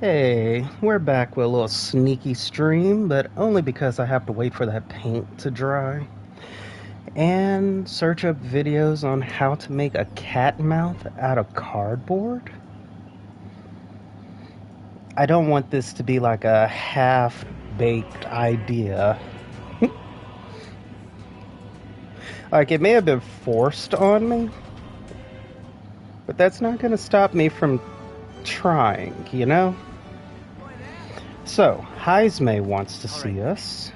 Hey, we're back with a little sneaky stream, but only because I have to wait for that paint to dry. And search up videos on how to make a cat mouth out of cardboard. I don't want this to be like a half-baked idea. Like, it may have been forced on me, but that's not going to stop me from trying, you know? So, Heisme wants to see us.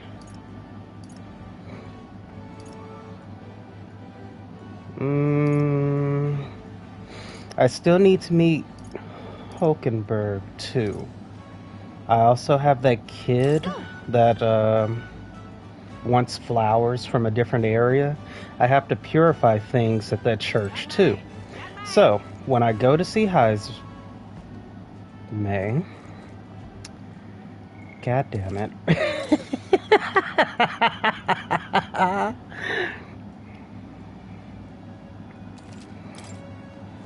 I still need to meet Hulkenberg, too. I also have that kid that wants flowers from a different area. I have to purify things at that church, too. So, when I go to see Heisme... God damn it.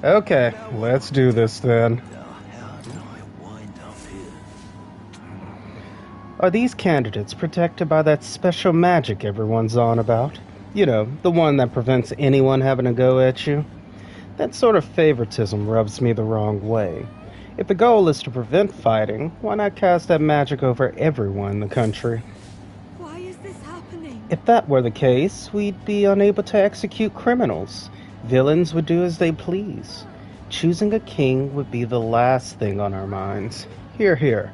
Okay, let's do this then. Are these candidates protected by that special magic everyone's on about? You know, the one that prevents anyone having a go at you? That sort of favoritism rubs me the wrong way. If the goal is to prevent fighting, why not cast that magic over everyone in the country? Why is this happening? If that were the case, we'd be unable to execute criminals. Villains would do as they please. Choosing a king would be the last thing on our minds. Hear, hear.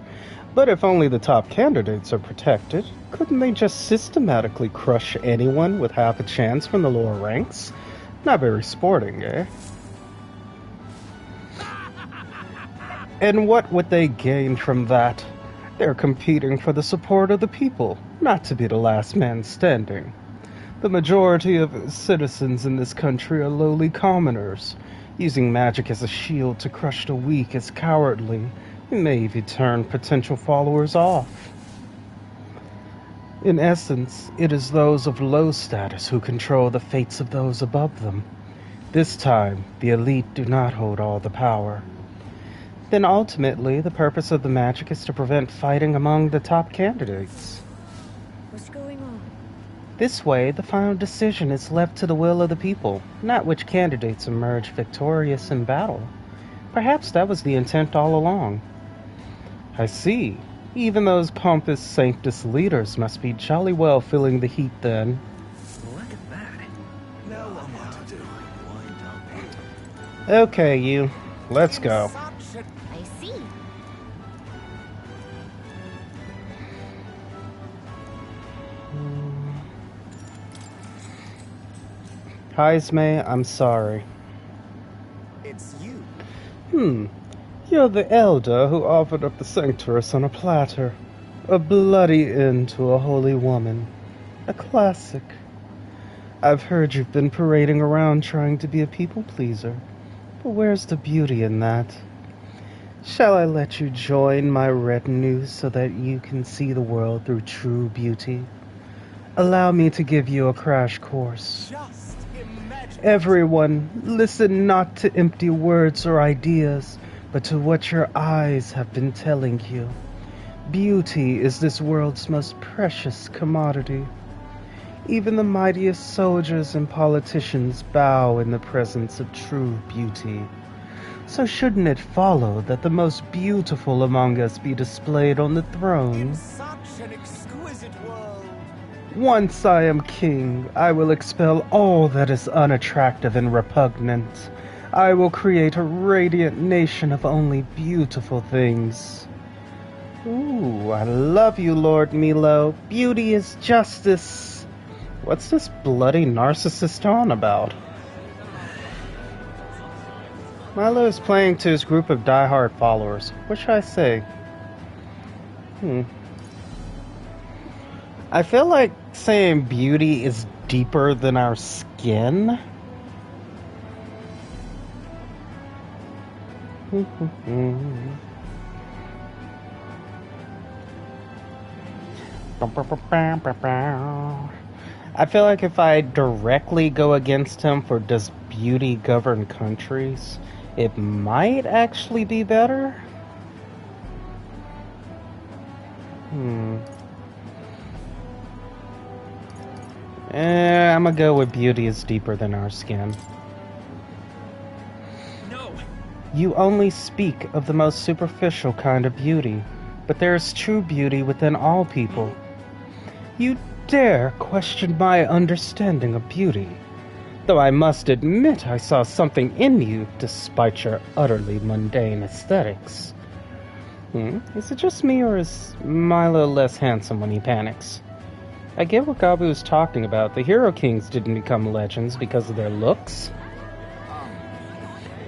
But if only the top candidates are protected, couldn't they just systematically crush anyone with half a chance from the lower ranks? Not very sporting, eh? And what would they gain from that? They're competing for the support of the people, not to be the last man standing. The majority of citizens in this country are lowly commoners. Using magic as a shield to crush the weak is cowardly. It may even turn potential followers off. In essence, it is those of low status who control the fates of those above them. This time, the elite do not hold all the power. Then ultimately, the purpose of the magic is to prevent fighting among the top candidates. What's going on? This way, the final decision is left to the will of the people, not which candidates emerge victorious in battle. Perhaps that was the intent all along. I see. Even those pompous sanctus leaders must be jolly well feeling the heat then. Look at that. Now what to do? Okay, you. Let's go. I see. Heisme, I'm sorry. It's you. You're the elder who offered up the sanctuaries on a platter. A bloody end to a holy woman. A classic. I've heard you've been parading around trying to be a people pleaser. But where's the beauty in that? Shall I let you join my retinue so that you can see the world through true beauty? Allow me to give you a crash course. Just imagine. Everyone, listen not to empty words or ideas, but to what your eyes have been telling you. Beauty is this world's most precious commodity. Even the mightiest soldiers and politicians bow in the presence of true beauty. So shouldn't it follow that the most beautiful among us be displayed on the throne? In such an exquisite world. Once I am king, I will expel all that is unattractive and repugnant. I will create a radiant nation of only beautiful things. Ooh, I love you, Lord Milo. Beauty is justice. What's this bloody narcissist on about? Milo is playing to his group of die-hard followers. What should I say? I feel like saying beauty is deeper than our skin. I feel like if I directly go against him for does beauty govern countries, it might actually be better. I'm gonna go with beauty is deeper than our skin. No! You only speak of the most superficial kind of beauty, but there is true beauty within all people. You dare question my understanding of beauty, though I must admit I saw something in you despite your utterly mundane aesthetics. Is it just me, or is Milo less handsome when he panics? I get what Gabu was talking about. The Hero Kings didn't become legends because of their looks.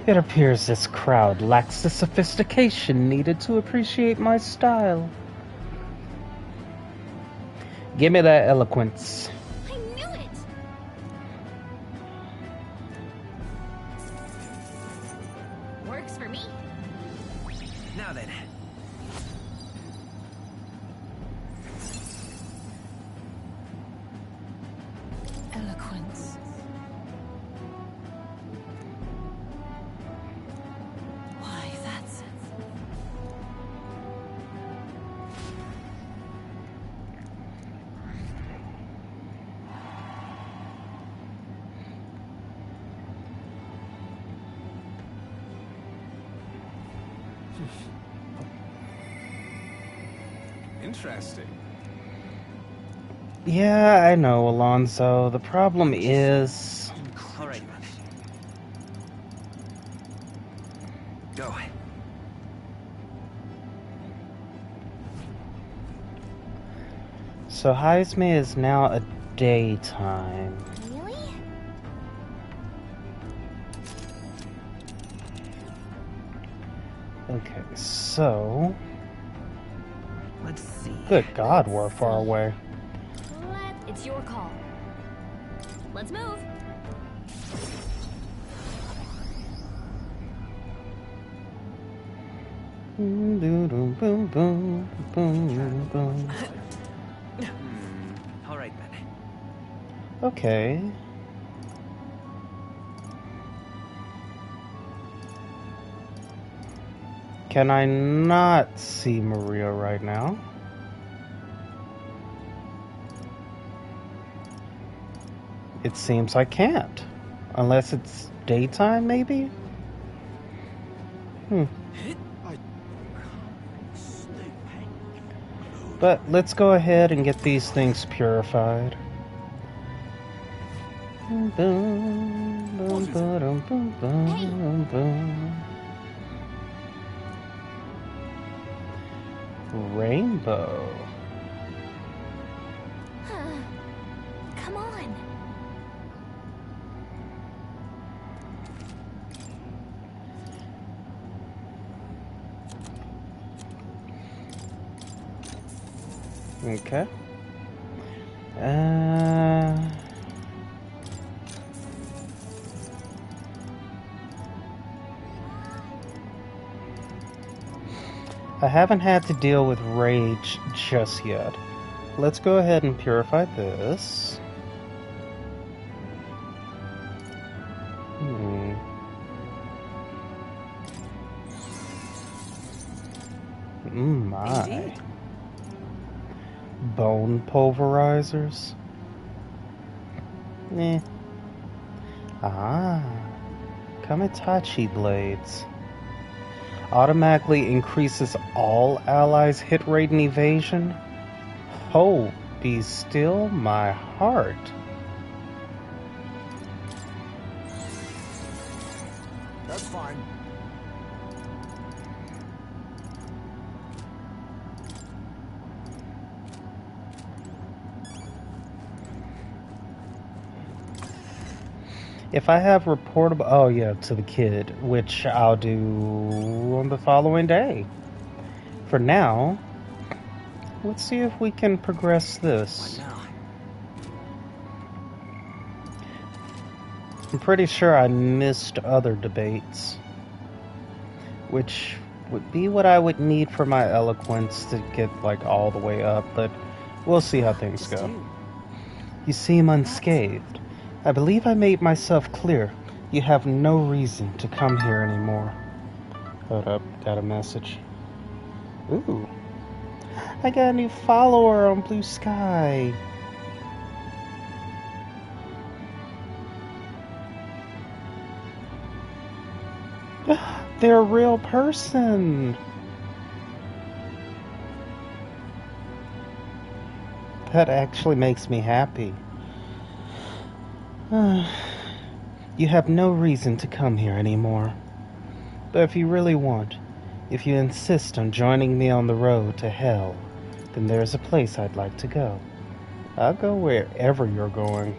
It appears this crowd lacks the sophistication needed to appreciate my style. Give me that eloquence. I knew it! Works for me. Now then. Eloquence. Why, that's it. Interesting. Yeah, I know, Alonso. The problem is... All right. Go. So Heisme is now a daytime. Really? Okay, so... Let's see. Good God, we're far away. It's your call. Let's move. Boom, boom, boom, boom, boom, boom. All right then. Okay. Can I not see Maria right now? It seems I can't. Unless it's daytime, maybe? But let's go ahead and get these things purified. Boom, boom, boom, boom, boom, boom, boom. Rainbow. Come on. Okay. I haven't had to deal with rage just yet. Let's go ahead and purify this. My. Indeed. Bone pulverizers. Kamitachi blades. Automatically increases all allies' hit rate and evasion. Oh, be still my heart. That's fine. If I have reportable... Oh, yeah, to the kid, which I'll do on the following day. For now, let's see if we can progress this. What now? I'm pretty sure I missed other debates, which would be what I would need for my eloquence to get, like, all the way up, but we'll see how things go. You seem unscathed. I believe I made myself clear. You have no reason to come here anymore. Hold up, got a message. Ooh. I got a new follower on Blue Sky. They're a real person. That actually makes me happy. You have no reason to come here anymore. But if you really want, if you insist on joining me on the road to hell, then there's a place I'd like to go. I'll go wherever you're going.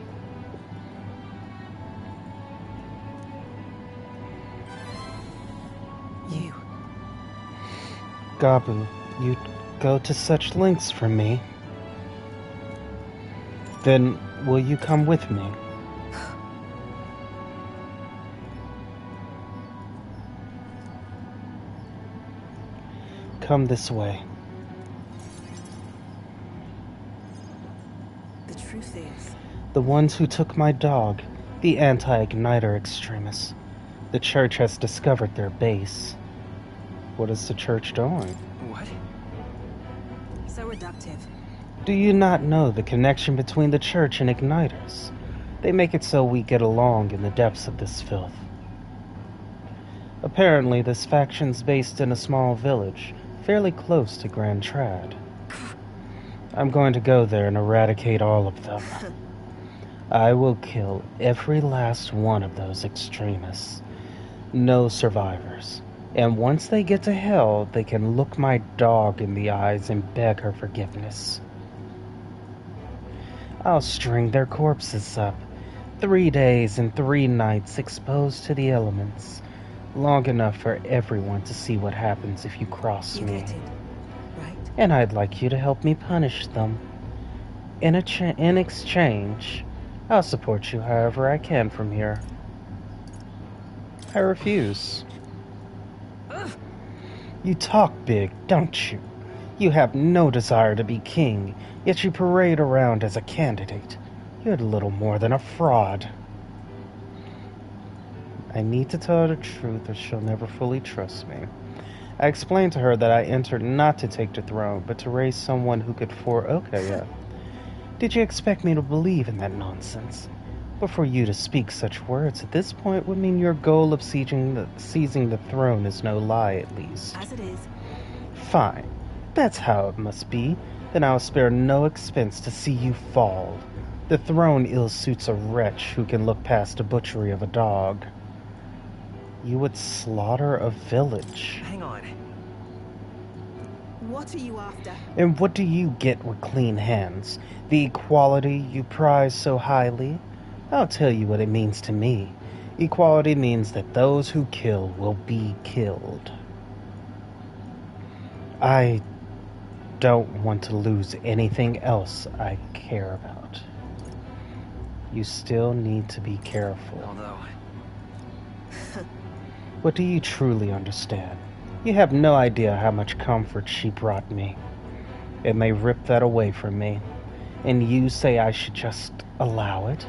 You. Gabu, you'd go to such lengths for me. Then will you come with me? Come this way. The truth is, The ones who took my dog, the anti-igniter extremists. The church has discovered their base. What is the church doing? what? So reductive. Do you not know the connection between the church and igniters? They make it so we get along in the depths of this filth. Apparently, this faction's based in a small village, fairly close to Grand Trad. I'm going to go there and eradicate all of them. I will kill every last one of those extremists. No survivors. And once they get to hell, they can look my dog in the eyes and beg her forgiveness. I'll string their corpses up, 3 days and 3 nights exposed to the elements, long enough for everyone to see what happens if you cross You me. get it, right? And I'd like you to help me punish them. In exchange, I'll support you however I can from here. I refuse. You talk big, don't you? You have no desire to be king, yet you parade around as a candidate. You're little more than a fraud. I need to tell her the truth or she'll never fully trust me. I explained to her that I entered not to take the throne, but to raise someone who could Okay, yeah. Did you expect me to believe in that nonsense? But for you to speak such words at this point would mean your goal of seizing the throne is no lie, at least. As it is. Fine. That's how it must be. Then I'll spare no expense to see you fall. The throne ill suits a wretch who can look past the butchery of a dog. You would slaughter a village. Hang on. What are you after? And what do you get with clean hands? The equality you prize so highly? I'll tell you what it means to me. Equality means that those who kill will be killed. I don't want to lose anything else I care about. You still need to be careful. Although, What do you truly understand? You have no idea how much comfort she brought me. It may rip that away from me, and you say I should just allow it?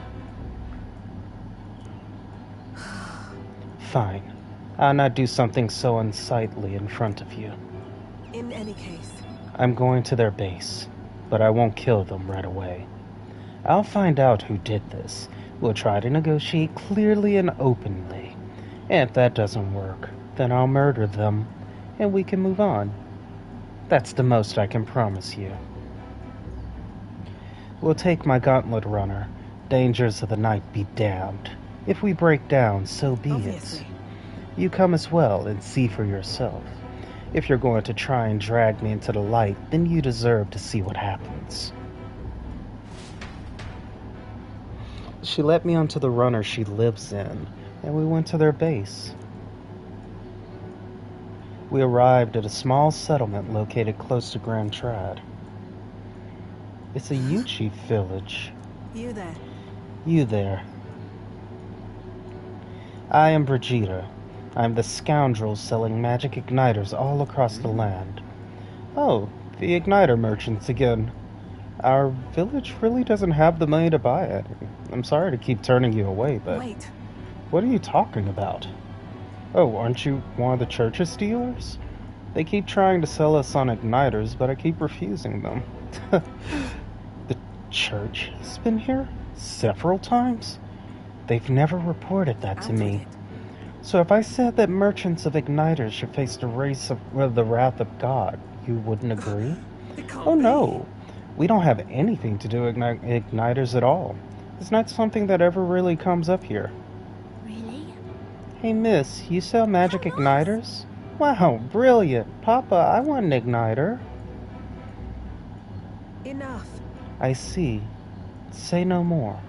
Fine. I'll not do something so unsightly in front of you. In any case, I'm going to their base, but I won't kill them right away. I'll find out who did this. We'll try to negotiate clearly and openly. And if that doesn't work, then I'll murder them, and we can move on. That's the most I can promise you. We'll take my gauntlet runner. Dangers of the night be damned. If we break down, so be obviously. it. You come as well and see for yourself. If you're going to try and drag me into the light, then you deserve to see what happens. She let me onto the runner she lives in, and we went to their base. We arrived at a small settlement located close to Grand Trad. It's a Yuchi village. You there. You there. I am Brigida. I'm the scoundrel selling magic igniters all across the land. Oh, the igniter merchants again. Our village really doesn't have the money to buy it. I'm sorry to keep turning you away, but... Wait. What are you talking about? Oh, aren't you one of the church's dealers? They keep trying to sell us on igniters, but I keep refusing them. The church has been here several times. They've never reported that to me. So if I said that merchants of igniters should face the wrath of God, you wouldn't agree? Oh no, we don't have anything to do with igniters at all. It's not something that ever really comes up here. Really? Hey miss, you sell magic igniters? Wow, brilliant. Papa, I want an igniter. Enough. I see. Say no more.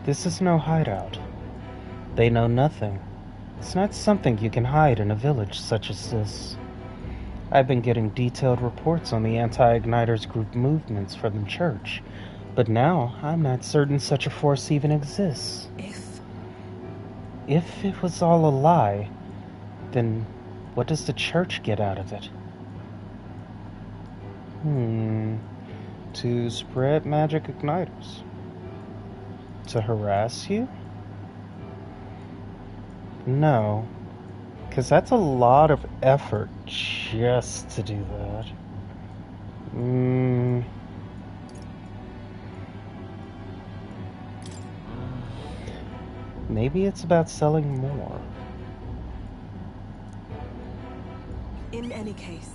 This is no hideout. They know nothing. It's not something you can hide in a village such as this. I've been getting detailed reports on the anti-igniters group movements from the church, but now I'm not certain such a force even exists. If it was all a lie, then what does the church get out of it? To spread magic igniters. To harass you? No, because that's a lot of effort just to do that. Maybe it's about selling more. In any case.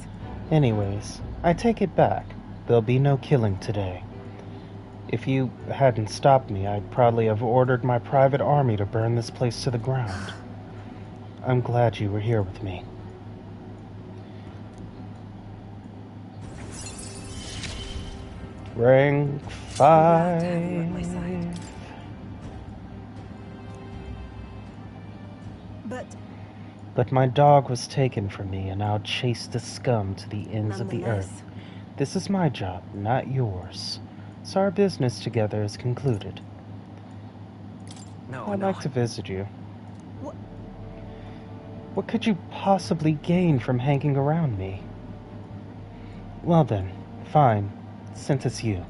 Anyways, I take it back. There'll be no killing today. If you hadn't stopped me, I'd probably have ordered my private army to burn this place to the ground. I'm glad you were here with me. Rank 5. But my dog was taken from me, and I'll chase the scum to the ends of the earth. This is my job, not yours. So our business together is concluded. I'd like to visit you. What could you possibly gain from hanging around me? Well then, fine, since it's you.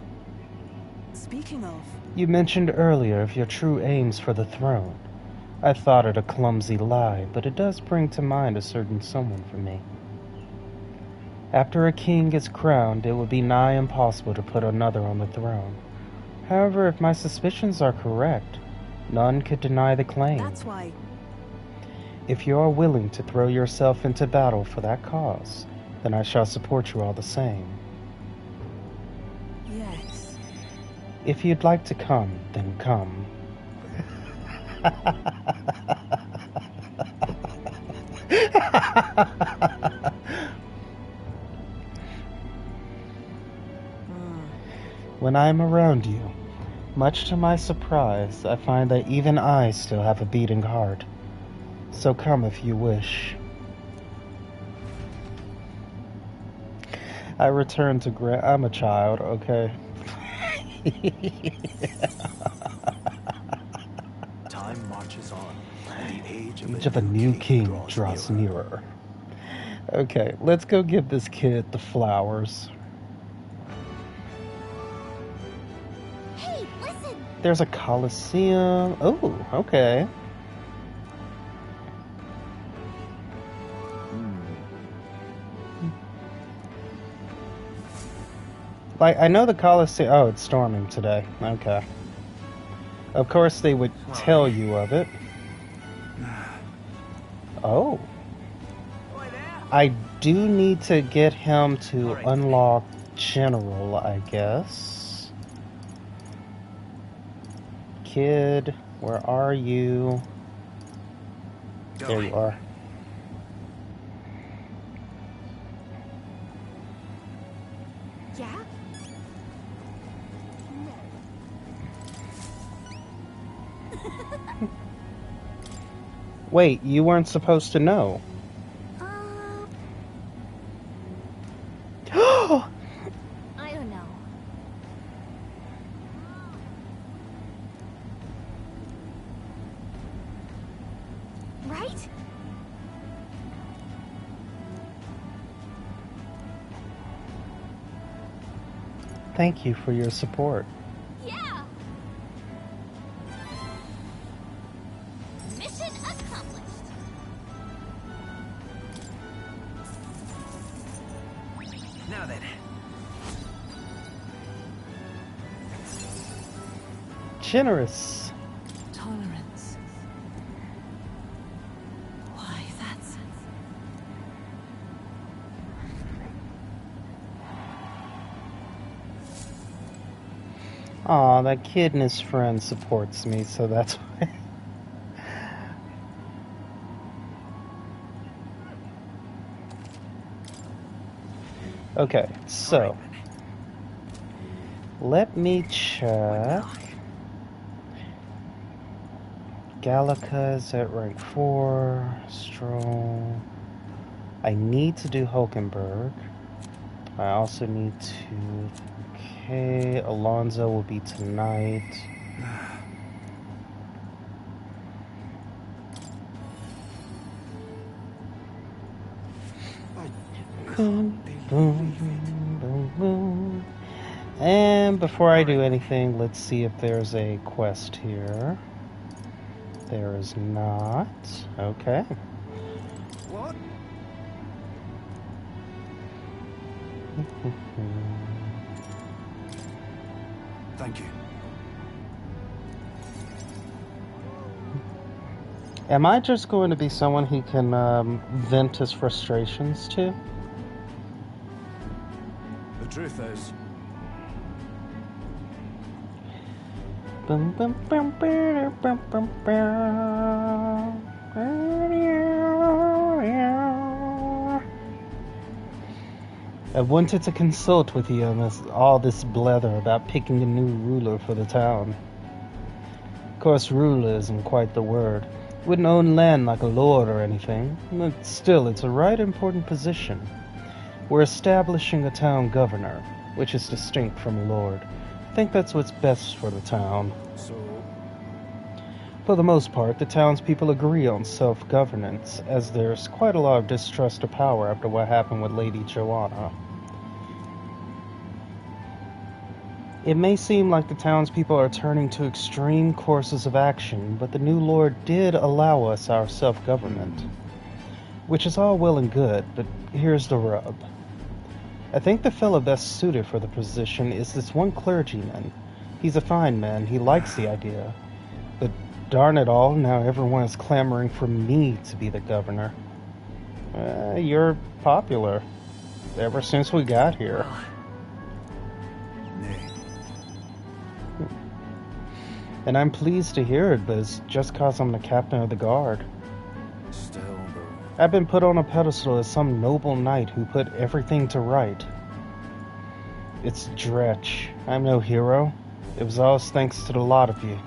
Speaking of... You mentioned earlier of your true aims for the throne. I thought it a clumsy lie, but it does bring to mind a certain someone for me. After a king is crowned, it would be nigh impossible to put another on the throne. However, if my suspicions are correct, none could deny the claim. That's why... If you are willing to throw yourself into battle for that cause, then I shall support you all the same. Yes. If you'd like to come, then come. When I'm around you, much to my surprise, I find that even I still have a beating heart. So come if you wish. I return to I'm a child, okay? Time marches on. The age of a new king draws nearer. Okay, let's go give this kid the flowers. Hey, listen! There's a coliseum. Oh, okay. Like, I know the Coliseum... Oh, it's storming today. Okay. Of course they would tell you of it. Oh. I do need to get him to unlock General, I guess. Kid, where are you? There you are. Yeah? Wait, you weren't supposed to know. I don't know. Right? Thank you for your support. Yeah! Mission accomplished. of it. Generous. Tolerance. Why, that's... Aw, that kid and his friend supports me, so that's why. Okay, so let me check. Gallica is at rank 4. Stroll. I need to do Hulkenberg. I also need to... Okay, Alonso will be tonight. Boom, boom, boom, boom. And before I do anything, let's see if there's a quest here. There is not. Okay. What? Thank you. Am I just going to be someone he can vent his frustrations to? The truth is, Bum, bum, bum, bum, bum, bum, bum. I wanted to consult with you on all this blether about picking a new ruler for the town. Of course, ruler isn't quite the word. Wouldn't own land like a lord or anything, but still, it's a right important position. We're establishing a town governor, which is distinct from a lord. I think that's what's best for the town. so For the most part, the townspeople agree on self-governance, as there's quite a lot of distrust of power after what happened with Lady Joanna. It may seem like the townspeople are turning to extreme courses of action, but the new lord did allow us our self-government. Which is all well and good, but here's the rub. I think the fellow best suited for the position is this one clergyman. He's a fine man, he likes the idea. But darn it all, now everyone is clamoring for me to be the governor. You're popular. Ever since we got here. nay. And I'm pleased to hear it, but it's just cause I'm the captain of the guard. Still, though. I've been put on a pedestal as some noble knight who put everything to right. It's dretch. I'm no hero. It was all thanks to the lot of you.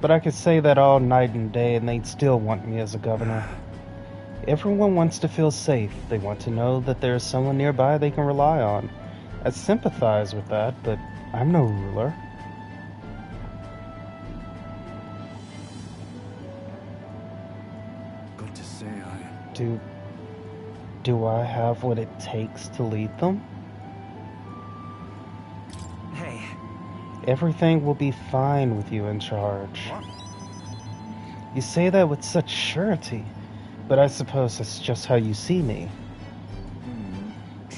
But I could say that all night and day and they'd still want me as a governor. Everyone wants to feel safe. They want to know that there's someone nearby they can rely on. I sympathize with that, but I'm no ruler. Got to say, Do I have what it takes to lead them? Hey. Everything will be fine with you in charge. What? You say that with such surety, but I suppose that's just how you see me.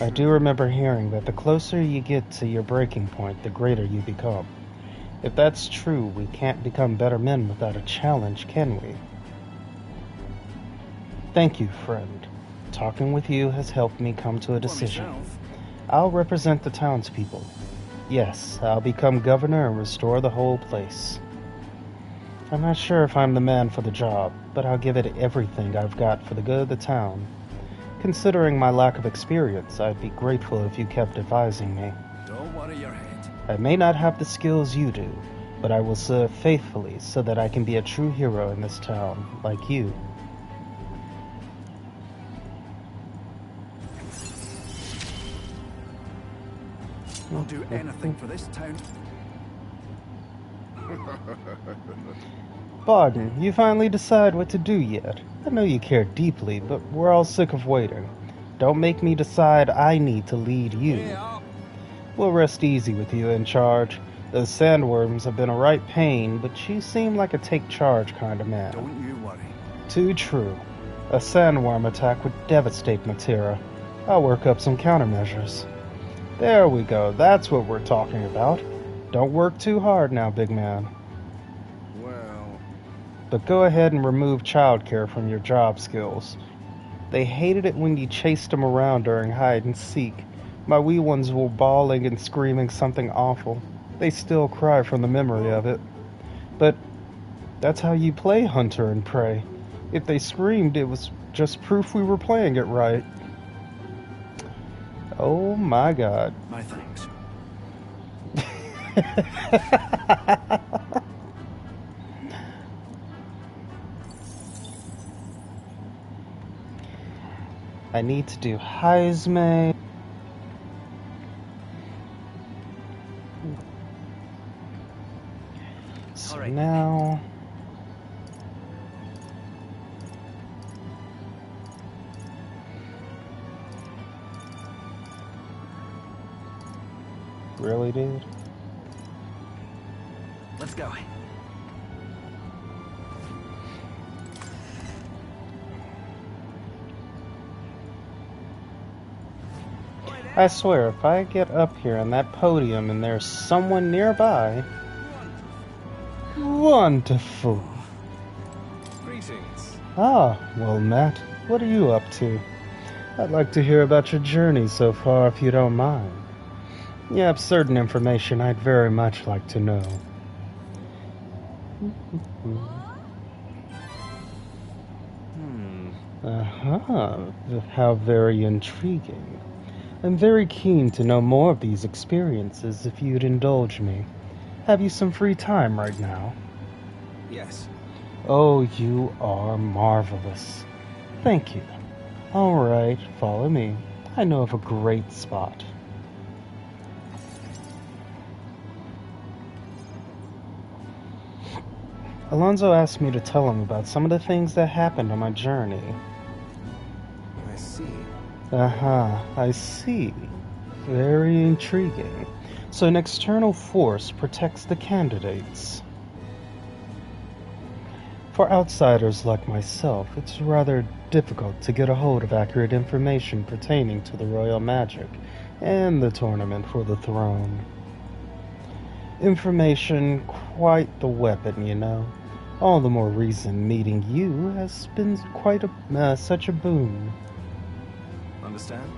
I do remember hearing that the closer you get to your breaking point, the greater you become. If that's true, we can't become better men without a challenge, can we? Thank you, friend. Talking with you has helped me come to a decision. I'll represent the townspeople. Yes, I'll become governor and restore the whole place. I'm not sure if I'm the man for the job, but I'll give it everything I've got for the good of the town. Considering my lack of experience, I'd be grateful if you kept advising me. Don't worry your head. I may not have the skills you do, but I will serve faithfully so that I can be a true hero in this town, like you. I'll do anything for this town. Barden, you finally decide what to do yet? I know you care deeply, but we're all sick of waiting. Don't make me decide I need to lead you. Yeah. We'll rest easy with you in charge. Those sandworms have been a right pain, but you seem like a take-charge kind of man. Don't you worry. Too true. A sandworm attack would devastate Matera. I'll work up some countermeasures. There we go. That's what we're talking about. Don't work too hard now, big man. Well, But go ahead and remove childcare from your job skills. They hated it when you chased them around during hide and seek. My wee ones were bawling and screaming something awful. They still cry from the memory of it. But that's how you play hunter and prey. If they screamed, it was just proof we were playing it right. Oh my god. my thanks. I need to do Heisme. So Alright. now... Really, dude? Let's go. I swear, if I get up here on that podium and there's someone nearby... Wonderful. Greetings. Ah, well, Matt, what are you up to? I'd like to hear about your journey so far, if you don't mind. You have certain information I'd very much like to know. Uh-huh. How very intriguing. I'm very keen to know more of these experiences, if you'd indulge me. Have you some free time right now? Yes. Oh, you are marvelous. Thank you. All right, follow me. I know of a great spot. Alonzo asked me to tell him about some of the things that happened on my journey. I see. I see. Very intriguing. So an external force protects the candidates. For outsiders like myself, it's rather difficult to get a hold of accurate information pertaining to the royal magic and the tournament for the throne. Information, quite the weapon, you know. All the more reason meeting you has been such a boon. Understand?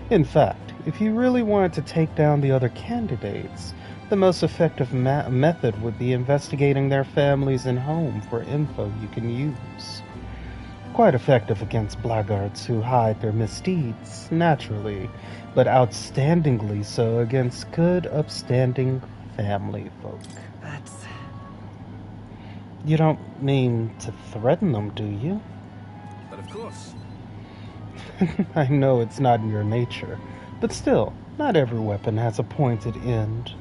In fact, if you really wanted to take down the other candidates, the most effective method would be investigating their families and home for info you can use. Quite effective against blackguards who hide their misdeeds, naturally, but outstandingly so against good, upstanding family folk. That's... You don't mean to threaten them, do you? But of course. I know it's not in your nature, but still, not every weapon has a pointed end.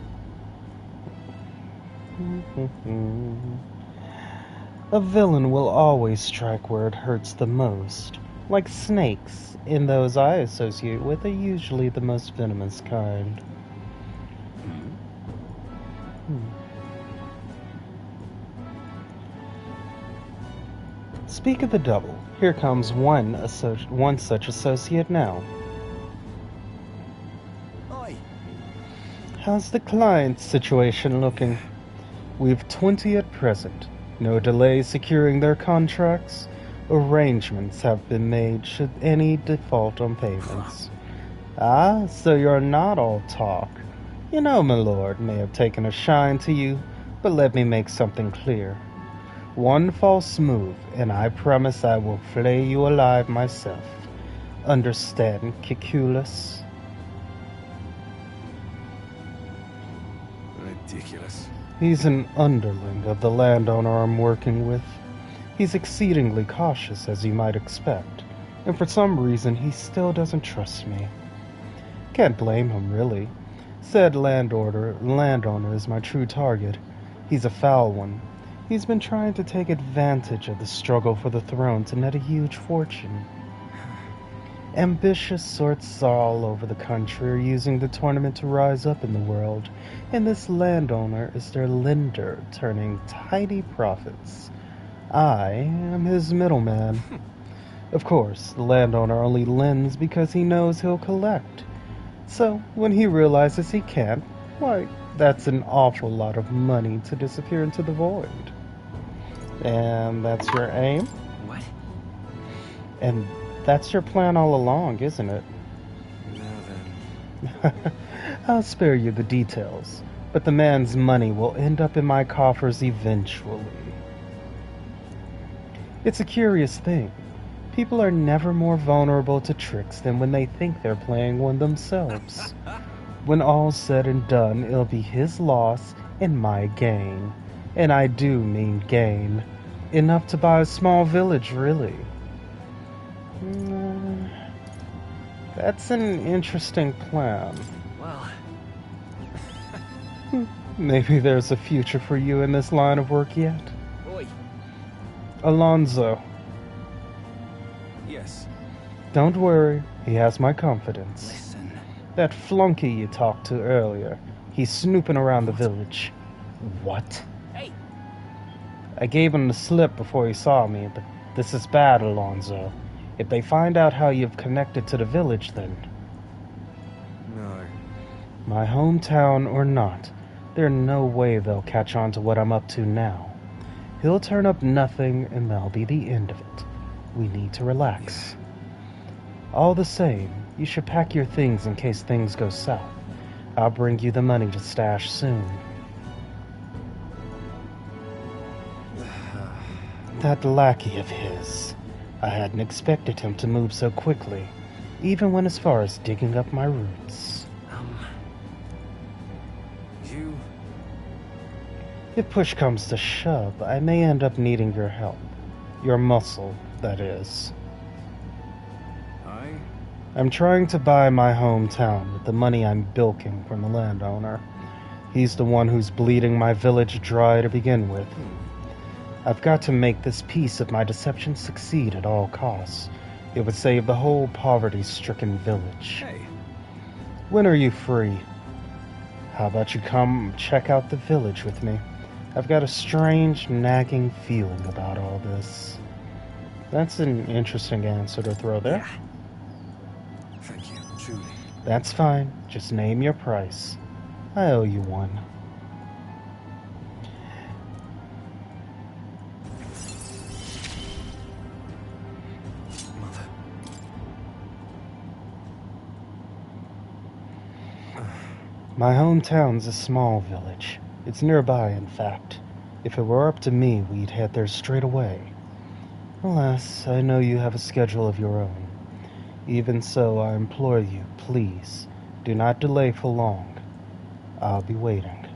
A villain will always strike where it hurts the most. Like snakes, and those I associate with are usually the most venomous kind. Speak of the double, here comes one such associate now. Oi. How's the client situation looking? We've 20 at present. No delay securing their contracts. Arrangements have been made should any default on payments. Ah, so you're not all talk. You know, my lord may have taken a shine to you, but let me make something clear. One false move, and I promise I will flay you alive myself. Understand, Kikulus? Ridiculous. He's an underling of the landowner I'm working with. He's exceedingly cautious, as you might expect, and for some reason he still doesn't trust me. Can't blame him, really. Said landowner is my true target. He's a foul one. He's been trying to take advantage of the struggle for the throne to net a huge fortune. Ambitious sorts all over the country are using the tournament to rise up in the world, and this landowner is their lender, turning tidy profits. I am his middleman. Of course, the landowner only lends because he knows he'll collect. So, when he realizes he can't, why, that's an awful lot of money to disappear into the void. And that's your aim? What? And that's your plan all along, isn't it? Now then. I'll spare you the details, but the man's money will end up in my coffers eventually. It's a curious thing. People are never more vulnerable to tricks than when they think they're playing one themselves. When all's said and done, it'll be his loss and my gain. And I do mean gain. Enough to buy a small village, really. That's an interesting plan. Well, Maybe there's a future for you in this line of work yet. oi. Alonzo, Yes. don't worry, he has my confidence. Listen. That flunky you talked to earlier, he's snooping around the village. What? Hey. I gave him the slip before he saw me, but this is bad, Alonzo. If they find out how you've connected to the village, then... No. My hometown or not, there's no way they'll catch on to what I'm up to now. He'll turn up nothing, and that'll be the end of it. We need to relax. All the same, you should pack your things in case things go south. I'll bring you the money to stash soon. That lackey of his. I hadn't expected him to move so quickly, even went as far as digging up my roots. You... If push comes to shove, I may end up needing your help. Your muscle, that is. I'm trying to buy my hometown with the money I'm bilking from the landowner. He's the one who's bleeding my village dry to begin with. I've got to make this piece of my deception succeed at all costs. It would save the whole poverty-stricken village. Hey. When are you free? How about you come check out the village with me? I've got a strange, nagging feeling about all this. That's an interesting answer to throw there. Yeah. Thank you, truly. That's fine. Just name your price. I owe you one. Mother. My hometown's a small village. It's nearby, in fact. If it were up to me, we'd head there straight away. Alas, I know you have a schedule of your own. Even so, I implore you, please, do not delay for long. I'll be waiting.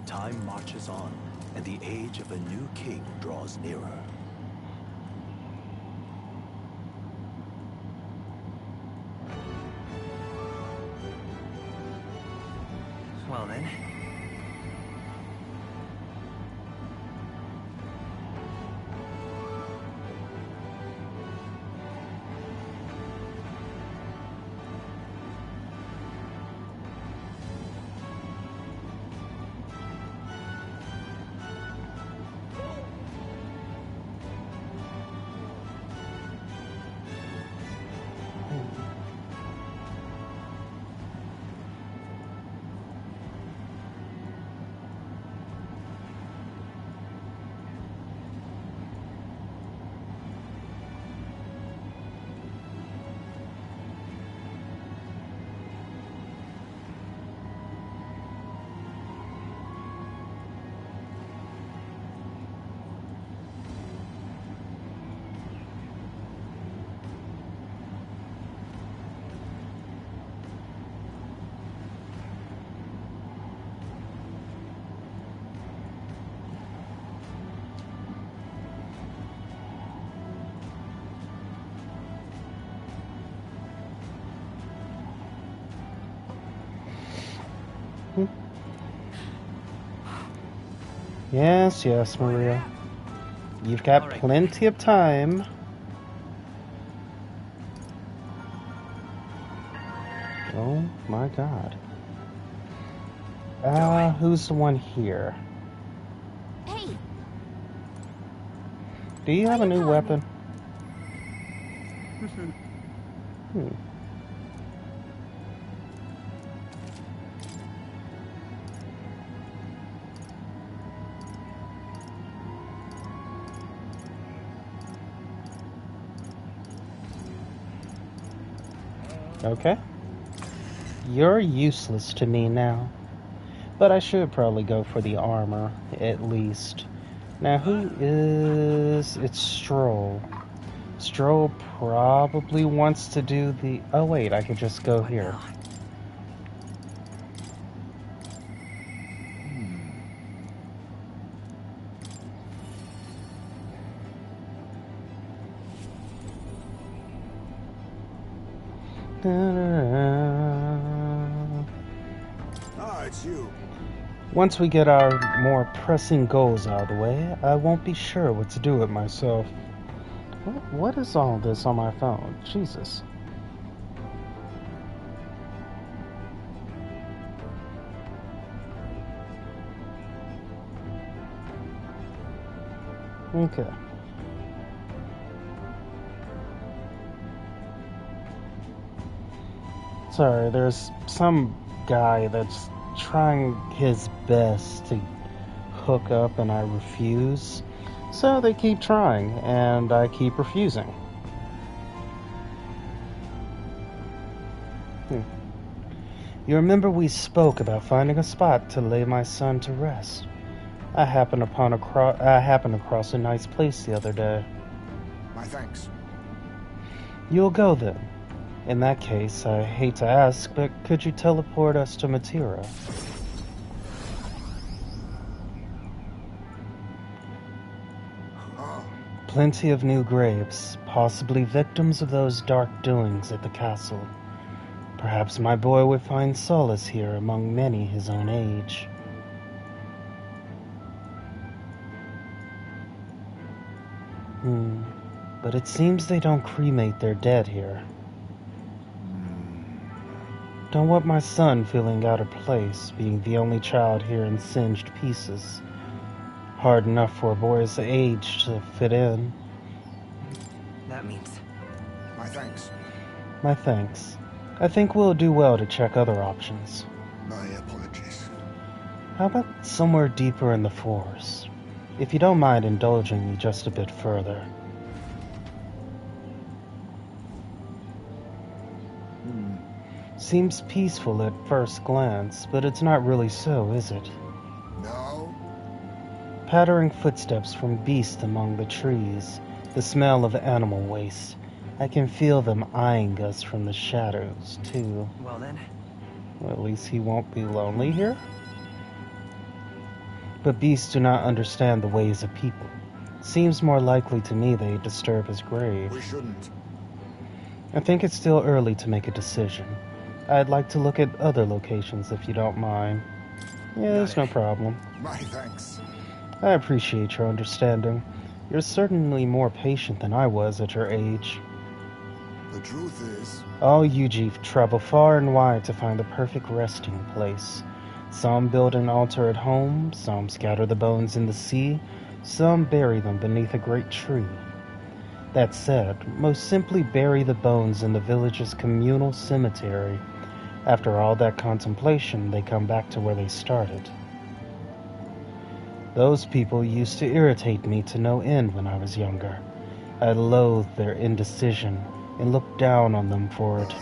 Time marches on, and the age of a new king draws nearer. Well then. Yes, yes, Maria. You've got plenty of time. Oh my god. Who's the one here? Hey, Do you have a new weapon? Hmm. Okay. You're useless to me now. But I should probably go for the armor, at least. Now, who is... It's Stroll. Stroll probably wants to do the... Oh, wait, I could just go here. Ah, it's you. Once we get our more pressing goals out of the way, I won't be sure what to do with myself. What is all this on my phone? Jesus. Okay. Sorry, there's some guy that's trying his best to hook up and I refuse. So they keep trying and I keep refusing. You remember we spoke about finding a spot to lay my son to rest. I happened across a nice place the other day. My thanks. You'll go then. In that case, I hate to ask, but could you teleport us to Matira? Plenty of new graves, possibly victims of those dark doings at the castle. Perhaps my boy would find solace here among many his own age. But it seems they don't cremate their dead here. Don't want my son feeling out of place, being the only child here in singed pieces. Hard enough for a boy his age to fit in. That means... My thanks. My thanks. I think we'll do well to check other options. My apologies. How about somewhere deeper in the forest? If you don't mind indulging me just a bit further. Seems peaceful at first glance, but it's not really so, is it? No? Pattering footsteps from beasts among the trees, the smell of animal waste. I can feel them eyeing us from the shadows, too. Well then. Well, at least he won't be lonely here. But beasts do not understand the ways of people. Seems more likely to me they disturb his grave. We shouldn't. I think it's still early to make a decision. I'd like to look at other locations if you don't mind. Yeah, there's no problem. My thanks. I appreciate your understanding. You're certainly more patient than I was at your age. The truth is... All Yuji travel far and wide to find the perfect resting place. Some build an altar at home, some scatter the bones in the sea, some bury them beneath a great tree. That said, most simply bury the bones in the village's communal cemetery. After all that contemplation, they come back to where they started. Those people used to irritate me to no end when I was younger. I loathed their indecision and looked down on them for it.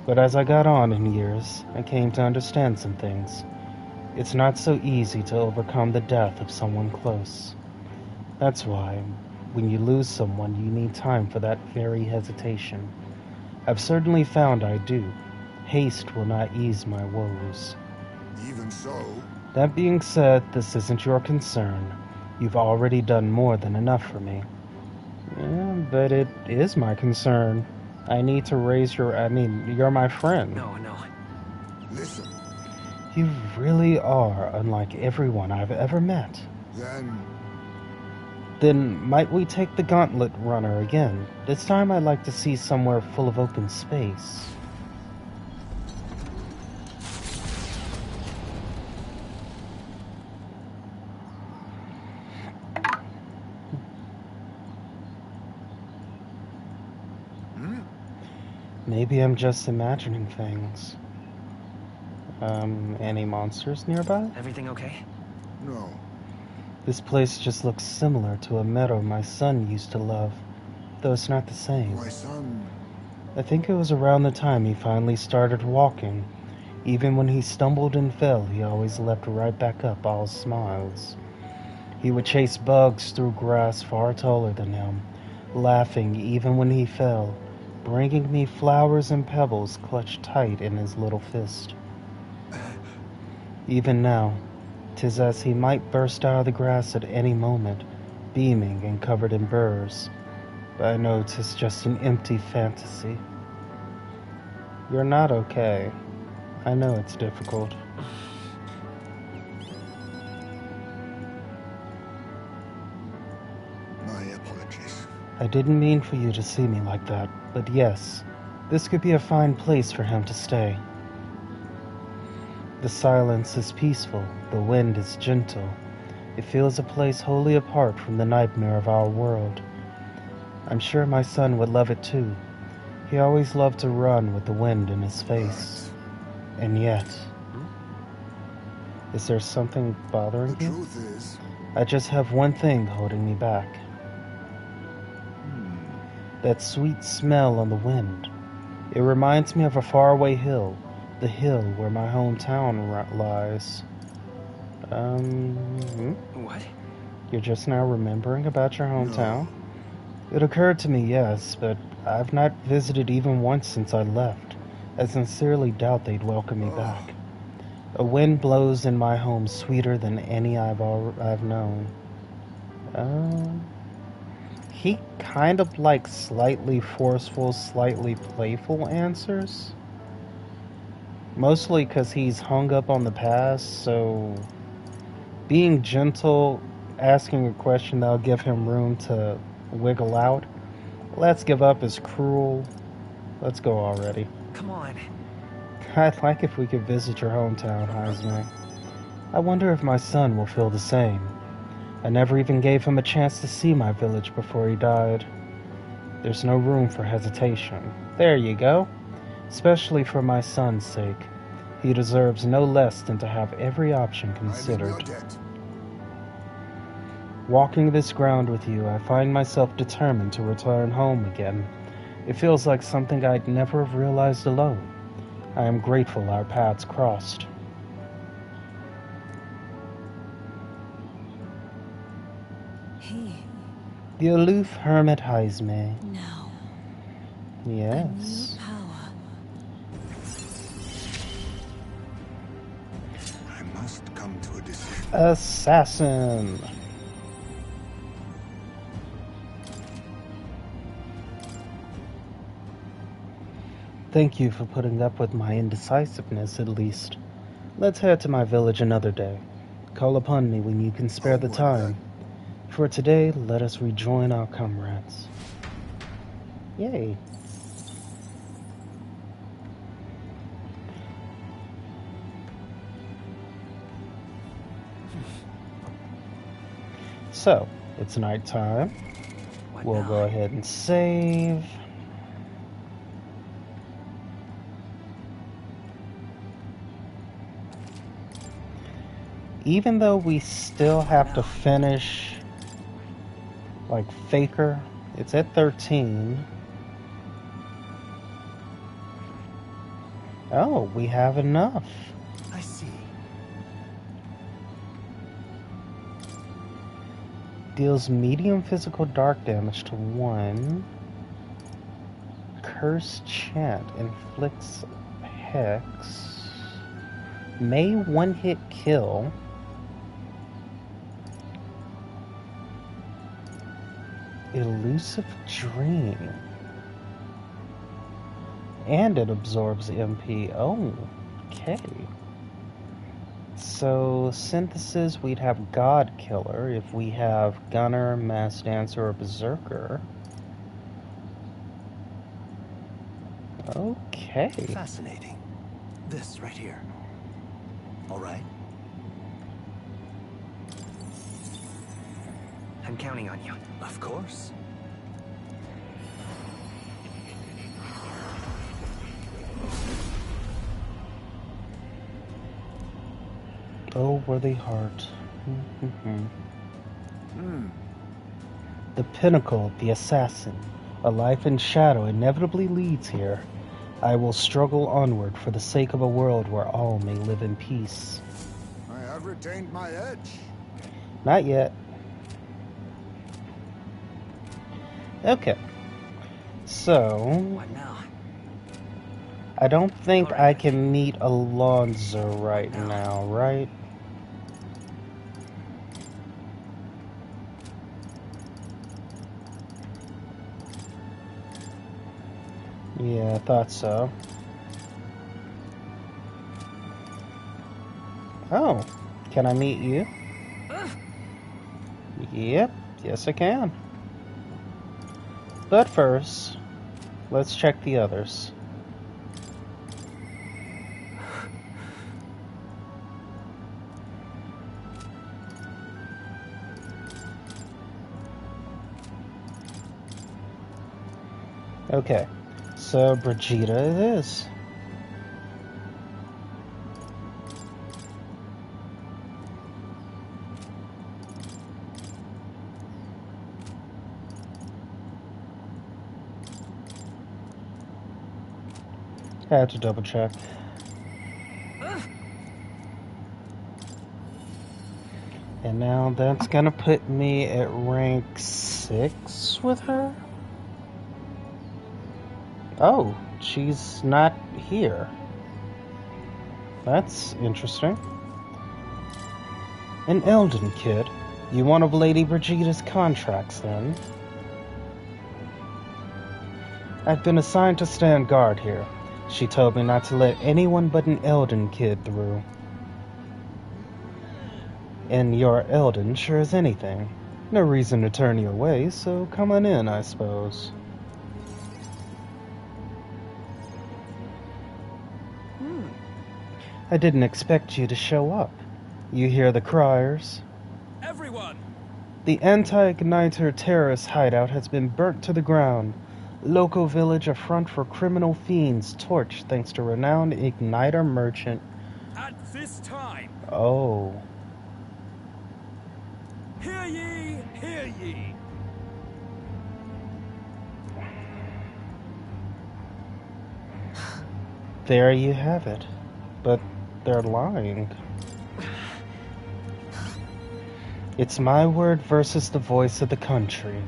But as I got on in years, I came to understand some things. It's not so easy to overcome the death of someone close. That's why, when you lose someone, you need time for that very hesitation. I've certainly found I do. Haste will not ease my woes. Even so... That being said, this isn't your concern. You've already done more than enough for me. Yeah, but it is my concern. I need to raise you're my friend. No. Listen. You really are unlike everyone I've ever met. Then might we take the gauntlet runner again? This time I'd like to see somewhere full of open space. Maybe I'm just imagining things. Any monsters nearby? Everything okay? No. This place just looks similar to a meadow my son used to love, though it's not the same. My son. I think it was around the time he finally started walking. Even when he stumbled and fell, he always leapt right back up, all smiles. He would chase bugs through grass far taller than him, laughing even when he fell, bringing me flowers and pebbles clutched tight in his little fist. Even now, 'tis as he might burst out of the grass at any moment, beaming and covered in burrs. But I know 'tis just an empty fantasy. You're not okay. I know it's difficult. My apologies. I didn't mean for you to see me like that, but yes, this could be a fine place for him to stay. The silence is peaceful, the wind is gentle. It feels a place wholly apart from the nightmare of our world. I'm sure my son would love it too. He always loved to run with the wind in his face. And yet... Is there something bothering The you? truth is, I just have one thing holding me back. That sweet smell on the wind. It reminds me of a faraway hill, the hill where my hometown lies. What? You're just now remembering about your hometown? It occurred to me, yes, but I've not visited even once since I left. I sincerely doubt they'd welcome me back. A wind blows in my home sweeter than any I've known. He kind of likes slightly forceful, slightly playful answers. Mostly because he's hung up on the past, so being gentle, asking a question that'll give him room to wiggle out. Let's give up is cruel. Let's go already. Come on. I'd like if we could visit your hometown, Heisman. I wonder if my son will feel the same. I never even gave him a chance to see my village before he died. There's no room for hesitation. There you go. Especially for my son's sake. He deserves no less than to have every option considered. I'm in your debt. Walking this ground with you, I find myself determined to return home again. It feels like something I'd never have realized alone. I am grateful our paths crossed. He. The aloof hermit Heisme. No. Yes. A new power. I must come to a decision. Assassin. Thank you for putting up with my indecisiveness, at least. Let's head to my village another day. Call upon me when you can spare the time. For today, let us rejoin our comrades. Yay. So, it's nighttime. What We'll now? go ahead and save. Even though we still have to finish, like, Faker, it's at 13. Oh, we have enough. I see. Deals medium physical dark damage to 1. Curse chant inflicts hex. May one-hit kill. Elusive dream. And it absorbs MP. Oh, okay. So, synthesis, we'd have God Killer. If we have Gunner, Mass Dancer, or Berserker. Okay. Fascinating. This right here. All right. I'm counting on you. Of course. trustworthy heart. The pinnacle, the assassin. A life in shadow inevitably leads here. I will struggle onward for the sake of a world where all may live in peace. I have retained my edge. Not yet. Okay. So, What now? I don't think All right. I can meet Alonzo right now, right? Yeah, I thought so. Oh, can I meet you? Yep, yes I can. But first, let's check the others. Okay, so Brigida it is. Had to double check. And now that's gonna put me at rank 6 with her? Oh, she's not here. That's interesting. An Elden kid. You one of Lady Brigida's contracts, then? I've been assigned to stand guard here. She told me not to let anyone but an Elden kid through. And you're Elden sure as anything. No reason to turn you away, so come on in, I suppose. I didn't expect you to show up. You hear the criers? Everyone! The anti-igniter terrorist hideout has been burnt to the ground. Local village a front for criminal fiends torched thanks to renowned igniter merchant. At this time, Oh. hear ye, hear ye! There you have it. But they're lying. It's my word versus the voice of the country.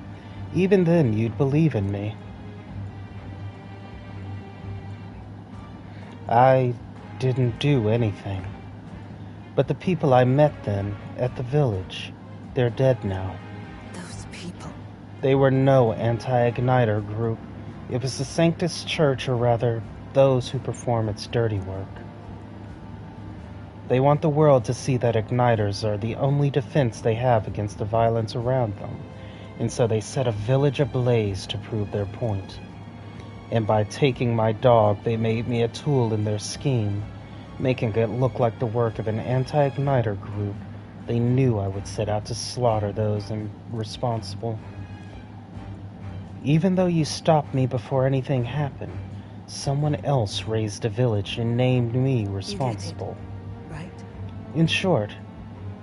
Even then, you'd believe in me. I didn't do anything. But the people I met then, at the village, they're dead now. Those people. They were no anti-igniter group. It was the Sanctus Church, or rather, those who perform its dirty work. They want the world to see that igniters are the only defense they have against the violence around them, and so they set a village ablaze to prove their point. And by taking my dog, they made me a tool in their scheme, making it look like the work of an anti-igniter group. They knew I would set out to slaughter those responsible. Even though you stopped me before anything happened, someone else raised a village and named me responsible. Right? In short,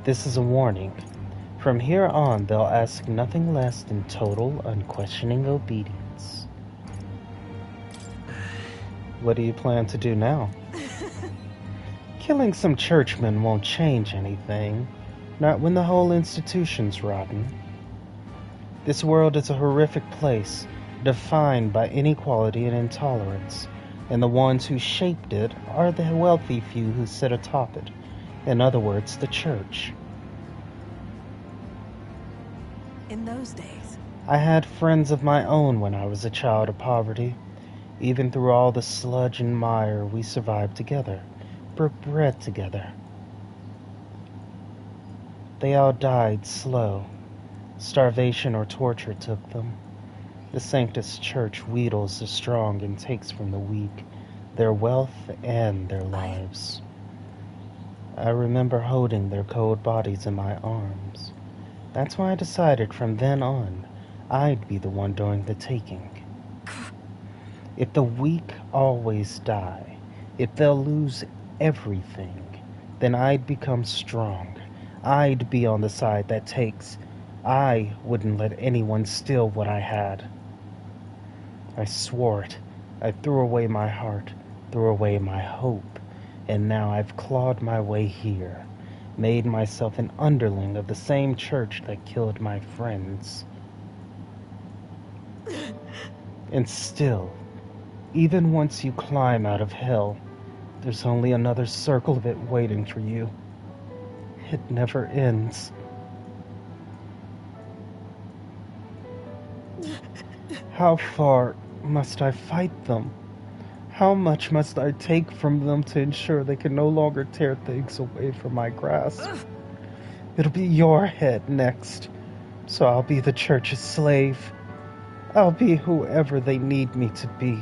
this is a warning. From here on, they'll ask nothing less than total, unquestioning obedience. What do you plan to do now? Killing some churchmen won't change anything, not when the whole institution's rotten. This world is a horrific place, defined by inequality and intolerance, and the ones who shaped it are the wealthy few who sit atop it. In other words, the church. In those days. I had friends of my own when I was a child of poverty. Even through all the sludge and mire, we survived together, broke bread together. They all died slow. Starvation or torture took them. The Sanctus Church wheedles the strong and takes from the weak, their wealth and their lives. I remember holding their cold bodies in my arms. That's why I decided from then on, I'd be the one doing the taking. If the weak always die, if they'll lose everything, then I'd become strong. I'd be on the side that takes. I wouldn't let anyone steal what I had. I swore it. I threw away my heart, threw away my hope, and now I've clawed my way here, made myself an underling of the same church that killed my friends. And still, even once you climb out of hell, there's only another circle of it waiting for you. It never ends. How far must I fight them? How much must I take from them to ensure they can no longer tear things away from my grasp? It'll be your head next, so I'll be the church's slave. I'll be whoever they need me to be.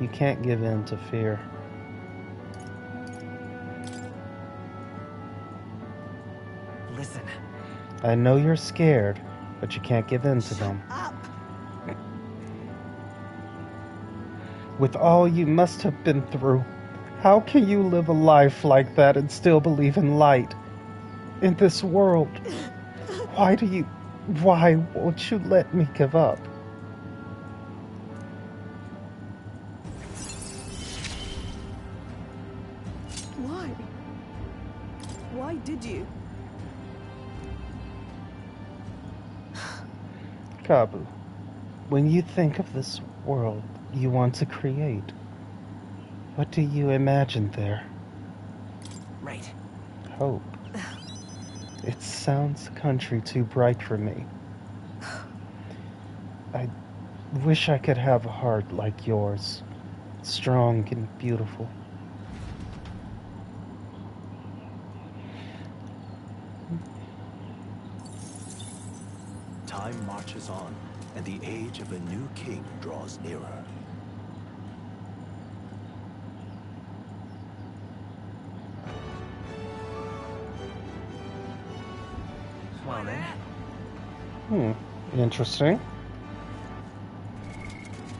You can't give in to fear. Listen. I know you're scared, but you can't give in to them. Up. With all you must have been through, how can you live a life like that and still believe in light? In this world, why won't you let me give up? Why? Why did you? Kabu, when you think of this world you want to create, what do you imagine there? Right. Hope. It sounds a country too bright for me. I wish I could have a heart like yours, strong and beautiful. Time marches on, and the age of a new king draws nearer. Well then, Interesting.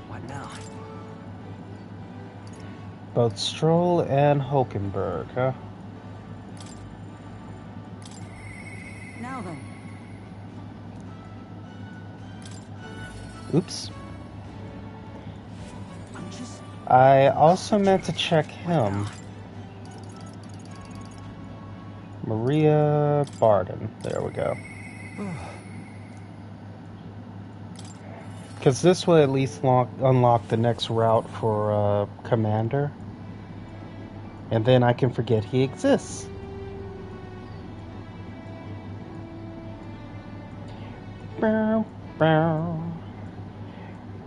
what now? Both Stroll and Hulkenberg, huh? Now then. Oops. I'm just... I also meant to check him. Maria Barden. There we go. Because this will at least unlock the next route for Commander. And then I can forget he exists. Bow, bow.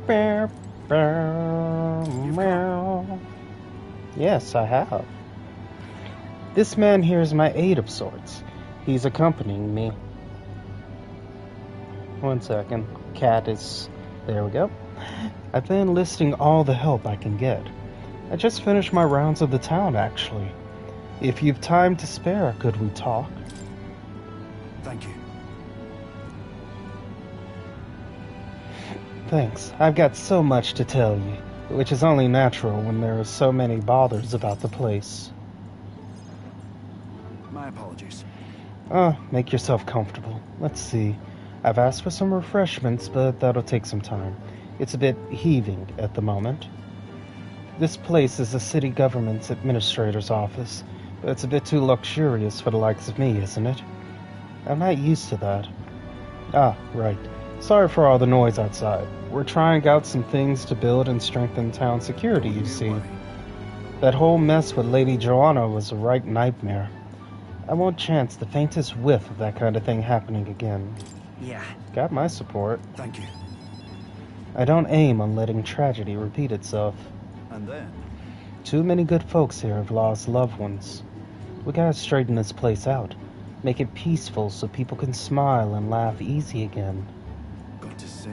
Bow, bow, bow. Yes, I have. This man here is my aide of sorts. He's accompanying me. One second. Cat is... There we go. I've been enlisting all the help I can get. I just finished my rounds of the town, actually. If you've time to spare, could we talk? Thank you. Thanks. I've got so much to tell you, which is only natural when there are so many bothers about the place. My apologies. Make yourself comfortable. Let's see. I've asked for some refreshments, but that'll take some time. It's a bit heaving at the moment. This place is the city government's administrator's office, but it's a bit too luxurious for the likes of me, isn't it? I'm not used to that. Ah, right. Sorry for all the noise outside. We're trying out some things to build and strengthen town security, you see. That whole mess with Lady Joanna was a right nightmare. I won't chance the faintest whiff of that kind of thing happening again. Yeah. Got my support. Thank you. I don't aim on letting tragedy repeat itself. And then? Too many good folks here have lost loved ones. We gotta straighten this place out. Make it peaceful so people can smile and laugh easy again. Got to say,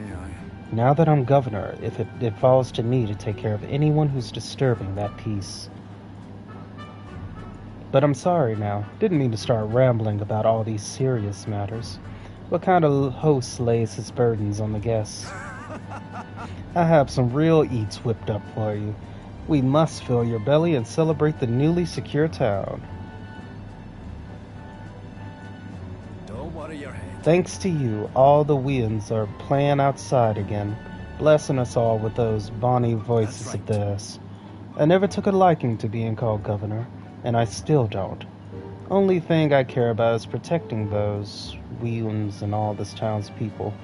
Now that I'm governor, it falls to me to take care of anyone who's disturbing that peace. But I'm sorry now. Didn't mean to start rambling about all these serious matters. What kind of host lays his burdens on the guests? I have some real eats whipped up for you. We must fill your belly and celebrate the newly secure town. Don't worry your head. Thanks to you, all the Weans are playing outside again, blessing us all with those bonny voices That's of right. theirs. I never took a liking to being called governor, and I still don't. Only thing I care about is protecting those Weans and all this town's people.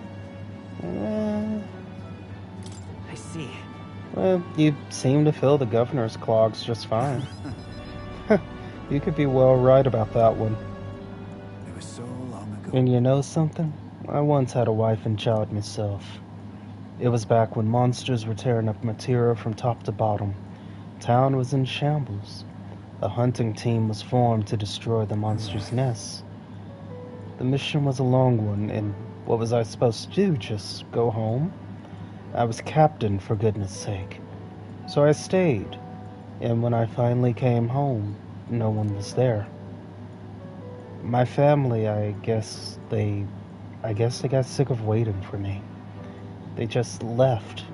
I see. Well, you seem to fill the governor's clogs just fine. You could be well right about that one. It was so long ago. And you know something? I once had a wife and child myself. It was back when monsters were tearing up material from top to bottom. Town was in shambles. A hunting team was formed to destroy the monsters' nests. The mission was a long one, and what was I supposed to do? Just go home? I was captain, for goodness sake. So I stayed, and when I finally came home, no one was there. My family, I guess they got sick of waiting for me. They just left.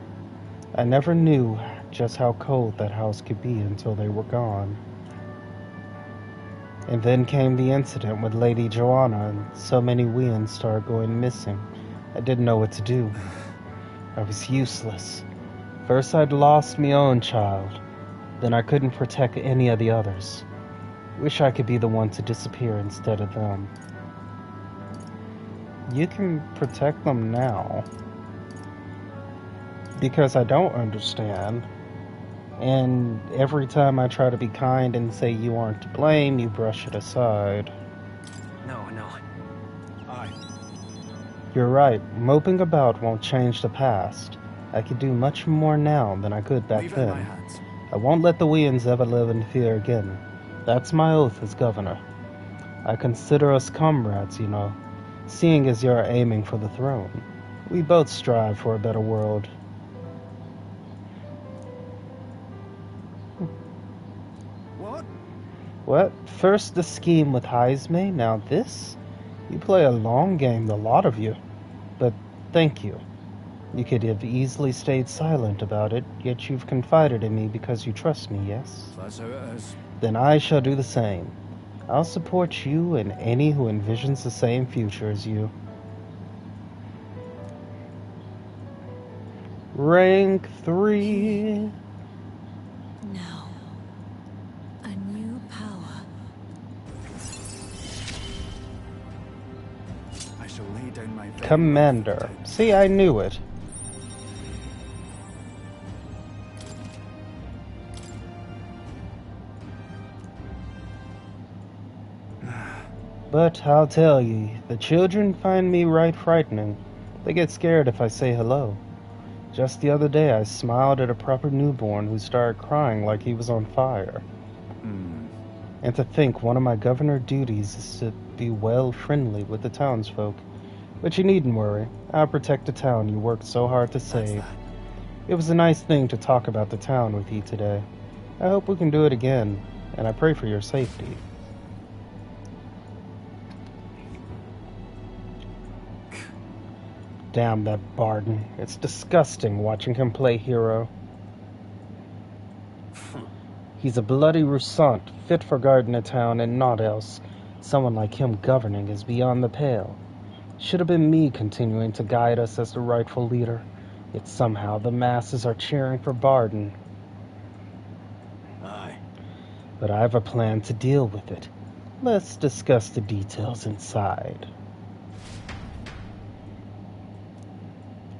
I never knew just how cold that house could be until they were gone. And then came the incident with Lady Joanna, and so many Weans started going missing. I didn't know what to do. I was useless. First I'd lost my own child, then I couldn't protect any of the others. Wish I could be the one to disappear instead of them. You can protect them now. Because I don't understand. And every time I try to be kind and say you aren't to blame, you brush it aside. No. Aye. You're right, moping about won't change the past. I could do much more now than I could back Leave it in my then. hands. I won't let the Weans ever live in fear again. That's my oath as governor. I consider us comrades, you know, seeing as you're aiming for the throne. We both strive for a better world. What? What? First the scheme with Heisme, now this? You play a long game, the lot of you. But thank you. You could have easily stayed silent about it, yet you've confided in me because you trust me, yes? That's how it is. Then I shall do the same. I'll support you and any who envisions the same future as you. Rank 3. Now, a new power. I shall lay down my very Commander. life to See, I knew it. But I'll tell ye, the children find me right frightening. They get scared if I say hello. Just the other day I smiled at a proper newborn who started crying like he was on fire. And to think one of my governor duties is to be well friendly with the townsfolk. But you needn't worry. I'll protect the town you worked so hard to save. It was a nice thing to talk about the town with you today. I hope we can do it again, and I pray for your safety. Damn that Barden. It's disgusting watching him play hero. He's a bloody Roussant, fit for guarding a town and naught else. Someone like him governing is beyond the pale. Should have been me continuing to guide us as the rightful leader. Yet somehow the masses are cheering for Barden. Aye. But I have a plan to deal with it. Let's discuss the details inside.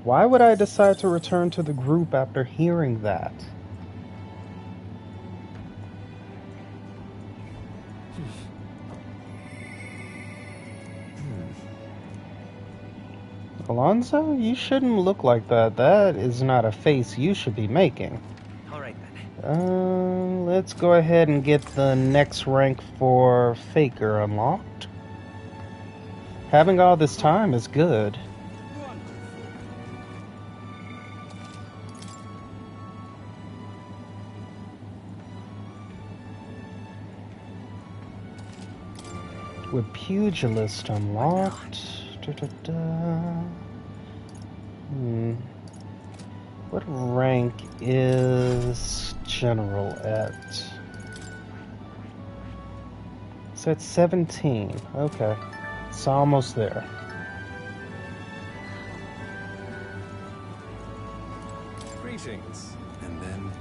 Why would I decide to return to the group after hearing that? Alonzo, you shouldn't look like that. That is not a face you should be making. All right then. Let's go ahead and get the next rank for Faker unlocked. Having all this time is good. With Pugilist unlocked. What rank is General at? So it's 17. Okay. It's almost there. Greetings. And then,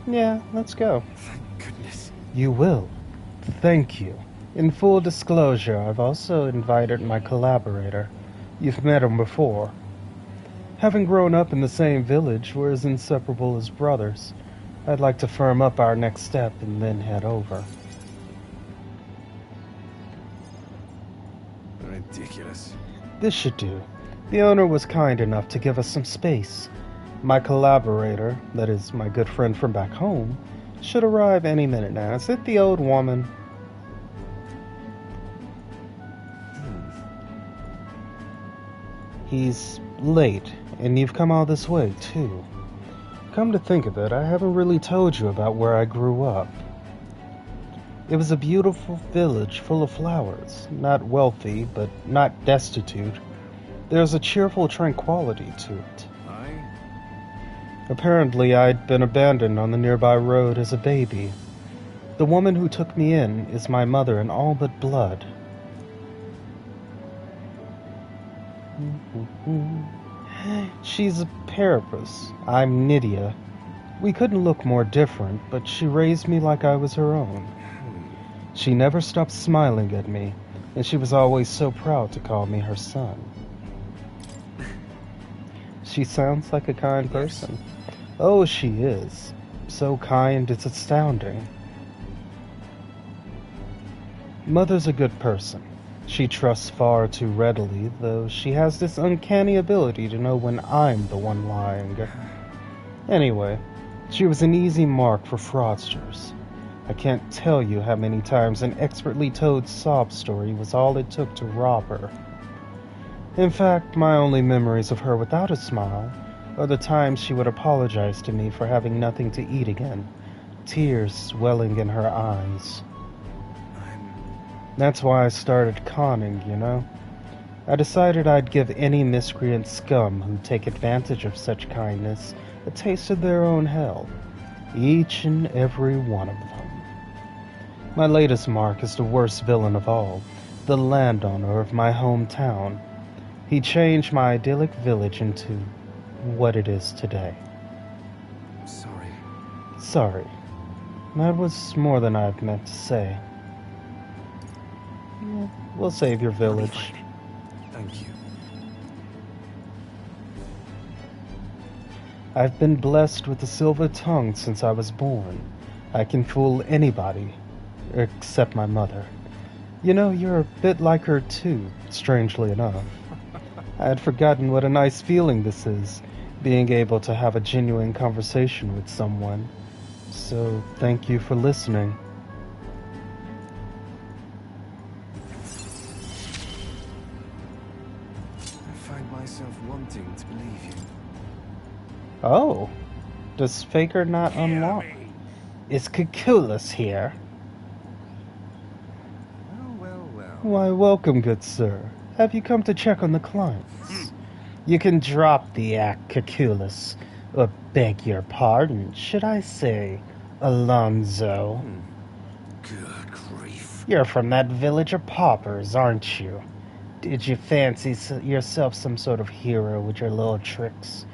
Yeah, let's go. thank goodness. You will. Thank you. In full disclosure, I've also invited my collaborator. You've met him before. Having grown up in the same village, we're as inseparable as brothers. I'd like to firm up our next step and then head over. Ridiculous. This should do. The owner was kind enough to give us some space. My collaborator, that is my good friend from back home, should arrive any minute now. Is it the old woman? He's late, and you've come all this way, too. Come to think of it, I haven't really told you about where I grew up. It was a beautiful village full of flowers, not wealthy, but not destitute. There's a cheerful tranquility to it. Apparently, I'd been abandoned on the nearby road as a baby. The woman who took me in is my mother in all but blood. She's a Parapus. I'm Nydia. We couldn't look more different, but she raised me like I was her own. She never stopped smiling at me, and she was always so proud to call me her son. She sounds like a kind person. Oh, she is. So kind, it's astounding. Mother's a good person. She trusts far too readily, though she has this uncanny ability to know when I'm the one lying. Anyway, she was an easy mark for fraudsters. I can't tell you how many times an expertly told sob story was all it took to rob her. In fact, my only memories of her without a smile are the times she would apologize to me for having nothing to eat again, tears swelling in her eyes. That's why I started conning, you know? I decided I'd give any miscreant scum who take advantage of such kindness a taste of their own hell. Each and every one of them. My latest mark is the worst villain of all, the landowner of my hometown. He changed my idyllic village into what it is today. Sorry. Sorry. That was more than I've meant to say. Yeah, we'll save your village. Thank you. I've been blessed with a silver tongue since I was born. I can fool anybody, except my mother. You know, you're a bit like her too, strangely enough. I had forgotten what a nice feeling this is, being able to have a genuine conversation with someone. So, thank you for listening. I find myself wanting to believe you. Oh, does Faker not unlock? Is Cuculus here? Well. Why, welcome, good sir. Have you come to check on the clients? You can drop the act, Cuculus, or beg your pardon, should I say, Alonzo. Good grief. You're from that village of paupers, aren't you? Did you fancy yourself some sort of hero with your little tricks?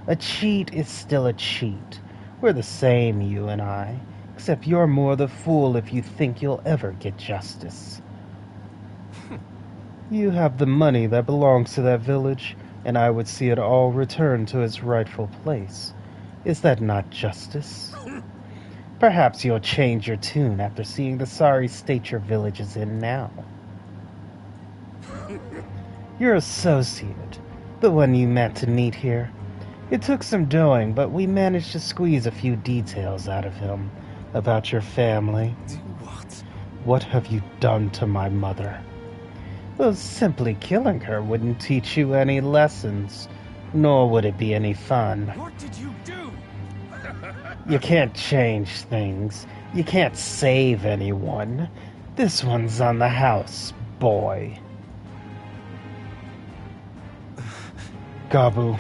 A cheat is still a cheat. We're the same, you and I, except you're more the fool if you think you'll ever get justice. You have the money that belongs to that village, and I would see it all return to its rightful place. Is that not justice? Perhaps you'll change your tune after seeing the sorry state your village is in now. Your associate, the one you met to meet here. It took some doing, but we managed to squeeze a few details out of him about your family. Do what? What have you done to my mother? Well, simply killing her wouldn't teach you any lessons, nor would it be any fun. What did you do? You can't change things. You can't save anyone. This one's on the house, boy. Gabu.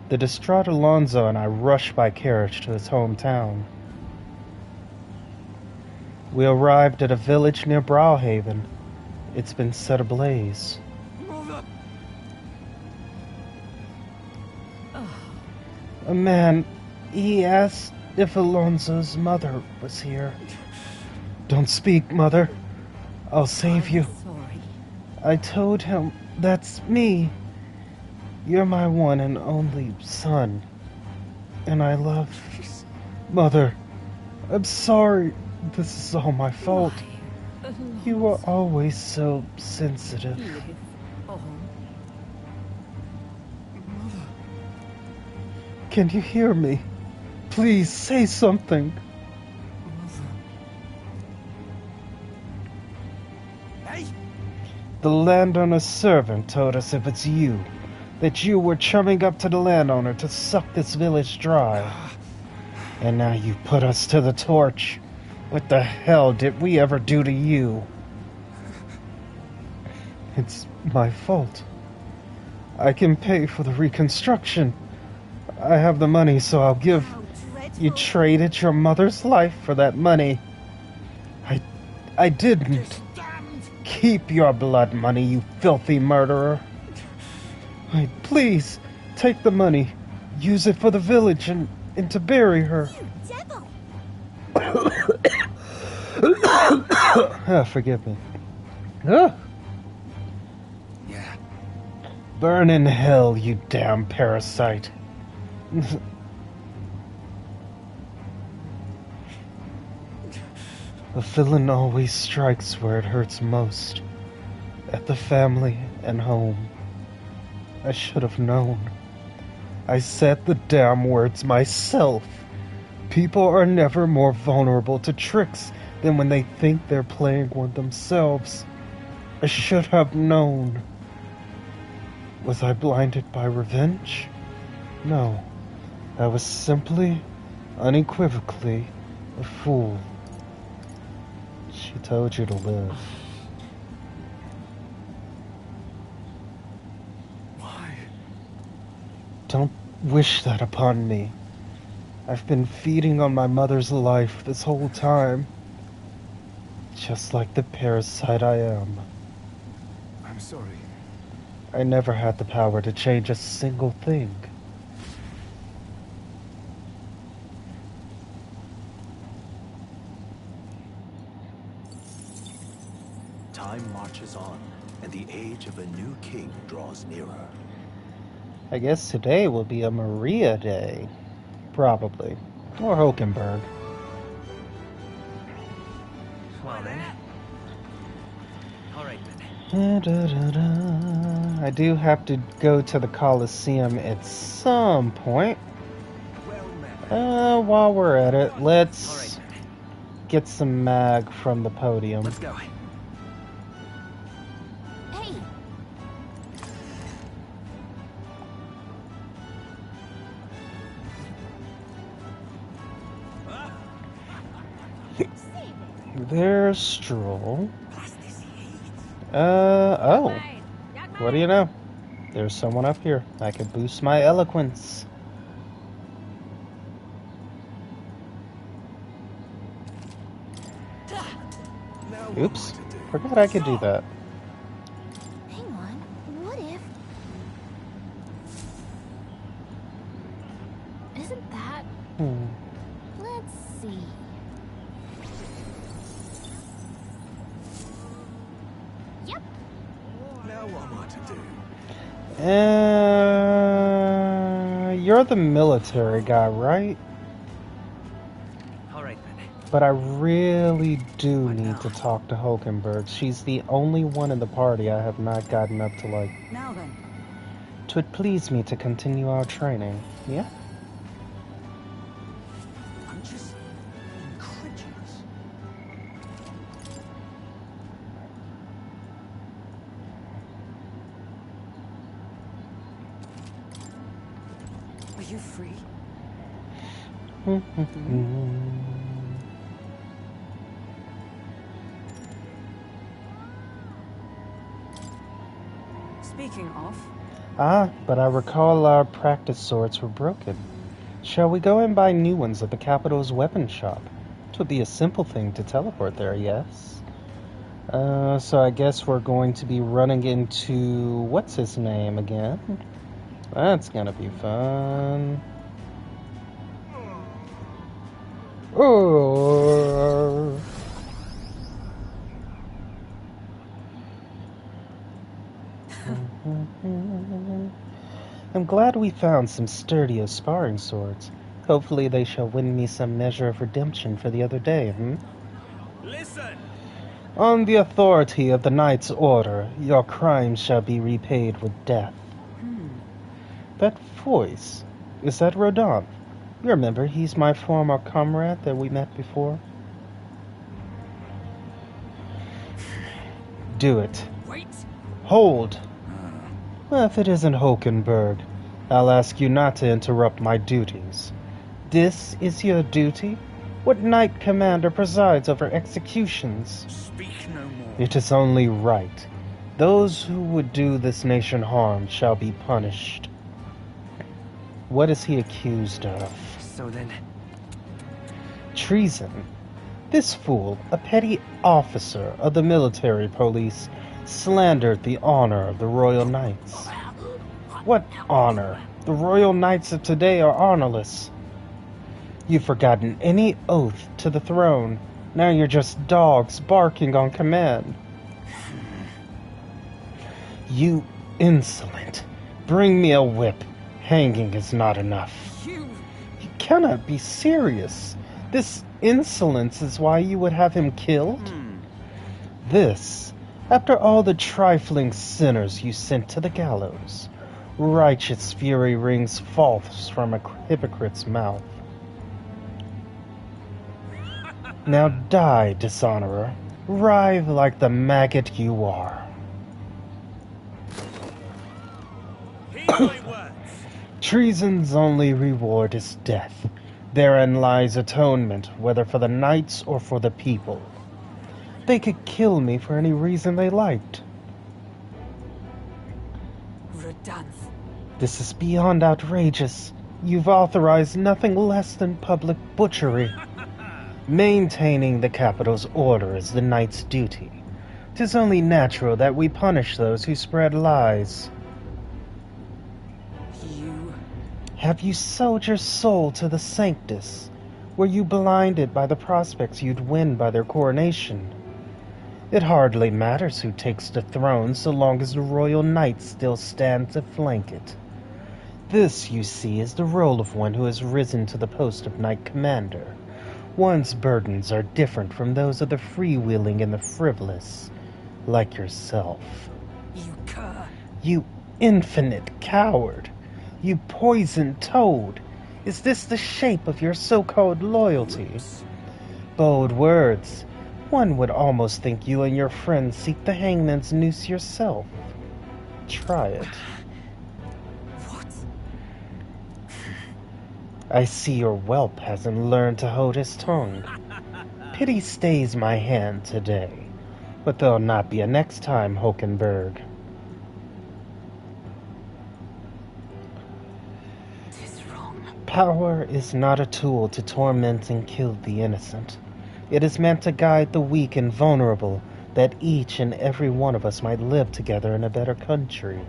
The distraught Alonzo and I rushed by carriage to his hometown. We arrived at a village near Browhaven. It's been set ablaze. A man, he asked if Alonzo's mother was here. Don't speak, Mother. I'll save you. Sorry. I told him, that's me. You're my one and only son. And I love... Mother, I'm sorry. This is all my fault. You were always so sensitive. Oh, Can you hear me? Please, say something. Hey! The landowner's servant told us it was you. That you were chumming up to the landowner to suck this village dry. And now you put us to the torch. What the hell did we ever do to you? It's my fault. I can pay for the reconstruction. I have the money, so I'll give. You traded your mother's life for that money. I didn't. Keep your blood money, you filthy murderer. Please, take the money. Use it for the village and to bury her. You devil! Forgive me. Ah. Yeah. Burn in hell, you damn parasite. The villain always strikes where it hurts most. At the family and home. I should have known. I said the damn words myself. People are never more vulnerable to tricks than when they think they're playing one themselves. I should have known. Was I blinded by revenge? No. I was simply, unequivocally, a fool. She told you to live. Why? Don't wish that upon me. I've been feeding on my mother's life this whole time. Just like the parasite I am. I'm sorry. I never had the power to change a single thing. Time marches on, and the age of a new king draws nearer. I guess today will be a Maria Day. Probably. Or Hokenberg. Well then. Alright then. I do have to go to the Coliseum at some point. While we're at it, let's get some mag from the podium. Let's go. Hey! There's Stroll. Oh. What do you know? There's someone up here. I can boost my eloquence. Oops. Forgot I could do that. Hang on. What if... Isn't that... Let's see... Yep. Now what am I to do? You're the military guy, right? Alright then. But I really do need to talk to Hokenberg. She's the only one in the party I have not gotten up to, like... now then. Twould please me to continue our training. Yeah? I'm just incredulous. Are you free? Speaking of, Ah, but I recall our practice swords were broken. Shall we go and buy new ones at the capital's weapon shop? It would be a simple thing to teleport there, yes? So I guess we're going to be running into... what's his name again? That's gonna be fun. Oh! I'm glad we found some sturdier sparring swords. Hopefully they shall win me some measure of redemption for the other day, Listen! On the authority of the Knight's Order, your crimes shall be repaid with death. That voice, is that Rodin? You remember, he's my former comrade that we met before? Do it. Wait! Hold! Well, if it isn't Hulkenberg, I'll ask you not to interrupt my duties. This is your duty? What knight commander presides over executions? Speak no more. It is only right. Those who would do this nation harm shall be punished. What is he accused of? So then... Treason. This fool, a petty officer of the military police, slandered the honor of the Royal Knights. What honor? The Royal Knights of today are honorless. You've forgotten any oath to the throne. Now you're just dogs barking on command. You insolent. Bring me a whip. Hanging is not enough. You cannot be serious. This insolence is why you would have him killed? This, after all the trifling sinners you sent to the gallows. Righteous fury rings false from a hypocrite's mouth. Now die, dishonorer. Writhe like the maggot you are. Heed my words! Treason's only reward is death. Therein lies atonement, whether for the knights or for the people. They could kill me for any reason they liked. Rodin. This is beyond outrageous. You've authorized nothing less than public butchery. Maintaining the capital's order is the knight's duty. 'Tis only natural that we punish those who spread lies. You... Have you sold your soul to the Sanctus? Were you blinded by the prospects you'd win by their coronation? It hardly matters who takes the throne so long as the royal knight still stands to flank it. This, you see, is the role of one who has risen to the post of knight commander. One's burdens are different from those of the freewheeling and the frivolous, like yourself. You cur. You infinite coward! You poisoned toad! Is this the shape of your so-called loyalty? Bold words. One would almost think you and your friends seek the hangman's noose yourself. Try it. What? I see your whelp hasn't learned to hold his tongue. Pity stays my hand today, but there'll not be a next time, Hulkenberg. 'Tis wrong. Power is not a tool to torment and kill the innocent. It is meant to guide the weak and vulnerable, that each and every one of us might live together in a better country.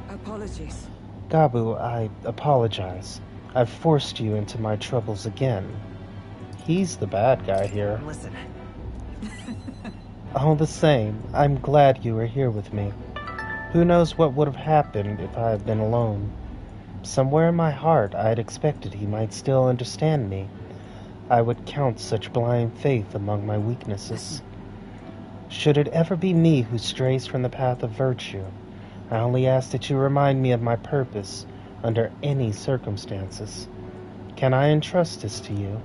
Apologies. Gabu, I apologize. I've forced you into my troubles again. He's the bad guy here. Listen, All the same, I'm glad you were here with me. Who knows what would have happened if I had been alone. Somewhere in my heart I had expected he might still understand me. I would count such blind faith among my weaknesses. Should it ever be me who strays from the path of virtue, I only ask that you remind me of my purpose under any circumstances. Can I entrust this to you?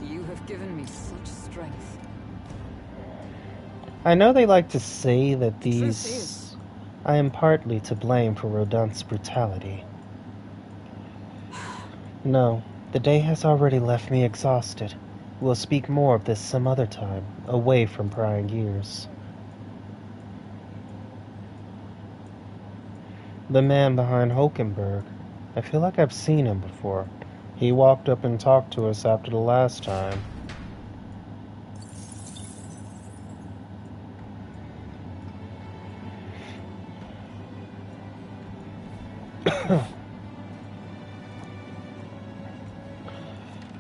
You have given me such strength. I know they like to say that Truth these... is, I am partly to blame for Rodin's brutality. No, the day has already left me exhausted. We'll speak more of this some other time, away from prying ears. The man behind Hulkenberg. I feel like I've seen him before. He walked up and talked to us after the last time.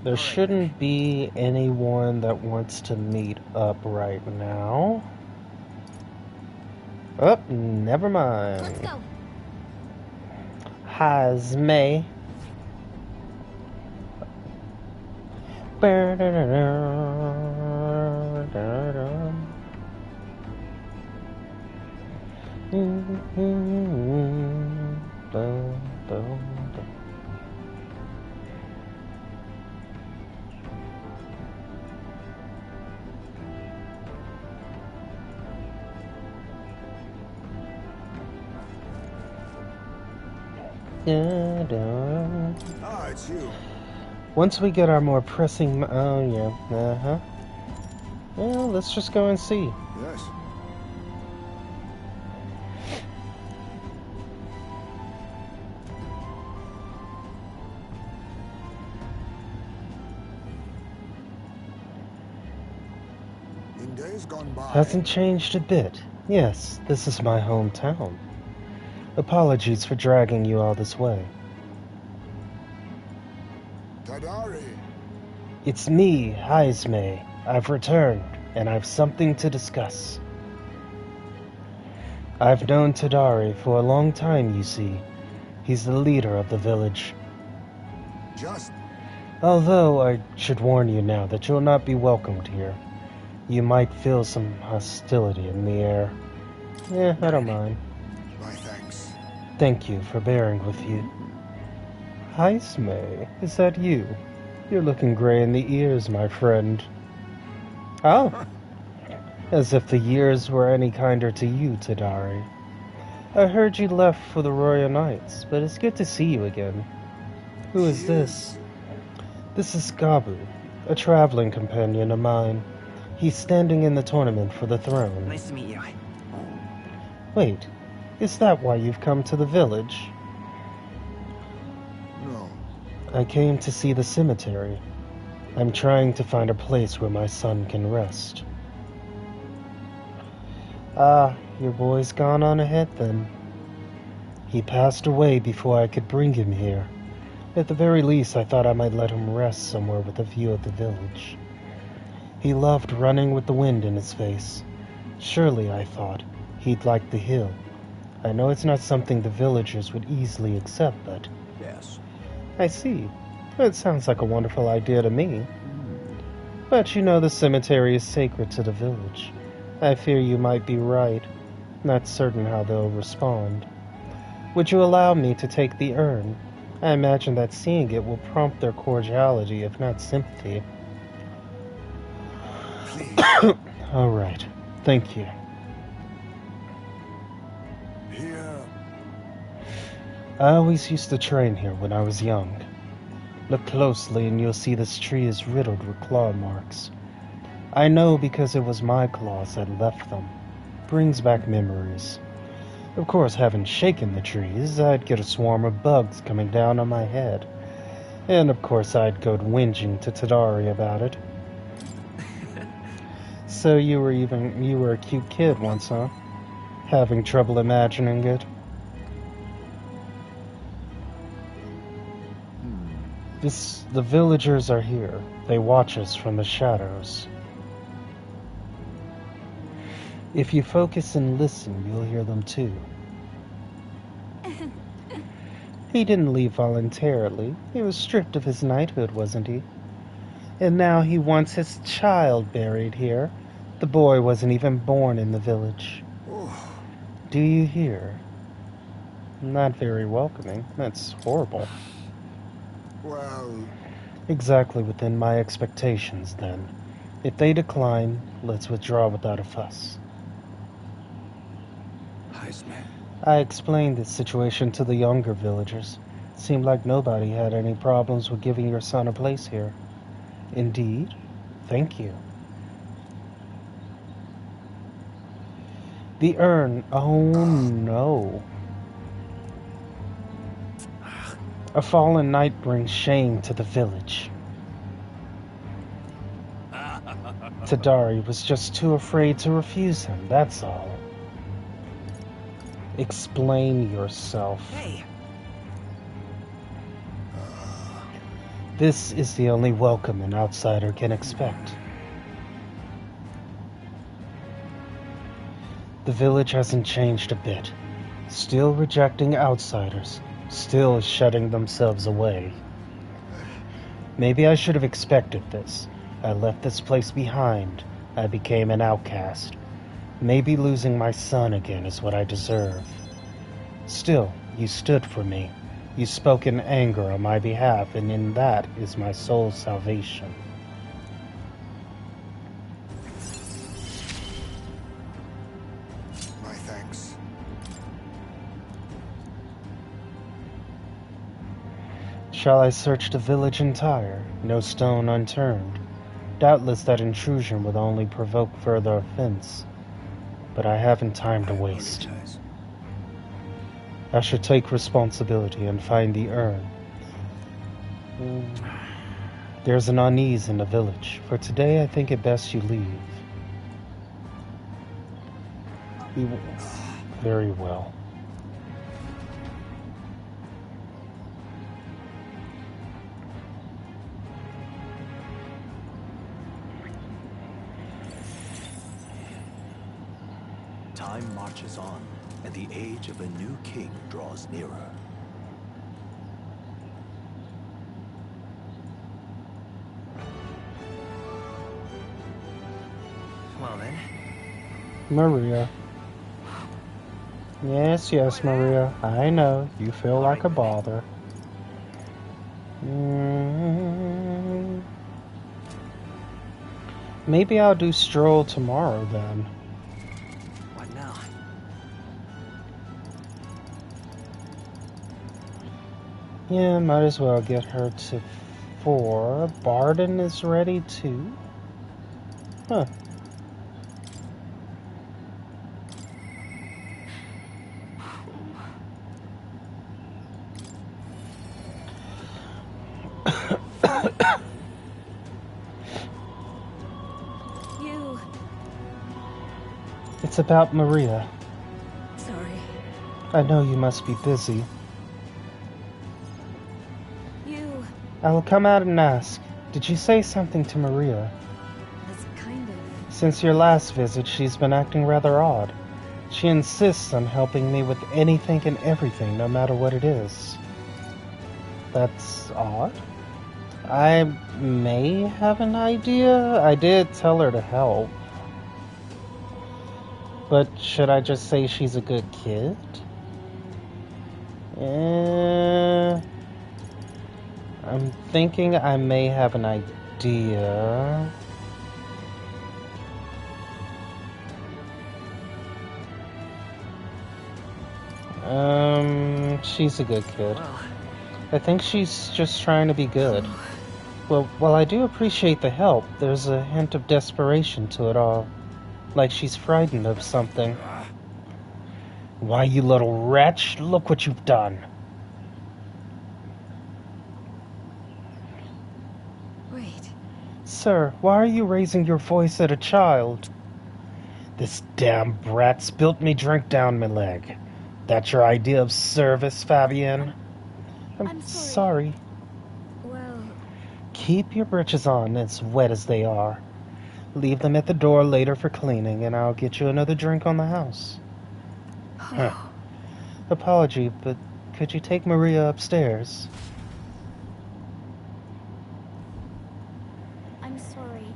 There shouldn't be anyone that wants to meet up right now. Oh, never mind. Let's go. Hazme. Ah, it's you. Once we get our more pressing... Oh, yeah. Well, let's just go and see. Yes. In days gone by... Hasn't changed a bit. Yes, this is my hometown. Apologies for dragging you all this way. Tadari. It's me, Hazme. I've returned, and I've something to discuss. I've known Tadari for a long time, you see. He's the leader of the village. Just... Although I should warn you now that you'll not be welcomed here. You might feel some hostility in the air. I don't mind. My thanks. Thank you for bearing with you. Hazme, is that you? You're looking gray in the ears, my friend. Oh, as if the years were any kinder to you, Tadari. I heard you left for the Royal Knights, but it's good to see you again. Who is this? This is Gabu, a traveling companion of mine. He's standing in the tournament for the throne. Nice to meet you. Wait, is that why you've come to the village? No. I came to see the cemetery. I'm trying to find a place where my son can rest. Ah, your boy's gone on ahead then. He passed away before I could bring him here. At the very least, I thought I might let him rest somewhere with a view of the village. He loved running with the wind in his face. Surely, I thought, he'd like the hill. I know it's not something the villagers would easily accept, but... Yes. I see. It sounds like a wonderful idea to me. But you know the cemetery is sacred to the village. I fear you might be right. Not certain how they'll respond. Would you allow me to take the urn? I imagine that seeing it will prompt their cordiality, if not sympathy. Please. All right. Thank you. Here. I always used to train here when I was young. Look closely and you'll see this tree is riddled with claw marks. I know because it was my claws that left them. Brings back memories. Of course, having shaken the trees, I'd get a swarm of bugs coming down on my head. And of course, I'd go whinging to Tadari about it. So you were a cute kid once, huh? Having trouble imagining it? The villagers are here. They watch us from the shadows. If you focus and listen, you'll hear them too. He didn't leave voluntarily. He was stripped of his knighthood, wasn't he? And now he wants his child buried here. The boy wasn't even born in the village. Oh, Do you hear? Not very welcoming. That's horrible. well, Exactly within my expectations, then. If they decline, let's withdraw without a fuss. Heisman. I explained this situation to the younger villagers. Seemed like nobody had any problems with giving your son a place here. Indeed? thank you. The urn. Oh no. A fallen knight brings shame to the village. Tadari was just too afraid to refuse him, that's all. Explain yourself. Hey. This is the only welcome an outsider can expect. The village hasn't changed a bit. Still rejecting outsiders. Still shutting themselves away. Maybe I should have expected this. I left this place behind. I became an outcast. Maybe losing my son again is what I deserve. Still, you stood for me. You spoke in anger on my behalf, and in that is my soul's salvation. My thanks. Shall I search the village entire, no stone unturned? Doubtless that intrusion would only provoke further offense. But I haven't time to waste. Apologize. I should take responsibility and find the urn. There's an unease in the village. For today, I think it best you leave. Very well. Time marches on, and the age of a new king draws nearer. Well then. Maria. Yes, Maria. I know. You feel like a bother. Maybe I'll do stroll tomorrow then. What now? Yeah, might as well get her to 4. Barden is ready too. Huh. You. It's about Maria. Sorry. I know you must be busy. You. I will come out and ask. Did you say something to Maria? That's kind of. Since your last visit, she's been acting rather odd. She insists on helping me with anything and everything, no matter what it is. That's odd. I may have an idea. I did tell her to help. But should I just say she's a good kid? I'm thinking I may have an idea. She's a good kid. Well, I think she's just trying to be good. Well, while I do appreciate the help, there's a hint of desperation to it all. Like she's frightened of something. Why, you little wretch, look what you've done. Wait. Sir, why are you raising your voice at a child? This damn brat spilt me drink down my leg. That's your idea of service, Fabienne? I'm sorry. Well. Keep your breeches on, as wet as they are. Leave them at the door later for cleaning, and I'll get you another drink on the house. Huh. Apology, but could you take Maria upstairs? I'm sorry.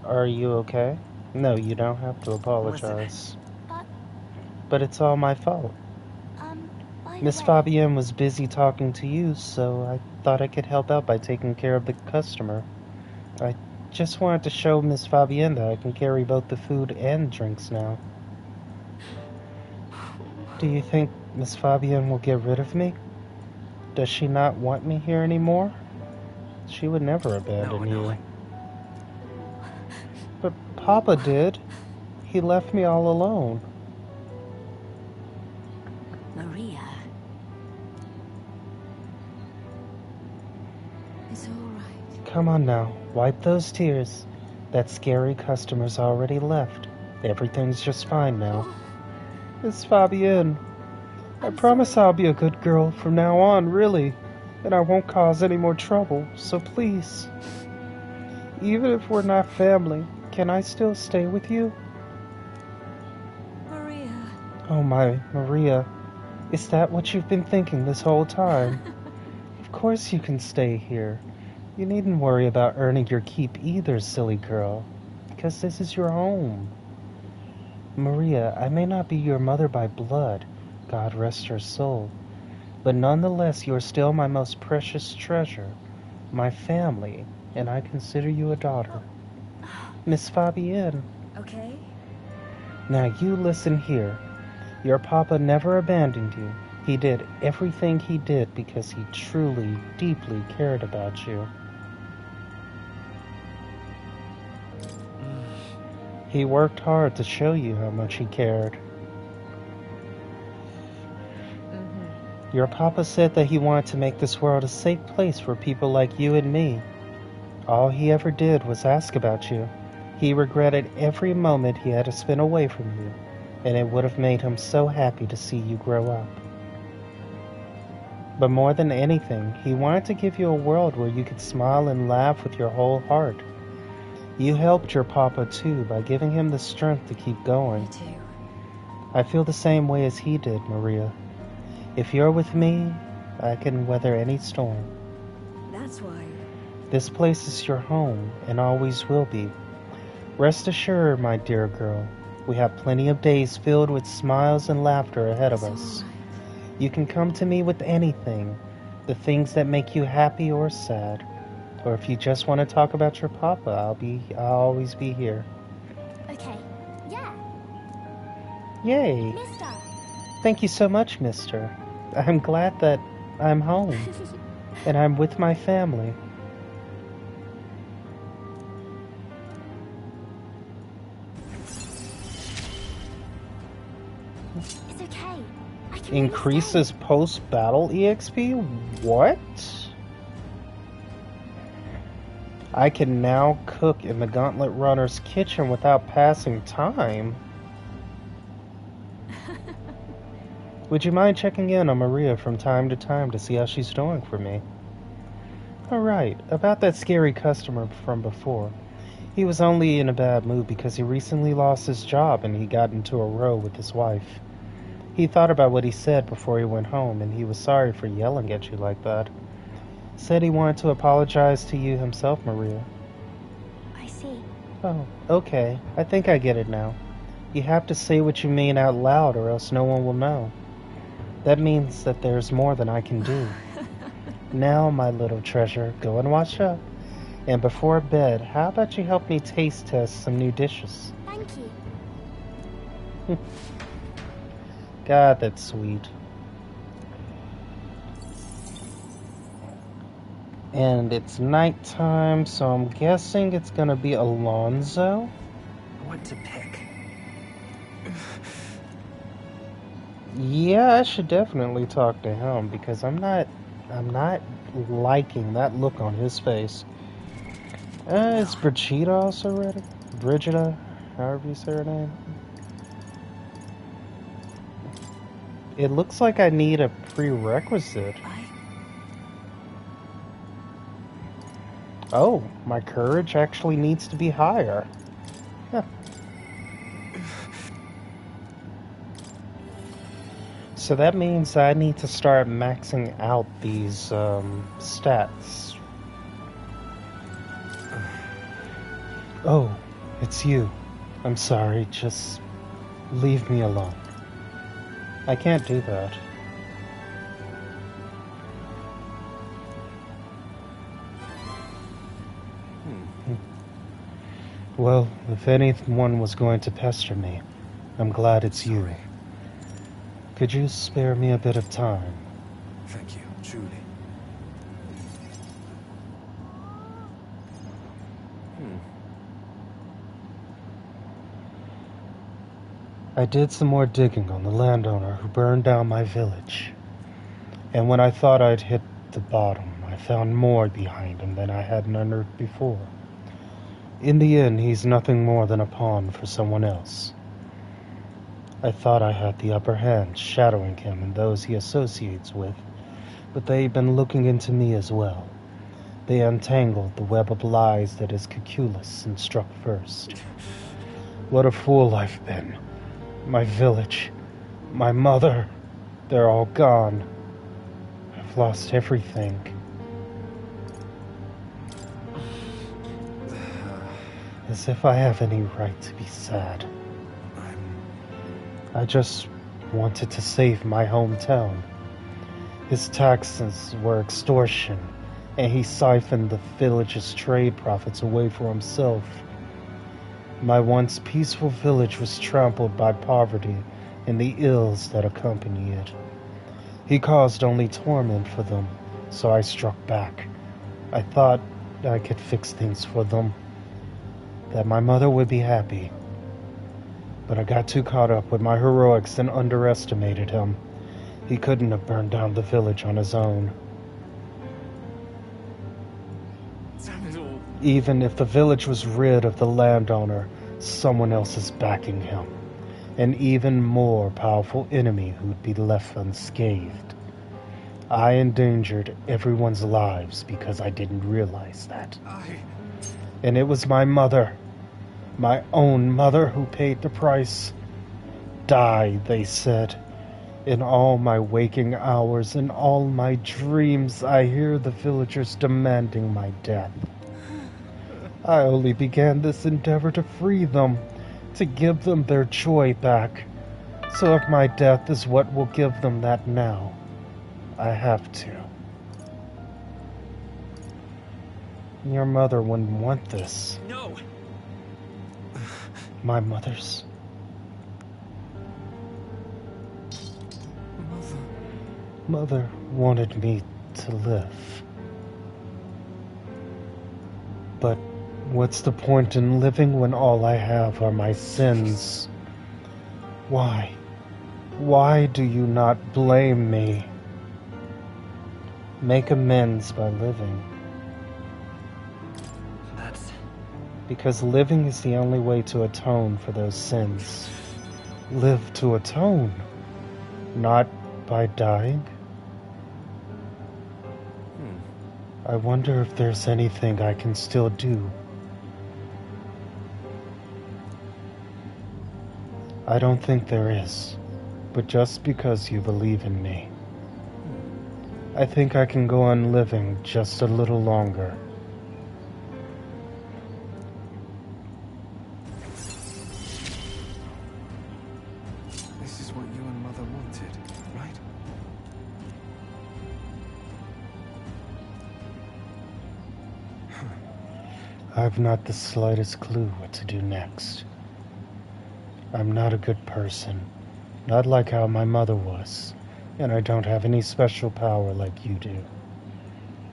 Are you okay? No, you don't have to apologize. But it's all my fault. By Miss the way, Fabienne was busy talking to you, so I thought I could help out by taking care of the customer. I just wanted to show Miss Fabienne that I can carry both the food and drinks now. Do you think Miss Fabienne will get rid of me? Does she not want me here anymore? She would never abandon No. you. But Papa did. He left me all alone. Maria. It's all right. Come on now, wipe those tears. That scary customer's already left. Everything's just fine now. It's Fabienne. I promise I'll be a good girl from now on, really. And I won't cause any more trouble, so please. Even if we're not family, can I still stay with you? Maria. Oh my, Maria. Is that what you've been thinking this whole time? Of course you can stay here. You needn't worry about earning your keep either, silly girl. Because this is your home. Maria, I may not be your mother by blood, God rest her soul, but nonetheless you are still my most precious treasure, my family, and I consider you a daughter. Miss Fabienne. Okay. Now you listen here. Your papa never abandoned you. He did everything he did because he truly, deeply cared about you. He worked hard to show you how much he cared. Your papa said that he wanted to make this world a safe place for people like you and me. All he ever did was ask about you. He regretted every moment he had to spend away from you, and it would have made him so happy to see you grow up. But more than anything, he wanted to give you a world where you could smile and laugh with your whole heart. You helped your papa too by giving him the strength to keep going. Me too. I feel the same way as he did, Maria. If you're with me, I can weather any storm. That's why. This place is your home and always will be. Rest assured, my dear girl, we have plenty of days filled with smiles and laughter ahead of us. All right. You can come to me with anything, the things that make you happy or sad. Or if you just want to talk about your papa, I'll always be here. Okay. Yeah. Yay! Mister. Thank you so much, mister. I'm glad that I'm home. And I'm with my family. It's okay. I can Increases post-battle EXP? What? I can now cook in the Gauntlet Runner's kitchen without passing time. Would you mind checking in on Maria from time to time to see how she's doing for me? Alright, about that scary customer from before. He was only in a bad mood because he recently lost his job and he got into a row with his wife. He thought about what he said before he went home and he was sorry for yelling at you like that. Said he wanted to apologize to you himself, Maria. I see. Oh, okay. I think I get it now. You have to say what you mean out loud or else no one will know. That means that there's more than I can do. Now, my little treasure, go and wash up. And before bed, how about you help me taste test some new dishes? Thank you. God, that's sweet. And it's nighttime, so I'm guessing it's gonna be Alonzo. What to pick? Yeah, I should definitely talk to him because I'm not liking that look on his face. Is Brigida also ready? Brigida, however you say her name. It looks like I need a prerequisite. Oh, my courage actually needs to be higher. Huh. So that means I need to start maxing out these stats. Oh, it's you. I'm sorry, just leave me alone. I can't do that. Well, if anyone was going to pester me, I'm glad it's you. Could you spare me a bit of time? Thank you, truly. I did some more digging on the landowner who burned down my village. And when I thought I'd hit the bottom, I found more behind him than I hadn't unearthed before. In the end, he's nothing more than a pawn for someone else. I thought I had the upper hand, shadowing him and those he associates with, but they've been looking into me as well. They untangled the web of lies that is Cuculus and struck first. What a fool I've been. My village, my mother, they're all gone. I've lost everything. As if I have any right to be sad. I just wanted to save my hometown. His taxes were extortion, and he siphoned the village's trade profits away for himself. My once peaceful village was trampled by poverty and the ills that accompany it. He caused only torment for them, so I struck back. I thought I could fix things for them, that my mother would be happy. But I got too caught up with my heroics and underestimated him. He couldn't have burned down the village on his own. Even if the village was rid of the landowner, someone else is backing him. An even more powerful enemy who'd be left unscathed. I endangered everyone's lives because I didn't realize that. And it was my mother, my own mother, who paid the price. Die, they said. In all my waking hours, in all my dreams, I hear the villagers demanding my death. I only began this endeavor to free them, to give them their joy back. So if my death is what will give them that now, I have to. Your mother wouldn't want this. No! My mother's. Mother wanted me to live. But what's the point in living when all I have are my sins? Why? Why do you not blame me? Make amends by living. That's... Because living is the only way to atone for those sins. Live to atone, not by dying. I wonder if there's anything I can still do. I don't think there is, but just because you believe in me, I think I can go on living just a little longer. This is what you and Mother wanted, right? I've not the slightest clue what to do next. I'm not a good person, not like how my mother was, and I don't have any special power like you do.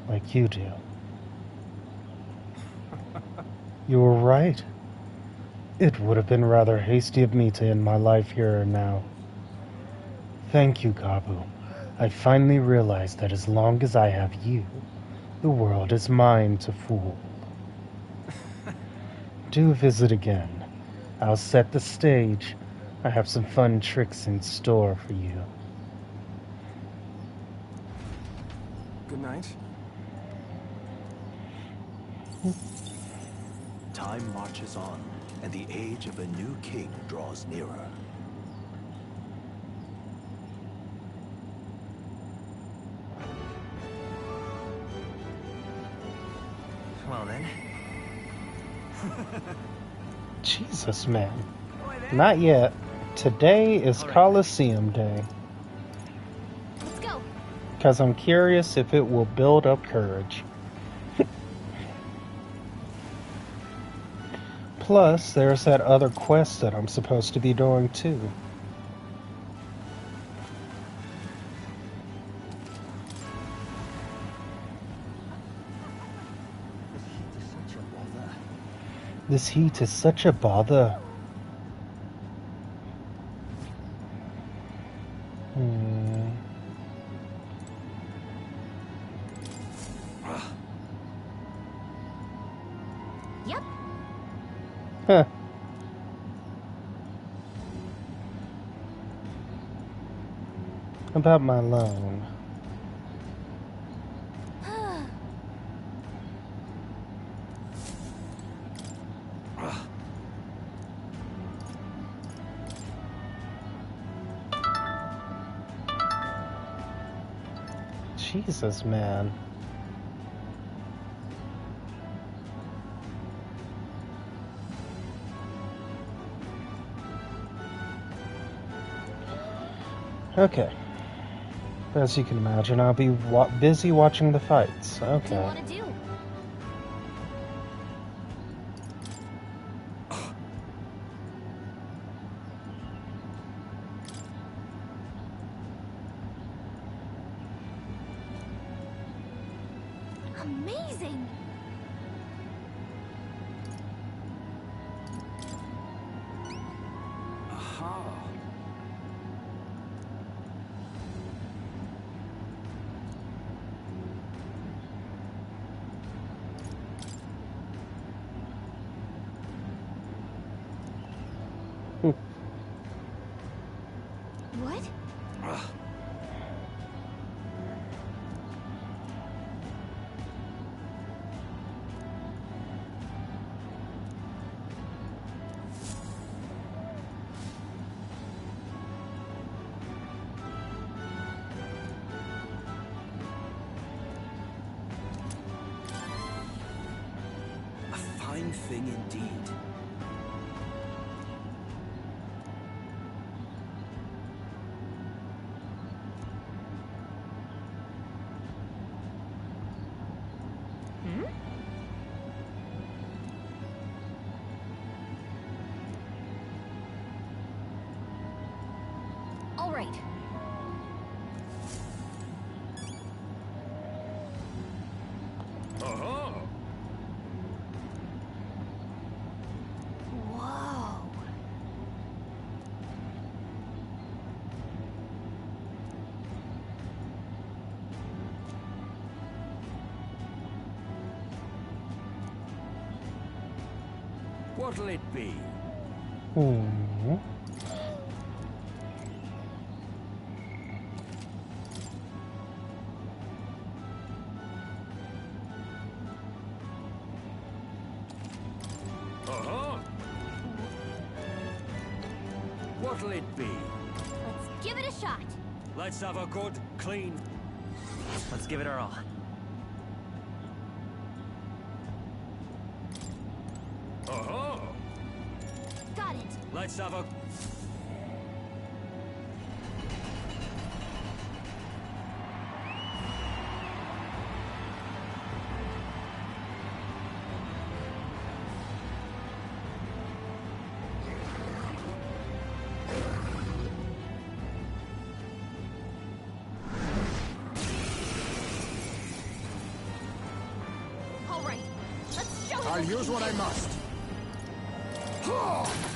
Like you do. You were right. It would have been rather hasty of me to end my life here and now. Thank you, Gabu. I finally realized that as long as I have you, the world is mine to fool. Do visit again. I'll set the stage. I have some fun tricks in store for you. Good night. Time marches on, and the age of a new king draws nearer. Well then. Jesus, man. Not yet. Today is Colosseum Day. Let's go. Because I'm curious if it will build up courage. Plus, there's that other quest that I'm supposed to be doing too. This heat is such a bother. Huh. About my loan. Jesus, man. Okay. As you can imagine, I'll be busy watching the fights. What do you Okay. want to do? Amazing! Aha. What? A fine thing indeed. All right. Uh-huh. Whoa. What'll it be? Hmm. Uh-huh. What'll it be? Let's give it a shot. Let's have a good, clean... Let's give it our all. Uh-huh. Got it. Let's have a... All right. Let's show I'll them use what I must.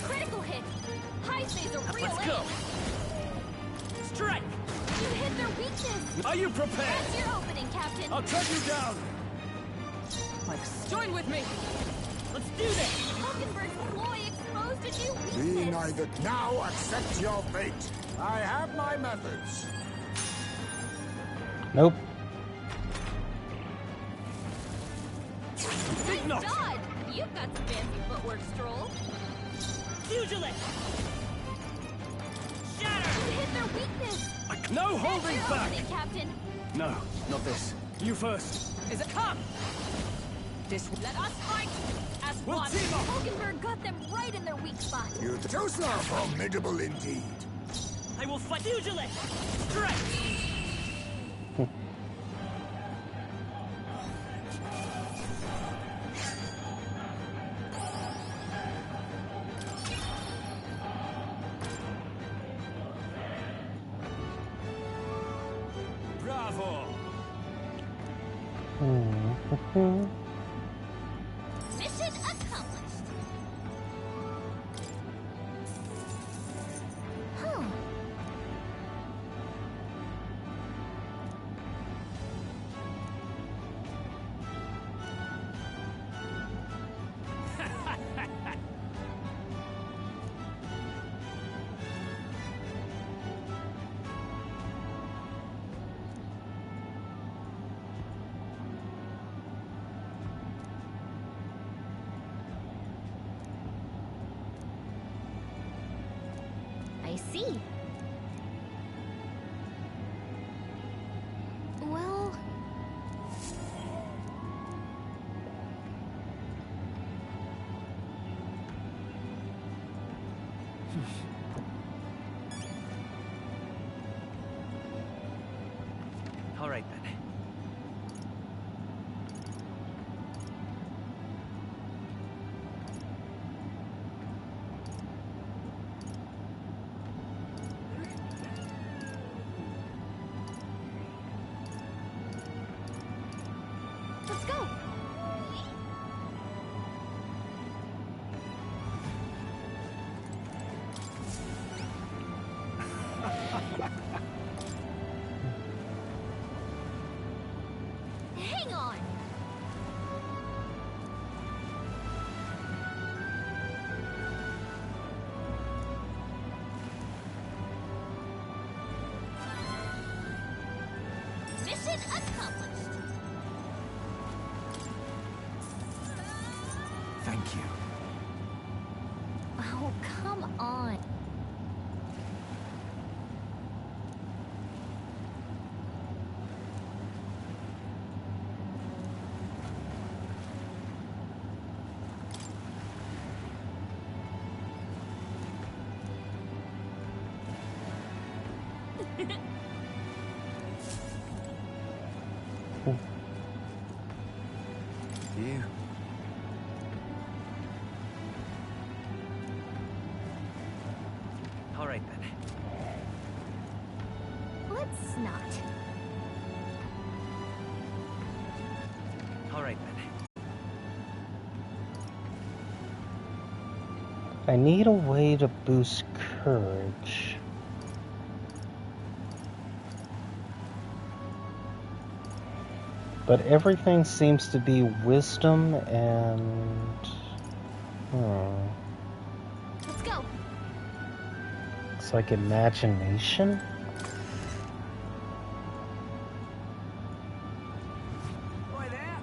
critical hit. High phase a real Let's go. ace. Strike! You hit their weakness. Are you prepared? That's your opening, Captain. I'll cut you down! Join with me. Let's do this! Hulkenberg's ploy exposed a new Be weakness. neither. Now accept your fate. I have my methods. Nope. Nice knock. dodge. You've got some fancy footwork, Stroll. Pugilist! You Shatter! hit their weakness. No That's holding your back! opening, Captain. No, not this. You first. Is it come? This Let us fight as We'll one. team up. Hulkenberg got them right in their weak spot. You too, sir. Formidable indeed. I will fight. Pugilist! Strike! Bravo! Hmm. Mission accomplished. Huh. I see. Well... All right then. Let's go! Hang on! Mission accomplished! Thank you. Oh, come on. You. All right then. Let's not. All right then. I need a way to boost courage. But everything seems to be wisdom and... Let's go! It's like imagination? Boy there.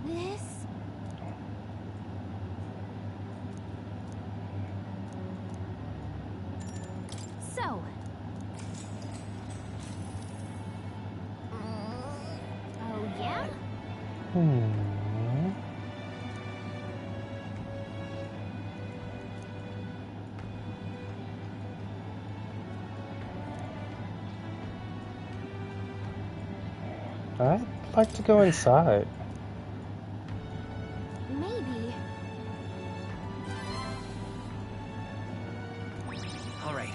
This... So... Oh, yeah? I'd like to go inside. Maybe. All right.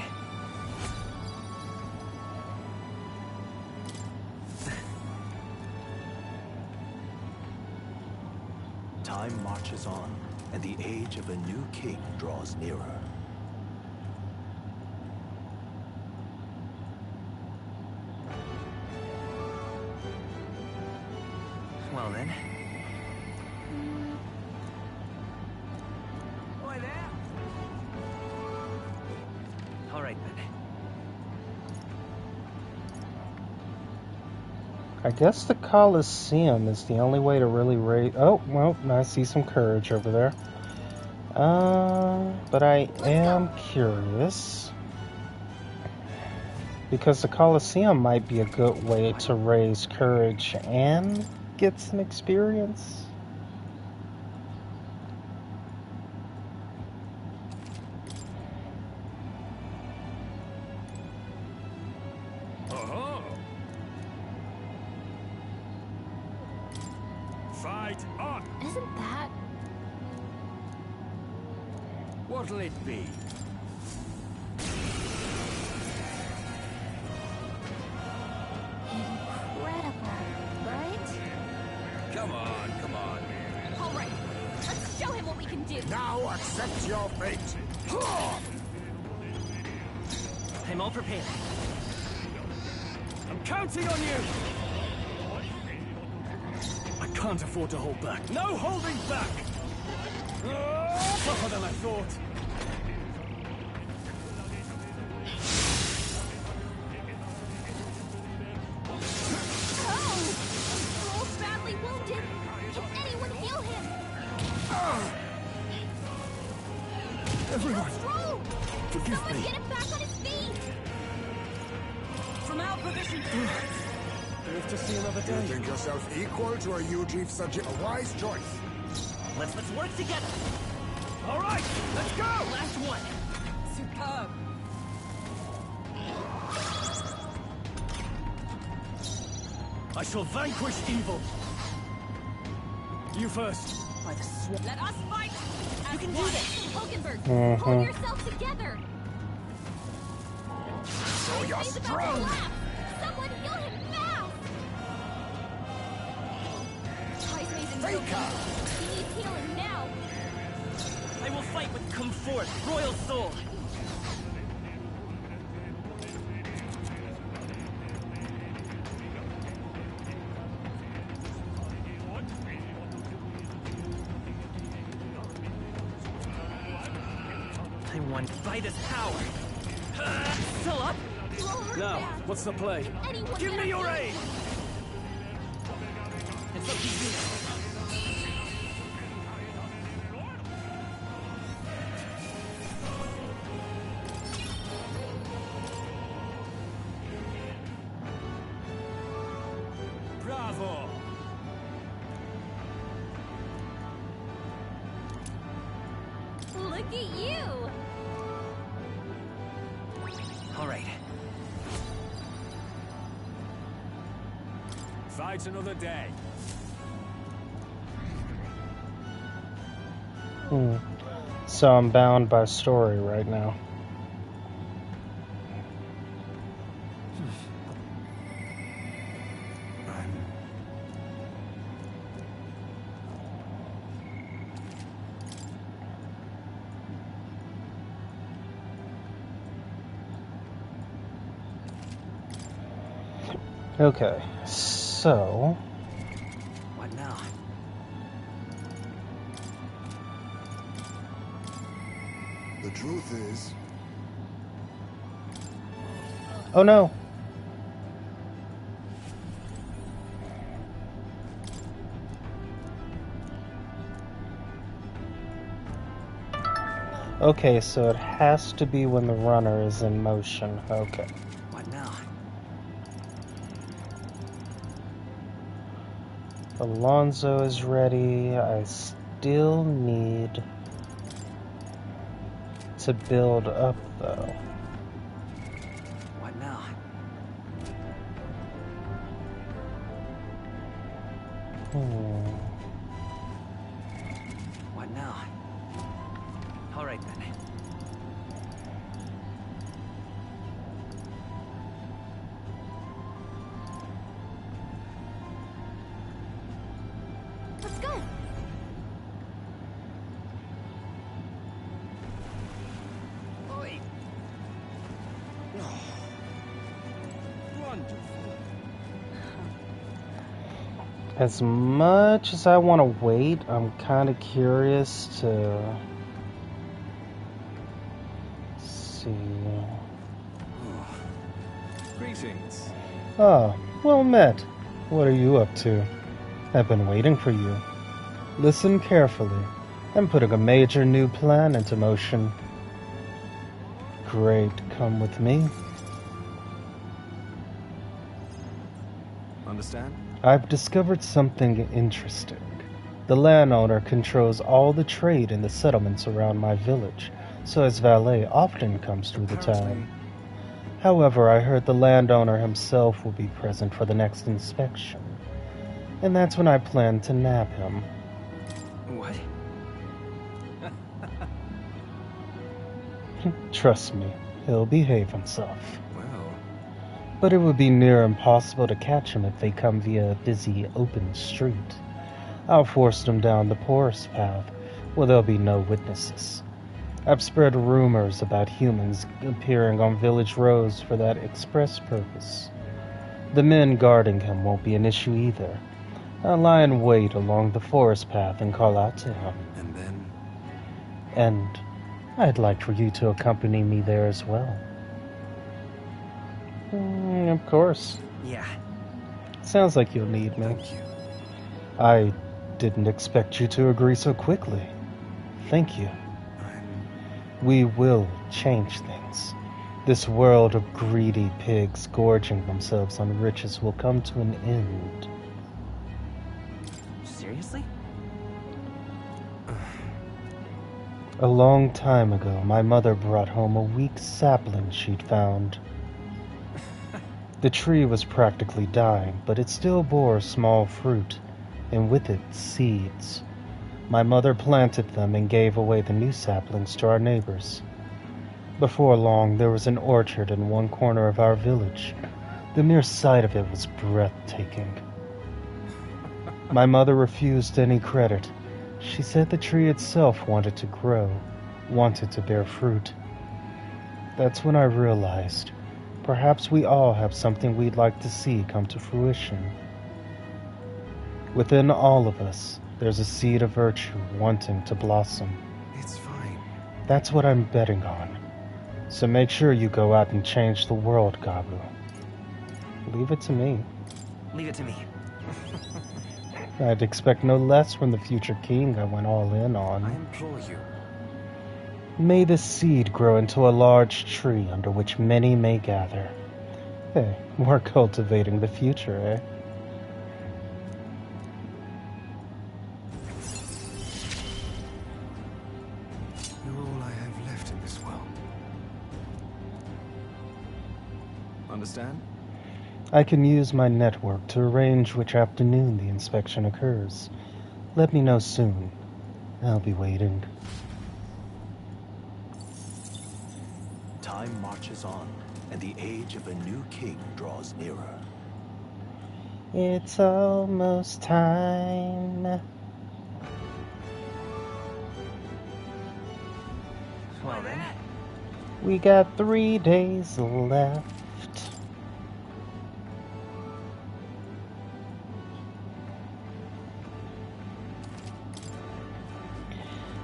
Time marches on, and the age of a new king draws nearer. Well then. Boy there. All right then. I guess the Colosseum is the only way to really raise... Oh, well, I see some courage over there. But I am curious. Because the Colosseum might be a good way to raise courage and get some experience. Oh-ho! Fight on! Isn't that... What'll it be? incredible, right? Come on. All right, let's show him what we can do. Now accept your fate. I'm all prepared. I'm counting on you! I can't afford to hold back. No holding back! Tougher than I thought. Oh! Wolf's badly wounded. Can anyone heal him? Opposition. Live to see another You day. think yourself equal to a Yuji Saji? A wise choice. Let's work together. All right, let's go. Last one. Superb. I shall vanquish evil. You first. By the sword. Let us fight! You can do this. Hogenberg, hold yourself together! So you're He's about to strong. collapse! Someone heal him now! Heisman's in real Faker. pain. He needs healing now! I will fight with come forth, royal soul. I won by this power. Still up? You all hurt Now, bad. what's the play? Anyone Give get me a your healing? aid. It's up to you. Bravo! Look at you! All right. Fight another day. So I'm bound by story right now. Okay, so What now? The truth is, oh no. Okay, so it has to be when the runner is in motion. Okay. What now? Alonzo is ready. I still need to build up, though. What now? What now? All right then. Let's go! Oi. Wonderful. As much as I want to wait, I'm kind of curious to see. Greetings. Ah, well met. What are you up to? I've been waiting for you. Listen carefully. I'm putting a major new plan into motion. Great, come with me. Understand? I've discovered something interesting. The landowner controls all the trade in the settlements around my village, so his valet often comes through the town. However, I heard the landowner himself will be present for the next inspection, and that's when I plan to nab him. What? Trust me, he'll behave himself. Well, But it would be near impossible to catch him if they come via a busy, open street. I'll force them down the poorest path, where there'll be no witnesses. I've spread rumors about humans appearing on village roads for that express purpose. The men guarding him won't be an issue either. I'll lie in wait along the forest path and call out to him. and then And I'd like for you to accompany me there as well. Of course. Yeah. Sounds like you'll need me. thank you. I didn't expect you to agree so quickly. Thank you. We will change things. This world of greedy pigs gorging themselves on riches will come to an end. Seriously? A long time ago, my mother brought home a weak sapling she'd found. The tree was practically dying, but it still bore small fruit, and with it, seeds. My mother planted them and gave away the new saplings to our neighbors. Before long, there was an orchard in one corner of our village. The mere sight of it was breathtaking. My mother refused any credit. She said the tree itself wanted to grow, wanted to bear fruit. That's when I realized, perhaps we all have something we'd like to see come to fruition. Within all of us, there's a seed of virtue wanting to blossom. It's fine. That's what I'm betting on. So make sure you go out and change the world, Gabu. Leave it to me. Leave it to me. I'd expect no less from the future king I went all in on. I implore you. May this seed grow into a large tree under which many may gather. Hey, we're cultivating the future, eh? You're all I have left in this world. Understand? I can use my network to arrange which afternoon the inspection occurs. Let me know soon. I'll be waiting. Time marches on, and the age of a new king draws nearer. It's almost time. Well then. We got 3 days left.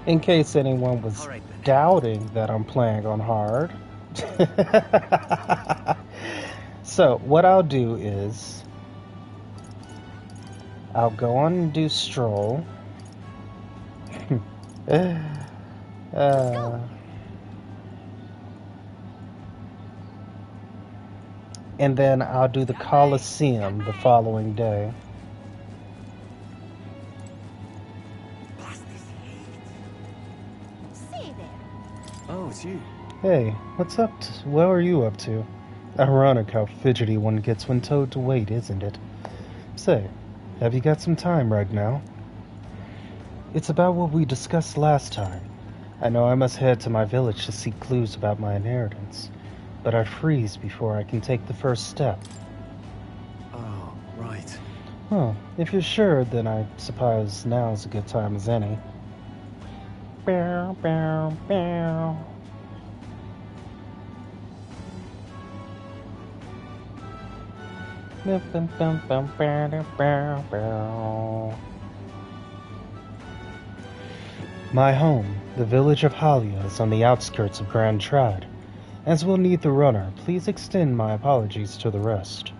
In case anyone was All right, then. doubting that I'm playing on hard. So, what I'll do is I'll go on and do stroll. And then I'll do the Colosseum the following day. Say there. Oh, it's you. Hey, what's up? What are you up to? Ironic how fidgety one gets when told to wait, isn't it? Say, have you got some time right now? It's about what we discussed last time. I know I must head to my village to seek clues about my inheritance, but I freeze before I can take the first step. Oh, right. Oh, if you're sure, then I suppose now's a good time as any. Bow, bow, bow. My home, the village of Halia, is on the outskirts of Grand Trad. As we'll need the runner, please extend my apologies to the rest.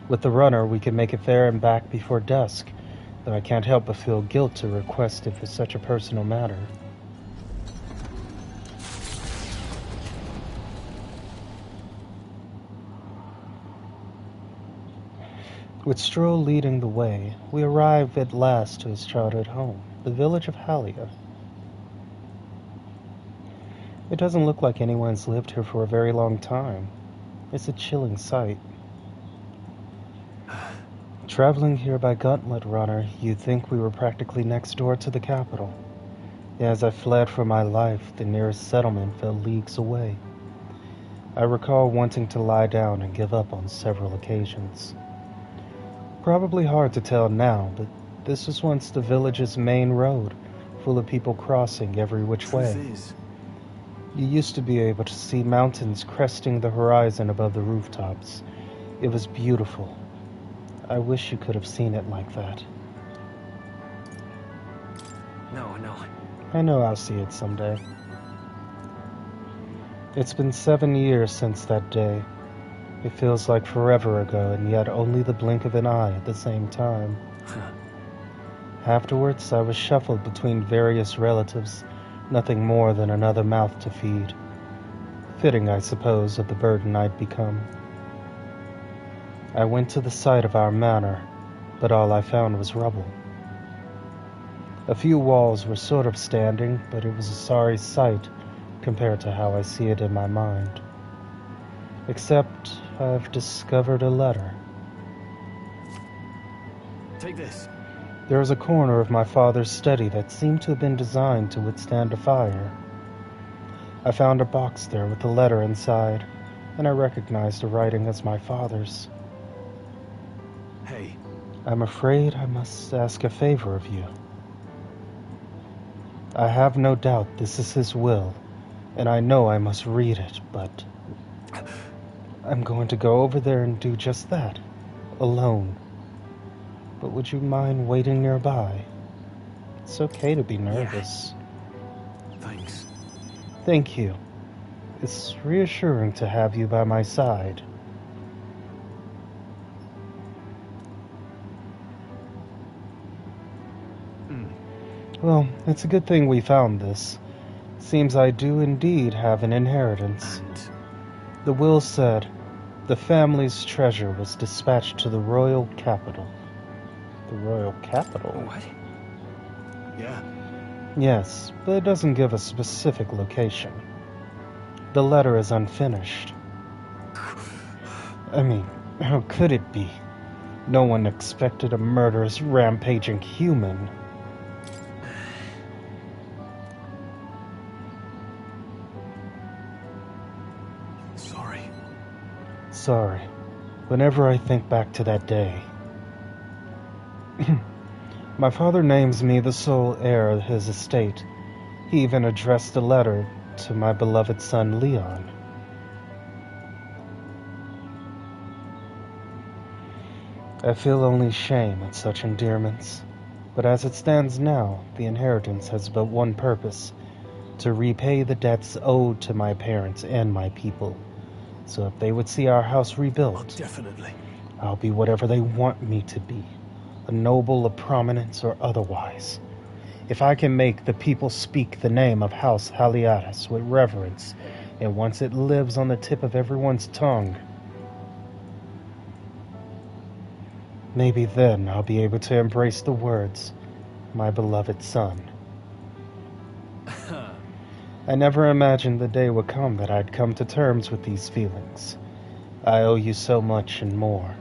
With the runner, we can make it there and back before dusk, though I can't help but feel guilt to request if it's such a personal matter. With Stroll leading the way, we arrive at last to his childhood home, the village of Halia. It doesn't look like anyone's lived here for a very long time. It's a chilling sight. Traveling here by Gauntlet Runner, you'd think we were practically next door to the capital. As I fled for my life, the nearest settlement fell leagues away. I recall wanting to lie down and give up on several occasions. Probably hard to tell now, but this was once the village's main road, full of people crossing every which way. Truth is, You used to be able to see mountains cresting the horizon above the rooftops. It was beautiful. I wish you could have seen it like that. No. I know I'll see it someday. It's been 7 years since that day. It feels like forever ago, and yet only the blink of an eye at the same time. Afterwards, I was shuffled between various relatives, nothing more than another mouth to feed. Fitting, I suppose, of the burden I'd become. I went to the site of our manor, but all I found was rubble. A few walls were sort of standing, but it was a sorry sight compared to how I see it in my mind. Except I've discovered a letter. Take this. There was a corner of my father's study that seemed to have been designed to withstand a fire. I found a box there with a letter inside, and I recognized the writing as my father's. Hey, I'm afraid I must ask a favor of you. I have no doubt this is his will, and I know I must read it, but I'm going to go over there and do just that, alone. But would you mind waiting nearby? It's okay to be nervous. thanks. Thank you. It's reassuring to have you by my side. Well, it's a good thing we found this. Seems I do indeed have an inheritance. And The will said the family's treasure was dispatched to the royal capital. The royal capital? What? yeah, Yes, but it doesn't give a specific location. The letter is unfinished. I mean, how could it be? No one expected a murderous, rampaging human. sorry. Sorry. Whenever I think back to that day. My father names me the sole heir of his estate. He even addressed a letter to my beloved son Leon. I feel only shame at such endearments, but as it stands now, the inheritance has but one purpose: to repay the debts owed to my parents and my people. So if they would see our house Oh, rebuilt, definitely. I'll be whatever they want me to be, a noble of prominence or otherwise. If I can make the people speak the name of House Haliatus with reverence, and once it lives on the tip of everyone's tongue, maybe then I'll be able to embrace the words, my beloved son. I never imagined the day would come that I'd come to terms with these feelings. I owe you so much and more.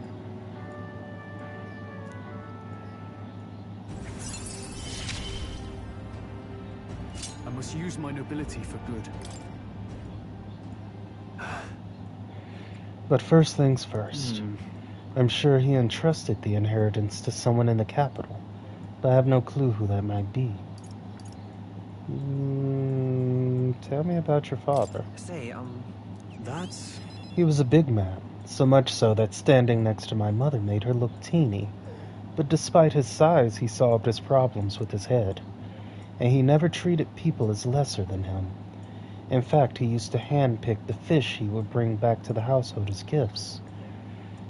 I must use my nobility for good. But first things first. I'm sure he entrusted the inheritance to someone in the capital, but I have no clue who that might be. Tell me about your father. Say, That's... He was a big man, so much so that standing next to my mother made her look teeny. But despite his size, he solved his problems with his head, and he never treated people as lesser than him. In fact, he used to handpick the fish he would bring back to the household as gifts.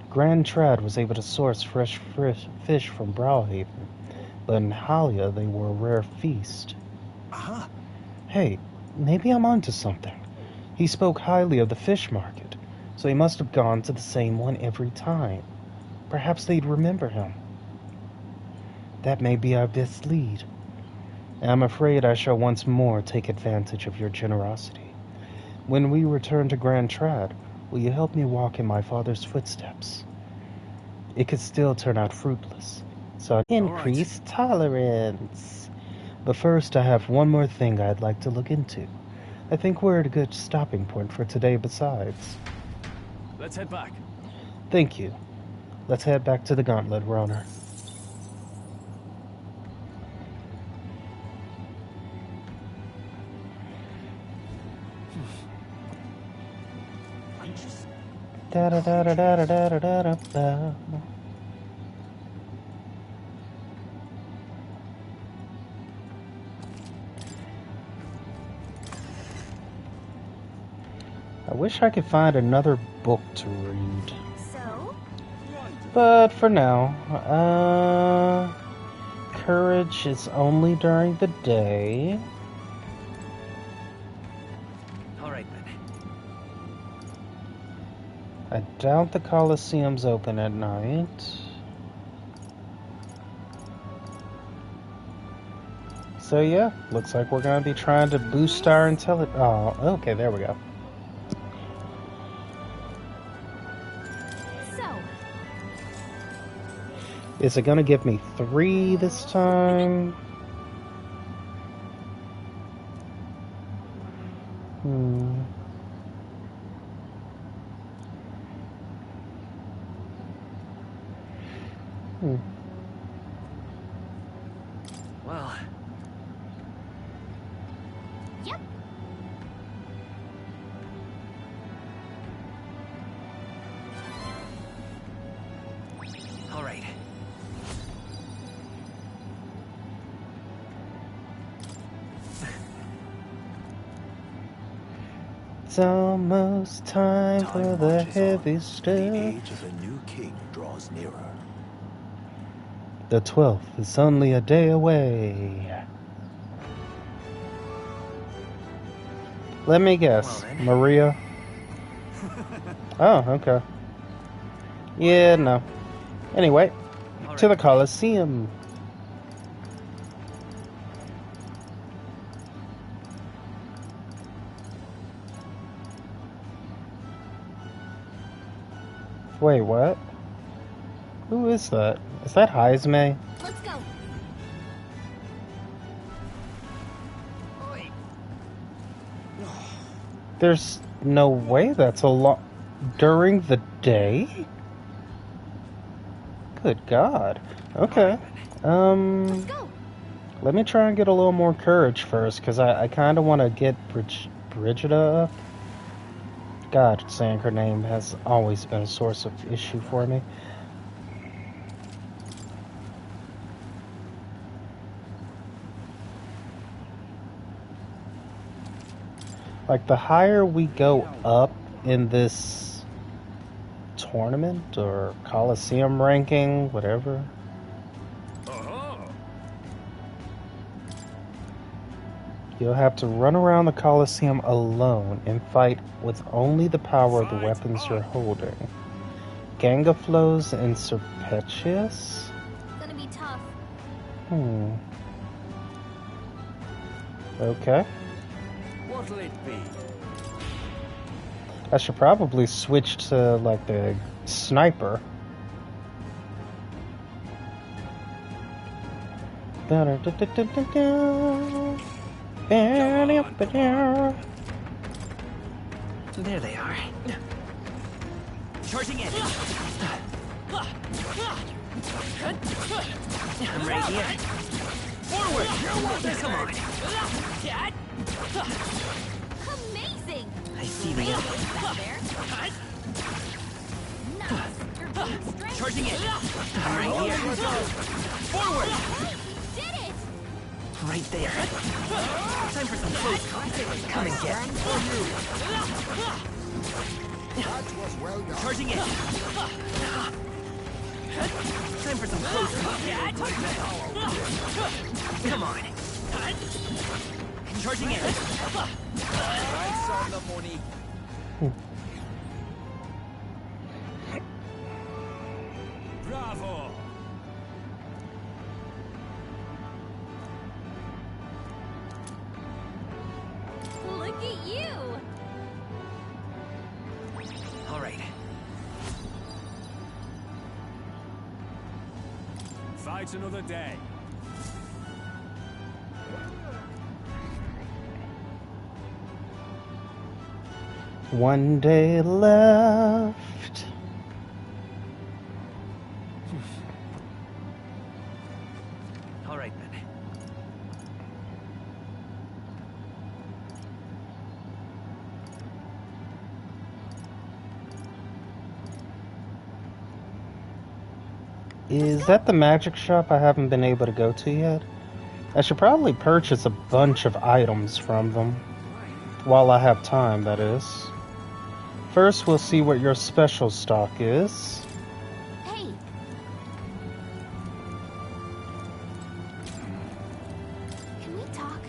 Grand Trad was able to source fresh fish from Browhaven, but in Halia they were a rare feast. Aha! Hey, maybe I'm onto something. He spoke highly of the fish market, so he must have gone to the same one every time. Perhaps they'd remember him. That may be our best lead. And I'm afraid I shall once more take advantage of your generosity. When we return to Grand Trad, will you help me walk in my father's footsteps? It could still turn out fruitless, so I increase tolerance. But first, I have one more thing I'd like to look into. I think we're at a good stopping point for today besides. Let's head back. Thank you. Let's head back to the Gauntlet Runner. Da da da da da da da da da da. I wish I could find another book to read. So? But for now, courage is only during the day. all right then. I doubt the Coliseum's open at night. So yeah, looks like we're gonna be trying to boost our intelligence. Oh, okay, there we go. So, Is it gonna give me 3 this time? Hmm. Well, yep. all right. It's almost time for Time the marches on, heavy and stuff. the age of a new king draws nearer. The 12th is only a day away. Let me guess, Well, then. Maria. Oh, okay. Yeah, no. Anyway, All to the right. Coliseum. Wait, what? Who is that? Is that Heisme? Let's go. There's no way that's a lot during the day? Good God. Okay. Let's go. Let me try and get a little more courage first, because I kind of want to get Brigida up. God, saying her name has always been a source of issue for me. Like, the higher we go up in this tournament or Coliseum ranking, whatever, you'll have to run around the Coliseum alone and fight with only the power of the weapons you're holding. Gangaflows and Serpentius? Gonna be tough. Okay. What'll it be? I should probably switch to, like, the sniper. There they are. Charging in. I'm right here. Forward! Come on. Amazing. I see the Back there. Nice. You're being straight. Charging in. I'm right here. Forward! Hey, you did it. Right there. Time for some close contact. Come and get. That was well done. Charging in. Time for some close contact. Come on. Charging in. Nice on the money. Bravo. Look at you. All right. Fight another day. One day left. All right, then. Is that the magic shop I haven't been able to go to yet? I should probably purchase a bunch of items from them. While I have time, that is. First, we'll see what your special stock is. Hey. Can we talk?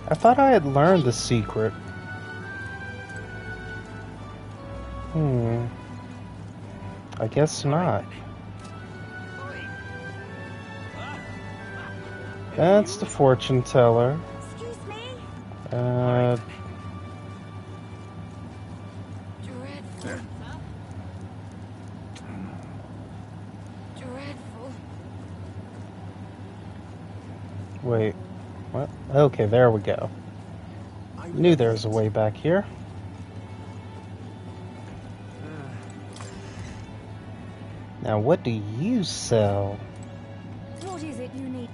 I thought I had learned the secret. I guess not. That's the fortune teller. Excuse me? Dreadful. Dreadful. Wait. What? Okay, there we go. Knew there was a way back here. Now, what do you sell? What is it you need?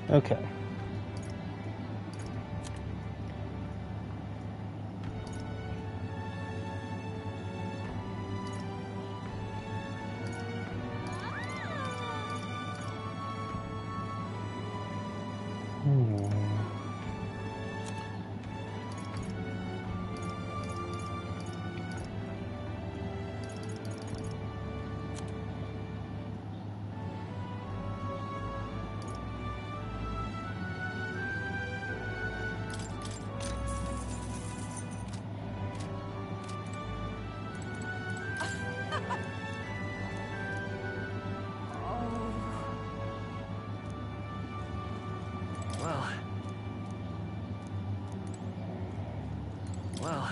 Okay. Well.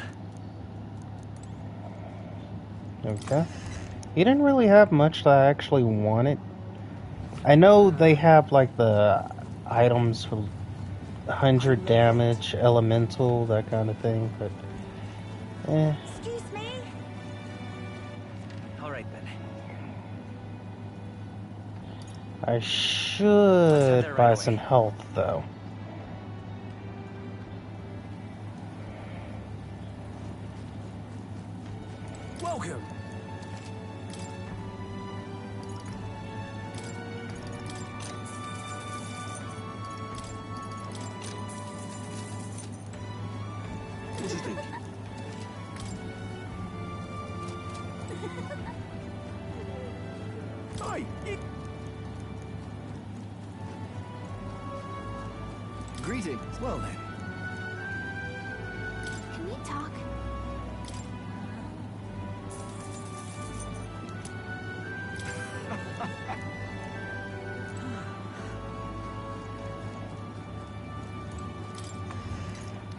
Okay. He didn't really have much that I actually wanted. I know they have like the items for 100 damage, elemental, that kind of thing, but Excuse me? Alright then. I should buy some health though. Welcome. What do you think? Hi. Greetings. Well then. Can we talk?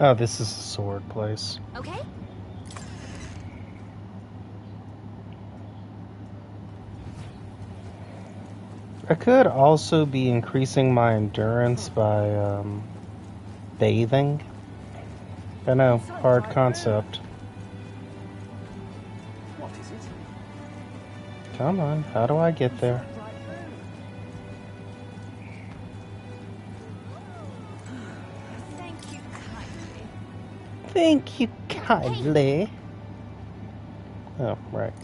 Oh, this is the sword place. Okay? I could also be increasing my endurance by bathing. I know, hard concept. What is it? Come on, how do I get there? Thank you kindly. Thank you kindly. Oh, right.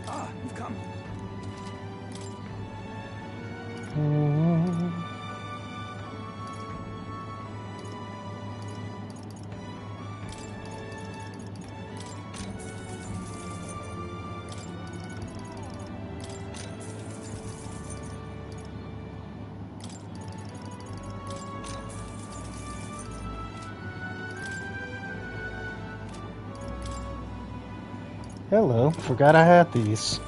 Ah, you've come. Hello, forgot I had these.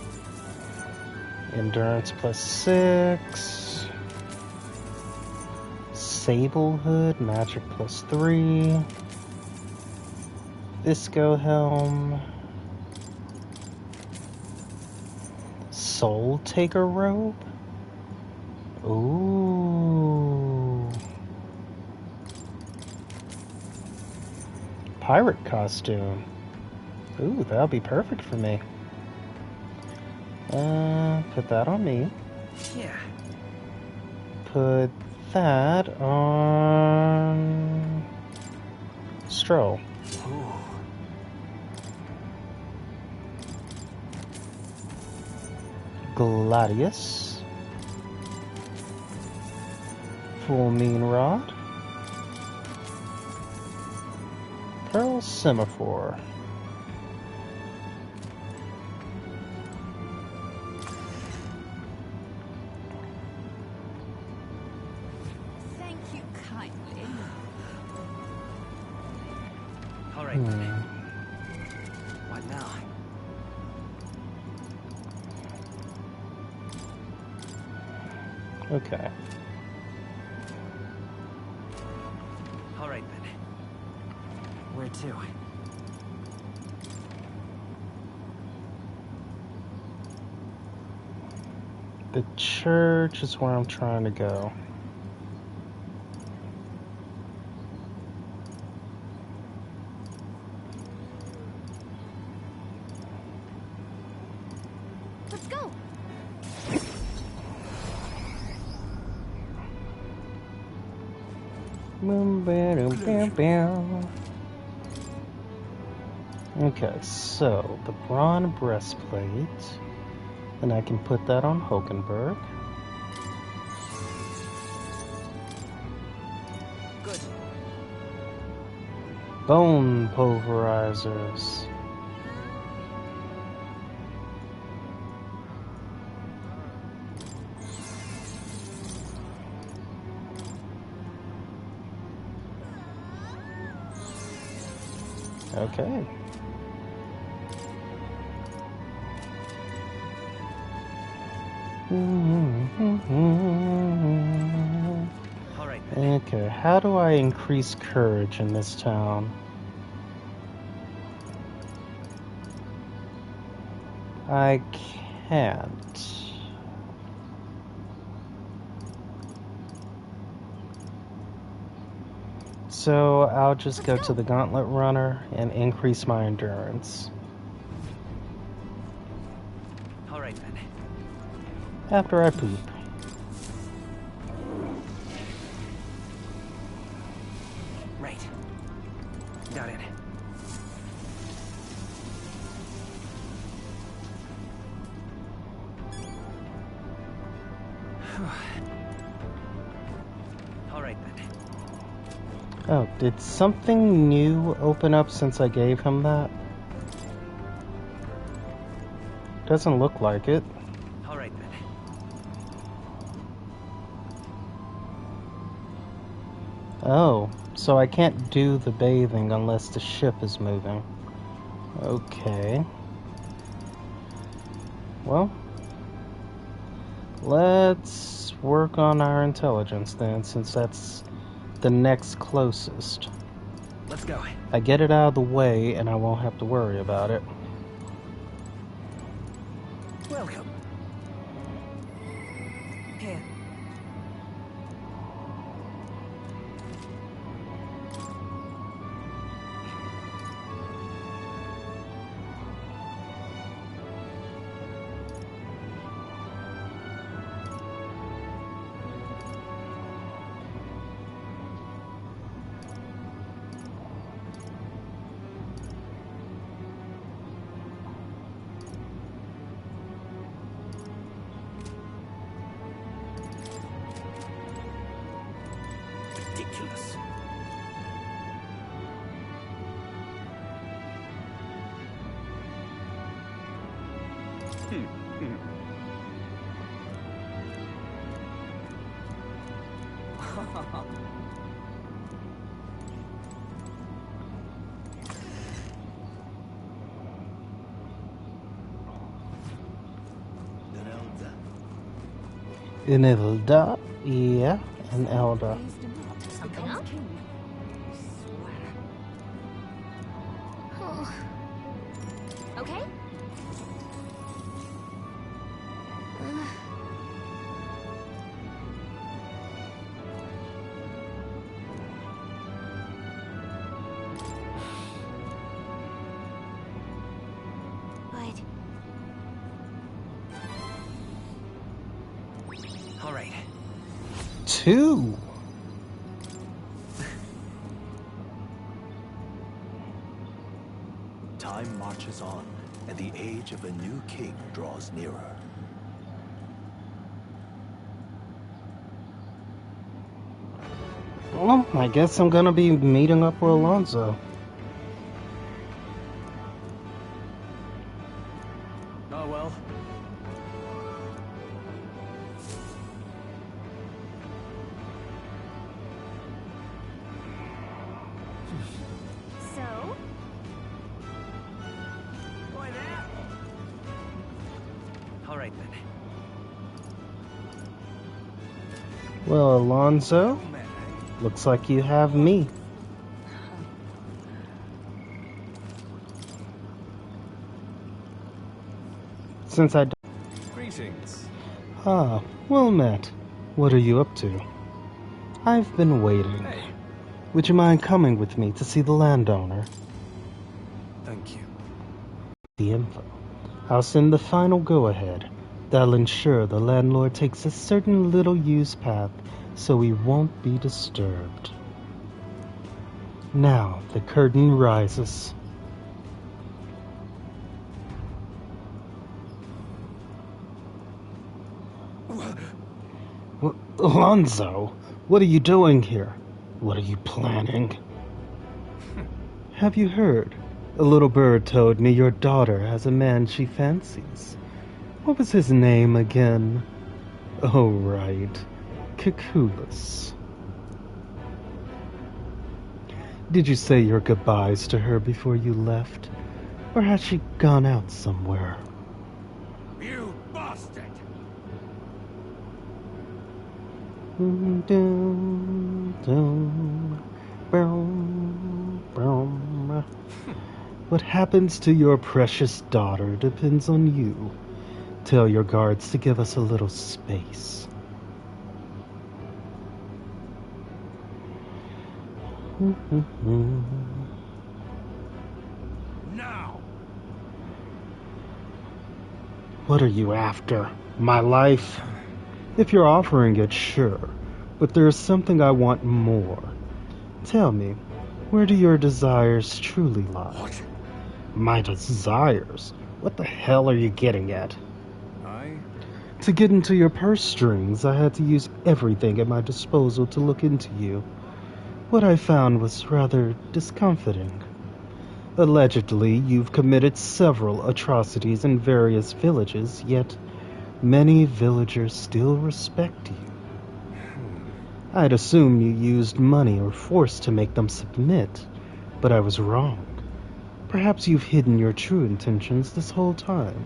Endurance +6. Sable Hood, Magic +3. Visco Helm. Soul Taker Robe. Ooh. Pirate costume. Ooh, that'll be perfect for me. Put that on me. Yeah. Put that on Stroll. Gladius. Full Mean Rod. Pearl Semaphore. Thank kindly. All right, buddy. What now? Okay. All right, then. Where to? The church is where I'm trying to go. Let's go. Okay, so the bronze breastplate, and I can put that on Hokenberg. Good. Bone pulverizers. Okay. All right, then. Okay, how do I increase courage in this town? I can't. So I'll just go to the Gauntlet Runner and increase my endurance. All right, then. After I poop. Right. Got it. All right, then. Oh, did something new open up since I gave him that? Doesn't look like it. All right, then. Oh, so I can't do the bathing unless the ship is moving. Okay. Well, let's work on our intelligence then, since that's the next closest. Let's go. I get it out of the way and I won't have to worry about it. Welcome. Here. Ridiculous. An Elda? Yeah, an Elda. Something up? Oh. Okay. But All right. 2. Time marches on, and the age of a new king draws nearer. Well, I guess I'm gonna be meeting up with Alonso. Oh well. Well, Alonzo, looks like you have me. Since I... Greetings. Ah, well met. What are you up to? I've been waiting. Hey. Would you mind coming with me to see the landowner? Thank you. The info. I'll send the final go-ahead. That'll ensure the landlord takes a certain little used path so he won't be disturbed. Now the curtain rises. Alonzo, what are you doing here? What are you planning? Have you heard? A little bird told me your daughter has a man she fancies. What was his name again? Oh, right. Caculus. Did you say your goodbyes to her before you left? Or has she gone out somewhere? You bastard! What happens to your precious daughter depends on you. Tell your guards to give us a little space. Now! What are you after? My life? If you're offering it, sure. But there's something I want more. Tell me, where do your desires truly lie? What? My desires? What the hell are you getting at? To get into your purse strings, I had to use everything at my disposal to look into you. What I found was rather discomforting. Allegedly, you've committed several atrocities in various villages, yet many villagers still respect you. I'd assume you used money or force to make them submit, but I was wrong. Perhaps you've hidden your true intentions this whole time.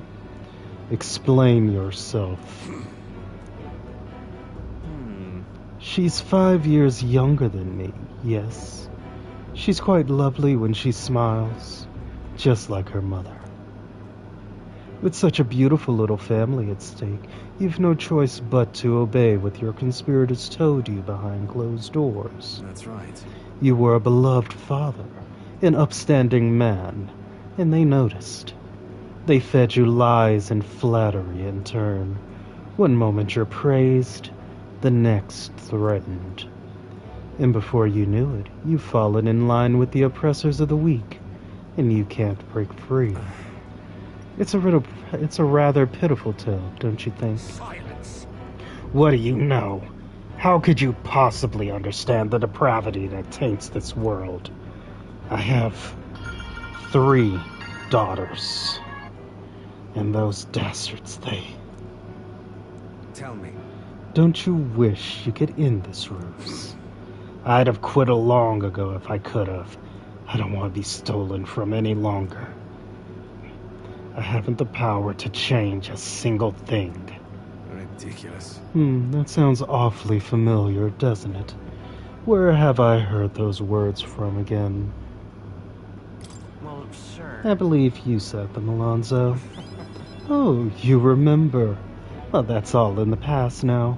Explain yourself. She's 5 years younger than me, yes. She's quite lovely when she smiles, just like her mother. With such a beautiful little family at stake, you've no choice but to obey what your conspirators told you behind closed doors. That's right. You were a beloved father, an upstanding man, and they noticed. They fed you lies and flattery in turn. One moment you're praised, the next threatened. And before you knew it, you've fallen in line with the oppressors of the weak, and you can't break free. It's a rather pitiful tale, don't you think? Silence! What do you know? How could you possibly understand the depravity that taints this world? I have 3 daughters. And those dastards, they... Tell me. Don't you wish you could end this ruse? I'd have quit long ago if I could have. I don't want to be stolen from any longer. I haven't the power to change a single thing. Ridiculous. That sounds awfully familiar, doesn't it? Where have I heard those words from again? Well, sure. I believe you said them, Alonzo. Oh, you remember. Well, that's all in the past now.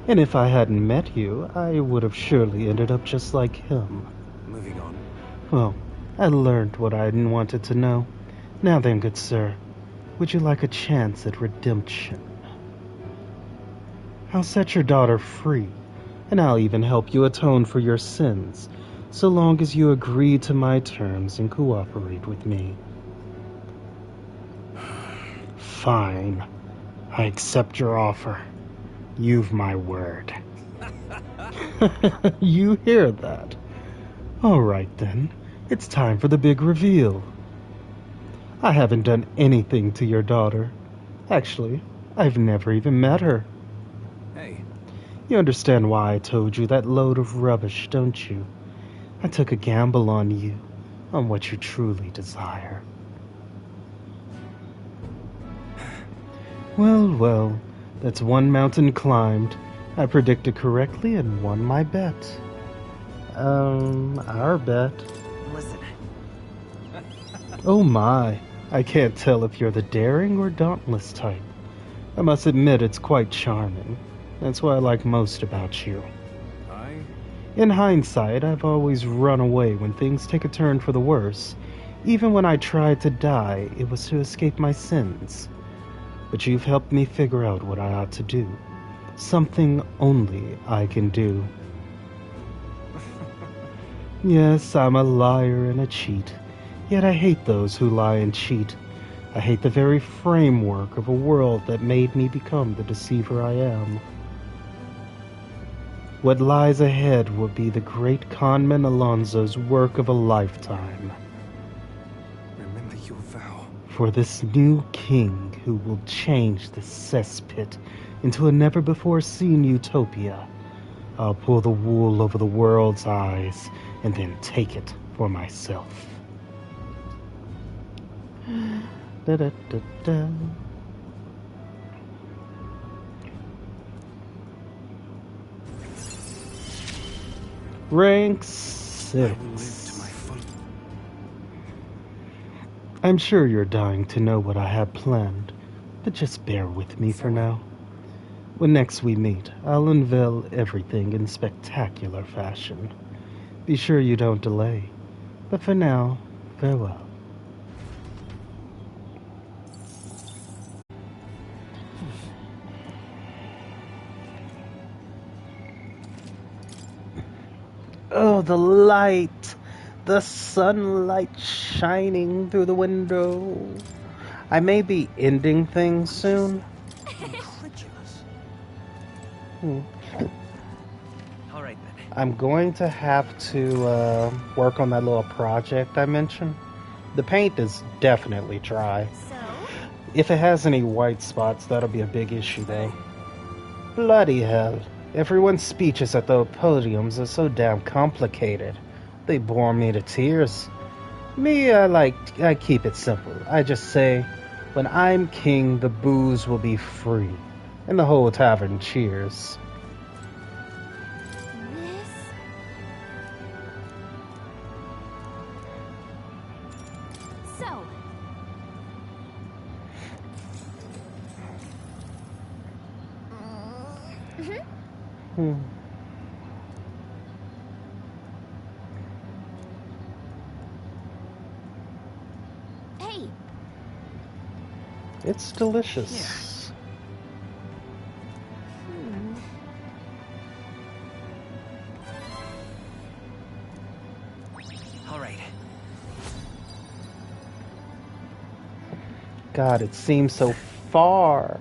And if I hadn't met you, I would have surely ended up just like him. Moving on. Well, I learned what I wanted to know. Now then, good sir, would you like a chance at redemption? I'll set your daughter free, and I'll even help you atone for your sins, so long as you agree to my terms and cooperate with me. Fine. I accept your offer. You've my word. You hear that? All right then. It's time for the big reveal. I haven't done anything to your daughter. Actually, I've never even met her. Hey. You understand why I told you that load of rubbish, don't you? I took a gamble on you, on what you truly desire. Well, well, that's one mountain climbed. I predicted correctly and won my bet. Our bet. Listen, Oh my, I can't tell if you're the daring or dauntless type. I must admit it's quite charming. That's what I like most about you. In hindsight, I've always run away when things take a turn for the worse. Even when I tried to die, it was to escape my sins. But you've helped me figure out what I ought to do. Something only I can do. Yes, I'm a liar and a cheat. Yet I hate those who lie and cheat. I hate the very framework of a world that made me become the deceiver I am. What lies ahead will be the great conman Alonso's work of a lifetime. Remember your vow. For this new king who will change the cesspit into a never-before-seen utopia, I'll pull the wool over the world's eyes and then take it for myself. Da, da, da, da. Rank 6. I will live to my full. I'm sure you're dying to know what I have planned, but just bear with me for now. When next we meet, I'll unveil everything in spectacular fashion. Be sure you don't delay. But for now, farewell. Oh, the light! The sunlight shining through the window. I may be ending things soon. Incredulous. all right then. I'm going to have to work on that little project I mentioned. The paint is definitely dry. So, If it has any white spots, that'll be a big issue though. Bloody hell. Everyone's speeches at the podiums are so damn complicated. They bore me to tears. Me, I keep it simple. I just say, when I'm king, the booze will be free. And the whole tavern cheers. this. So, Hmm. hey, It's delicious. All right. God, it seems so far.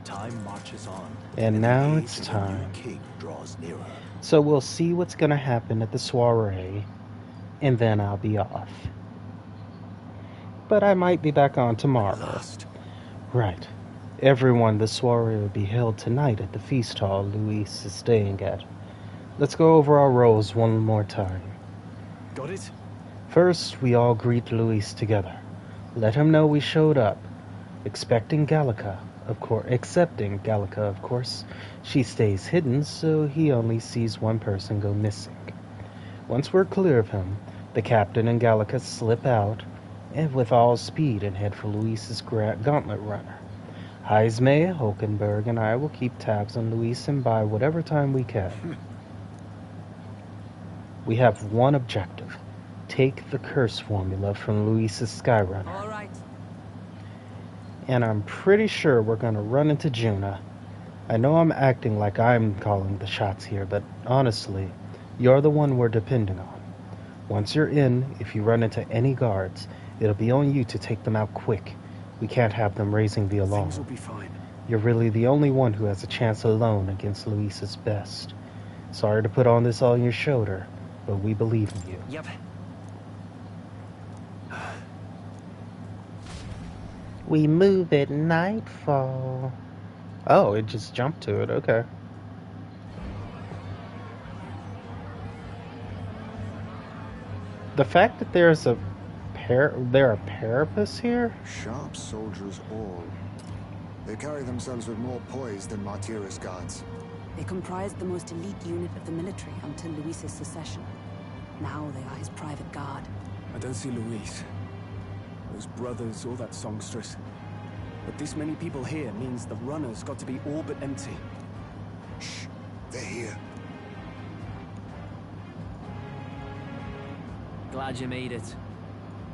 Time marches on. And the now age it's of a new time. king draws nearer. So we'll see what's gonna happen at the soiree, and then I'll be off. But I might be back on tomorrow. Last. Right. Everyone, the soiree will be held tonight at the feast hall Luis is staying at. Let's go over our roles one more time. Got it? First, we all greet Luis together. Let him know we showed up. Excepting Gallica, of course. She stays hidden, so he only sees one person go missing. Once we're clear of him, the captain and Gallica slip out, and with all speed and head for Luis's gauntlet runner. Heisme, Hulkenberg, and I will keep tabs on Luis and buy whatever time we can. We have one objective. Take the curse formula from Luis's Skyrunner. All right. And I'm pretty sure we're going to run into Juna. I know I'm acting like I'm calling the shots here, but honestly, you're the one we're depending on. Once you're in, if you run into any guards, it'll be on you to take them out quick. We can't have them raising the alarm. Things will be fine. You're really the only one who has a chance alone against Luis's best. Sorry to put on this on your shoulder, but we believe in you. Yep. We move at nightfall. Oh, it just jumped to it. Okay. The fact that there's there are parapests here? Sharp soldiers all. They carry themselves with more poise than Martira's guards. They comprised the most elite unit of the military until Luis's secession. Now they are his private guard. I don't see Luis, those brothers, or that songstress. But this many people here means the runner's got to be all but empty. Shh, they're here. Glad you made it.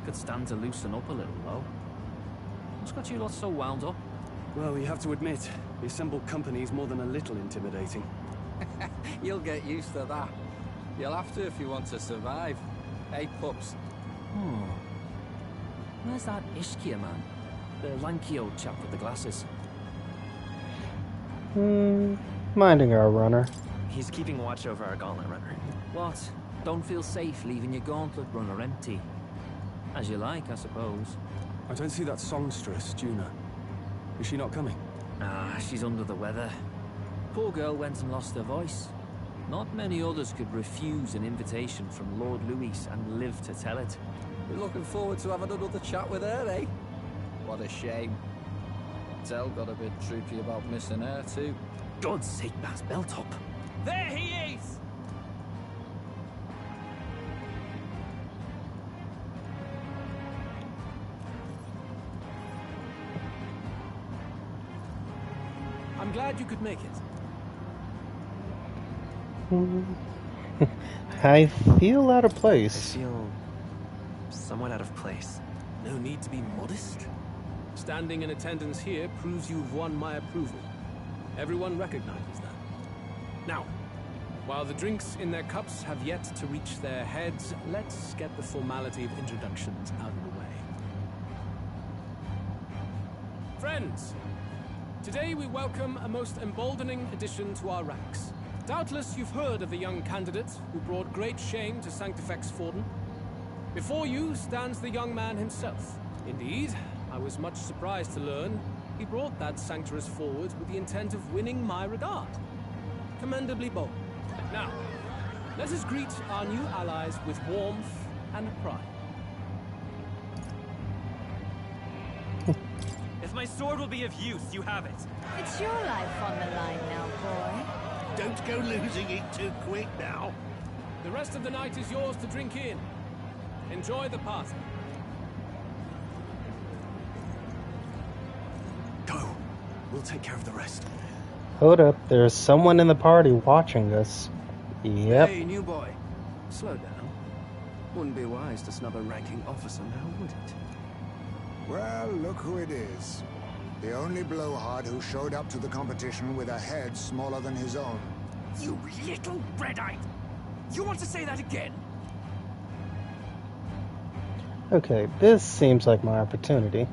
Could stand to loosen up a little, though. What's got you lot so wound up? Well, you have to admit, the assembled company is more than a little intimidating. You'll get used to that. You'll have to if you want to survive. Hey, pups. Hmm. Where's that Ishkia man? The lanky old chap with the glasses. Minding our runner. He's keeping watch over our gauntlet runner. What? Don't feel safe leaving your gauntlet runner empty? As you like, I suppose. I don't see that songstress, Juna. Is she not coming? Ah, she's under the weather. Poor girl went and lost her voice. Not many others could refuse an invitation from Lord Louis and live to tell it. We're looking forward to having another chat with her, eh? What a shame. Tell got a bit droopy about missing her, too. God's sake, Baz, belt up. There he is! I'm glad you could make it. I feel out of I place. feel somewhat out of place. No need to be modest. Standing in attendance here proves you've won my approval. Everyone recognizes that. Now, while the drinks in their cups have yet to reach their heads, let's get the formality of introductions out of the way. Friends, today we welcome a most emboldening addition to our ranks. Doubtless you've heard of the young candidate who brought great shame to Sanctifex Forden. Before you stands the young man himself. Indeed, I was much surprised to learn he brought that sanctuary forward with the intent of winning my regard. Commendably bold. Now, let us greet our new allies with warmth and pride. If my sword will be of use, you have it. It's your life on the line now, boy. Don't go losing it too quick now. The rest of the night is yours to drink in. Enjoy the party. Go. We'll take care of the rest. Hold up, there's someone in the party watching us. Yep. Hey, new boy. Slow down. Wouldn't be wise to snub a ranking officer now, would it? Well, look who it is. The only blowhard who showed up to the competition with a head smaller than his own. You little red-eyed! You want to say that again? Okay, this seems like my opportunity.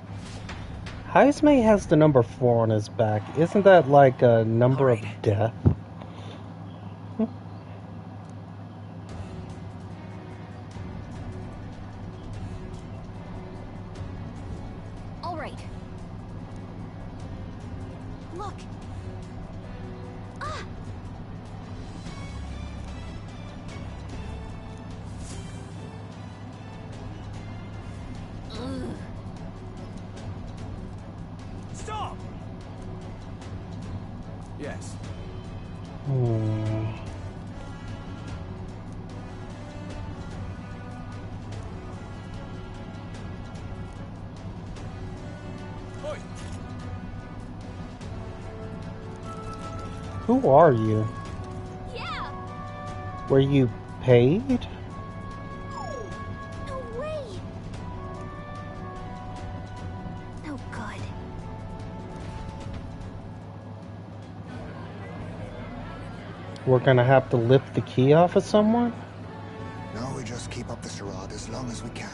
Heisme has the number 4 on his back. Isn't that like a number of death? All right. Look. Ah! Ugh. Stop! Yes. Oi! Who are you? Yeah! Were you paid? No way! No good. We're gonna have to lift the key off of someone? No, we just keep up the charade as long as we can.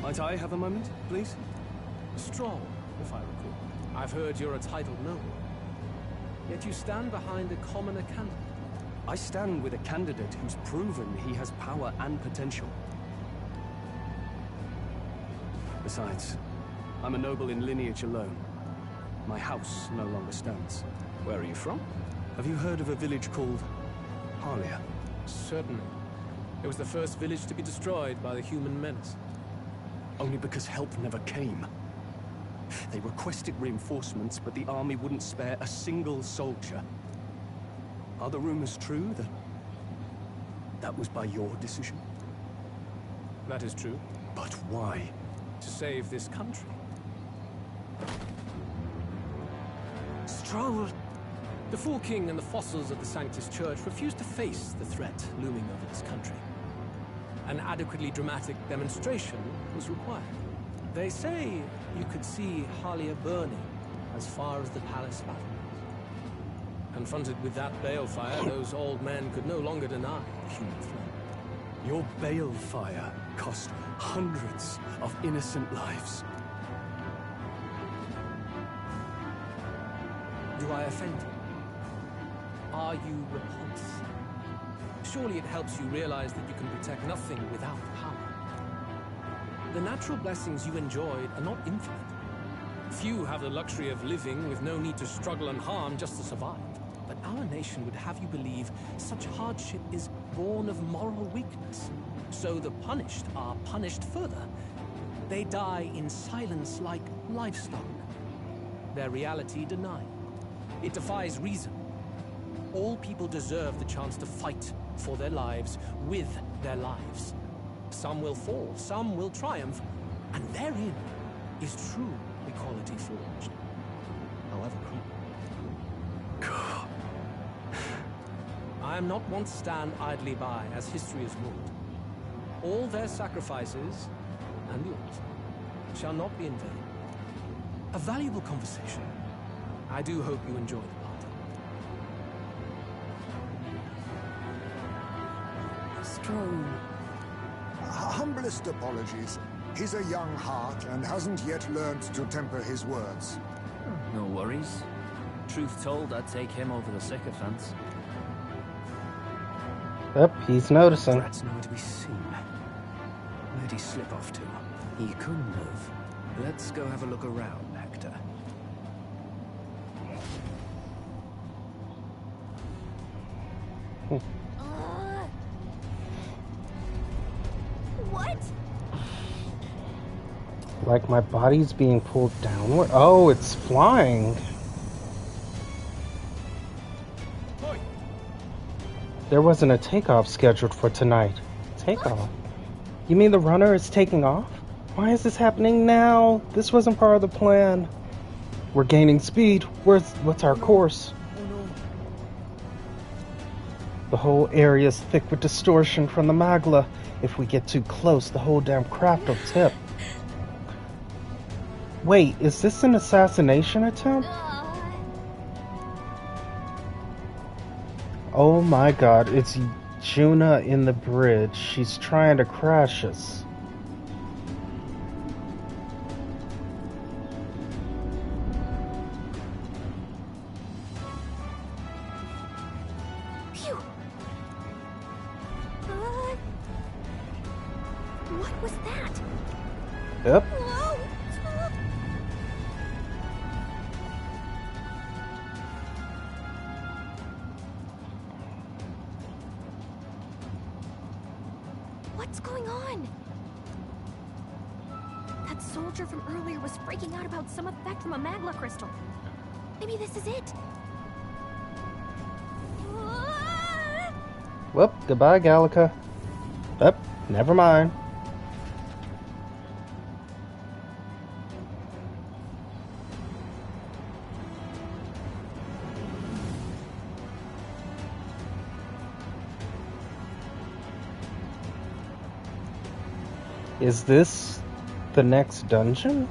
Might I have a moment, please? Strong, if I recall. I've heard you're a titled noble. Yet you stand behind a commoner candidate. I stand with a candidate who's proven he has power and potential. Besides, I'm a noble in lineage alone. My house no longer stands. Where are you from? Have you heard of a village called Harlia? Certainly. It was the first village to be destroyed by the human menace. Only because help never came. They requested reinforcements, but the army wouldn't spare a single soldier. Are the rumors true that was by your decision? That is true. But why? To save this country. Stroll! The Fool King and the fossils of the Sanctus Church refused to face the threat looming over this country. An adequately dramatic demonstration was required. They say you could see Halia burning as far as the palace battlements. Confronted with that balefire, those old men could no longer deny the human threat. Your balefire cost hundreds of innocent lives. Do I offend you? Are you repulsed? Surely it helps you realize that you can protect nothing without power. The natural blessings you enjoyed are not infinite. Few have the luxury of living with no need to struggle and harm just to survive. But our nation would have you believe such hardship is born of moral weakness. So the punished are punished further. They die in silence like livestock. Their reality denied. It defies reason. All people deserve the chance to fight for their lives with their lives. Some will fall, some will triumph, and therein is true equality forged. However cruel. I am not one to stand idly by, as history is wrought. All their sacrifices, and yours, shall not be in vain. A valuable conversation. I do hope you enjoy the party. Strong. Humblest apologies. He's a young heart and hasn't yet learned to temper his words. No worries. Truth told, I'd take him over the sycophants. Yep, he's noticing. Rat's nowhere to be seen. Where'd he slip off to? He couldn't have. Let's go have a look around, Hector. What? Like my body's being pulled downward. Oh, it's flying. There wasn't a takeoff scheduled for tonight. Takeoff? You mean the runner is taking off? Why is this happening now? This wasn't part of the plan. We're gaining speed. What's our course? The whole area is thick with distortion from the magla. If we get too close, the whole damn craft will tip. Wait, is this an assassination attempt? Oh my god, it's Juna in the bridge. She's trying to crash us. Phew. What was that? Yep. Whoa. What's going on? That soldier from earlier was freaking out about some effect from a magla crystal. Maybe this is it. Well, goodbye, Gallica. Yep, never mind. Is this the next dungeon?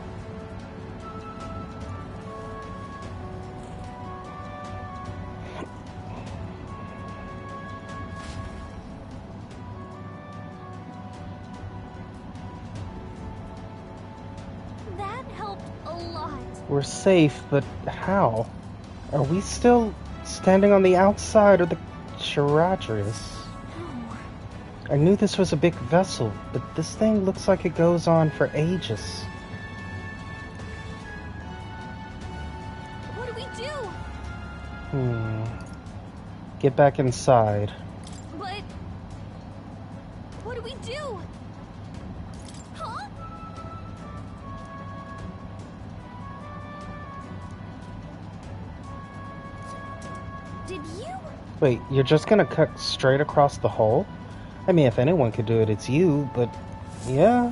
That helped a lot. We're safe, but how? Are we still standing on the outside of the Charatrius? I knew this was a big vessel, but this thing looks like it goes on for ages. What do we do? Get back inside. But Did you? Wait, you're just gonna cut straight across the hole? I mean, if anyone could do it, it's you, but yeah.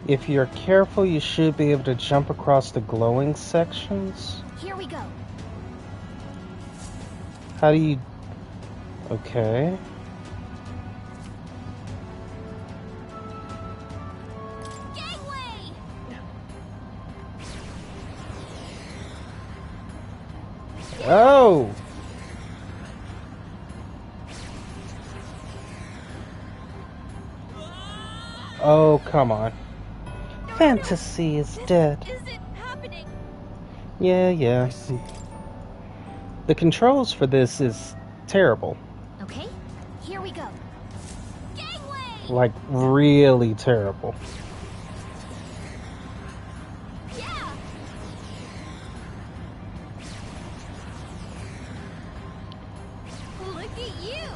If you're careful, you should be able to jump across the glowing sections. Here we go. How do you... Okay. Gangway! Oh! Oh, come on. Fantasy is dead. Is it happening? Yeah. The controls for this is terrible. Okay, here we go. Gangway! Like, really terrible. Yeah! Look at you!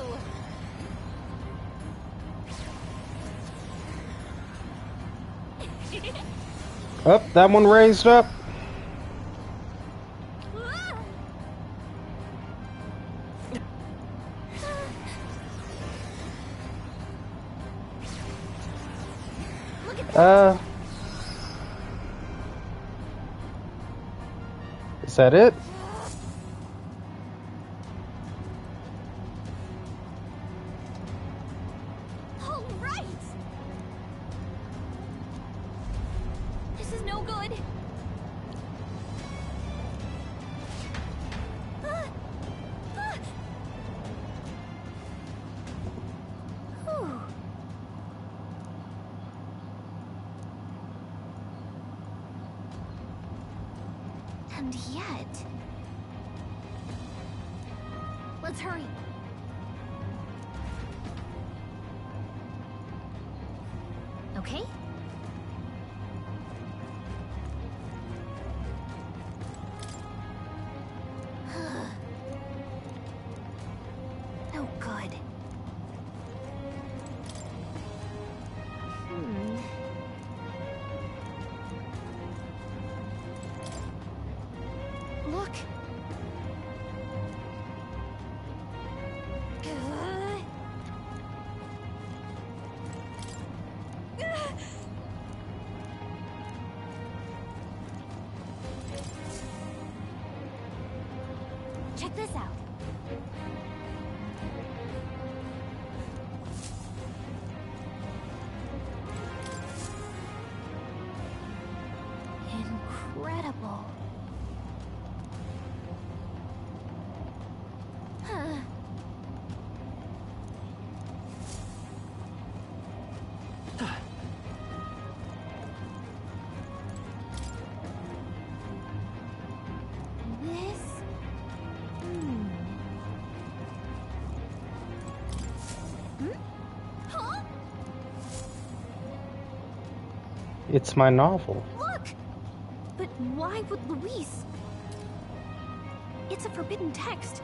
Oh, that one raised up. Is that it? All right! This is no good. Whew. And yet... Let's hurry. Okay? No good. Look. Check this out. Incredible. Huh. This? Huh? It's my novel. Look! But why would Luis? It's a forbidden text.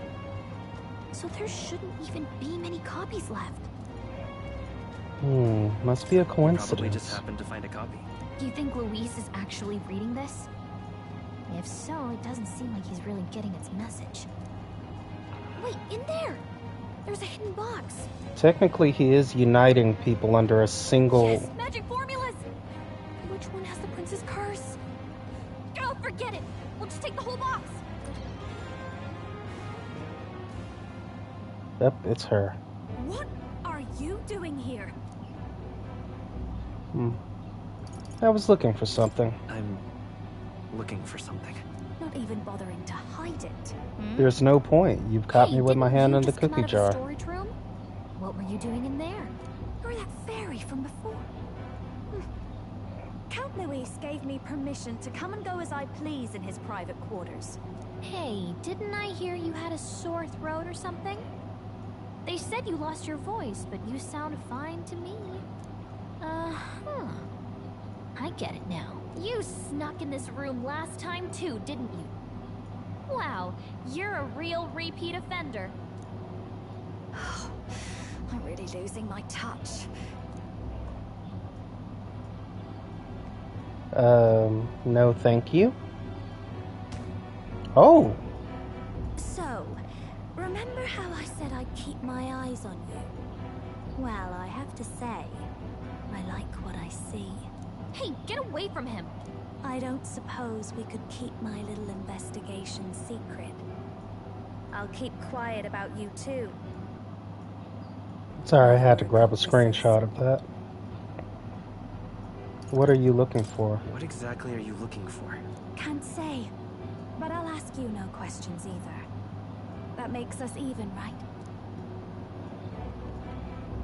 So there shouldn't even be many copies left. Must be a Probably coincidence. just happened to find a copy. Do you think Luis is actually reading this? If so, it doesn't seem like he's really getting its message. Wait, in there! There's a hidden box. Technically, he is uniting people under a single... Yes, magic formulas! Which one has the prince's curse? Oh, forget it! We'll just take the whole box! Yep, it's her. What are you doing here? I was looking for something. I'm looking for something. Not even bothering to hide it. There's no point. You've caught me with my hand in the Come cookie out of jar. the storage room? What were you doing in there? You're that fairy from before. Count Luis gave me permission to come and go as I please in his private quarters. Hey, didn't I hear you had a sore throat or something? They said you lost your voice, but you sound fine to me. I get it now. You snuck in this room last time too, didn't you? Wow, you're a real repeat offender. I'm really losing my touch. No thank you. Oh! So, remember how I said I'd keep my eyes on you? Well, I have to say, I like what I see. Hey, get away from him! I don't suppose we could keep my little investigation secret. I'll keep quiet about you too. Sorry, I had to grab a screenshot of that. What are you looking for? What exactly are you looking for? Can't say, but I'll ask you no questions either. That makes us even, right?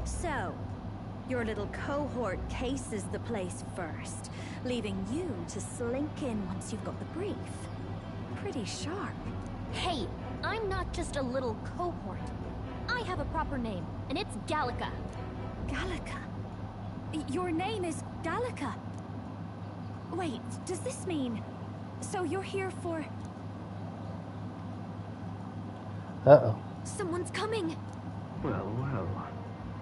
So, your little cohort cases the place first, leaving you to slink in once you've got the brief. Pretty sharp. Hey, I'm not just a little cohort. I have a proper name, and it's Gallica. Gallica? Your name is Gallica? Wait, does this mean... So you're here for... Uh-oh. Someone's coming! Well, well.